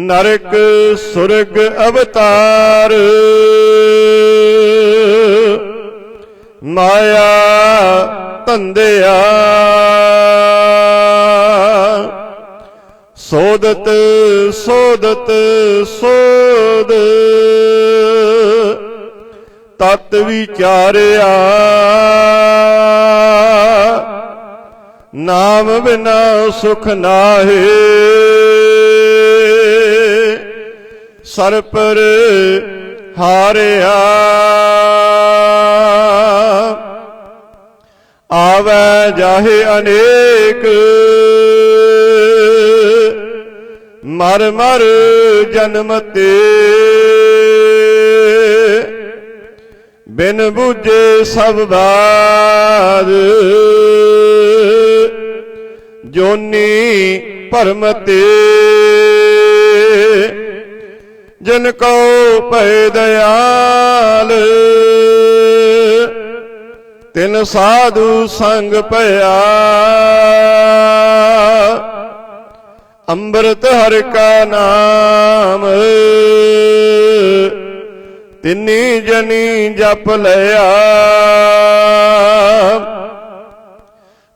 नरक सुरग अवतार, माया धंधिया। सोदत सोदत सोद, तत विचारिया। नाम बिना सुख नाहे, सर पर हारिया। आवे जाहे अनेक, मर मर जन्म ते। बिन बूझे सब बाद, जोनी भरम ते। जिनको पै दयाल, तिन साधु संग पया। अमृत हर का नाम, तिन्नी जनी जप लया।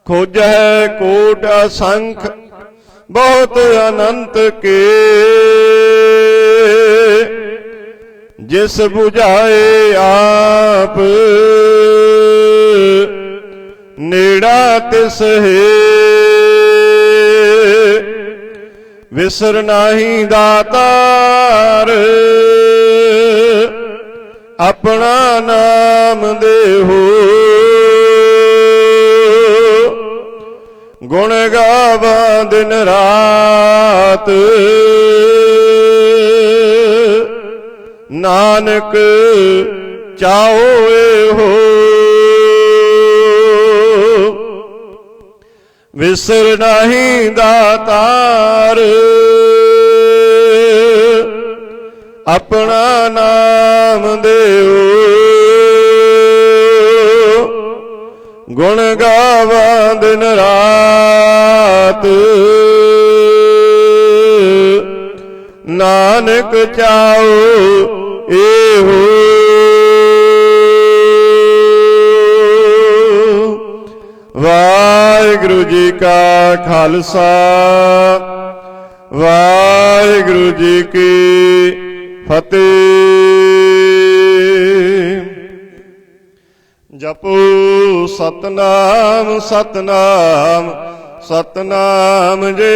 खोज है कोट असंख, बहुत अनंत के। जिस बुझाए आप, नेड़ा तिस है। विसर नाही दातार, अपना नाम देहो। ਗੁਣ ਗਾਵਾਂ ਦਿਨ ਰਾਤ। ਨਾਨਕ ਚਾਓ ਇਹੋ ਵਿਸਰ ਨਹੀਂ ਦਾਤਾਰ। ਆਪਣਾ ਨਾਮ ਦਿਓ ਗੁਣ ਗਾਵਾਂ ਦਿਨ ਰਾਤ। ਨਾਨਕ ਚਾਓ ਇਹੋ ਵਾਹਿਗੁਰੂ ਜੀ ਕਾ ਖਾਲਸਾ ਵਾਹਿਗੁਰੂ ਜੀ ਕੀ ਫਤਿਹ। ਜਪੋ ਸਤਨਾਮ ਸਤਨਾਮ ਸਤਨਾਮ ਜੀ।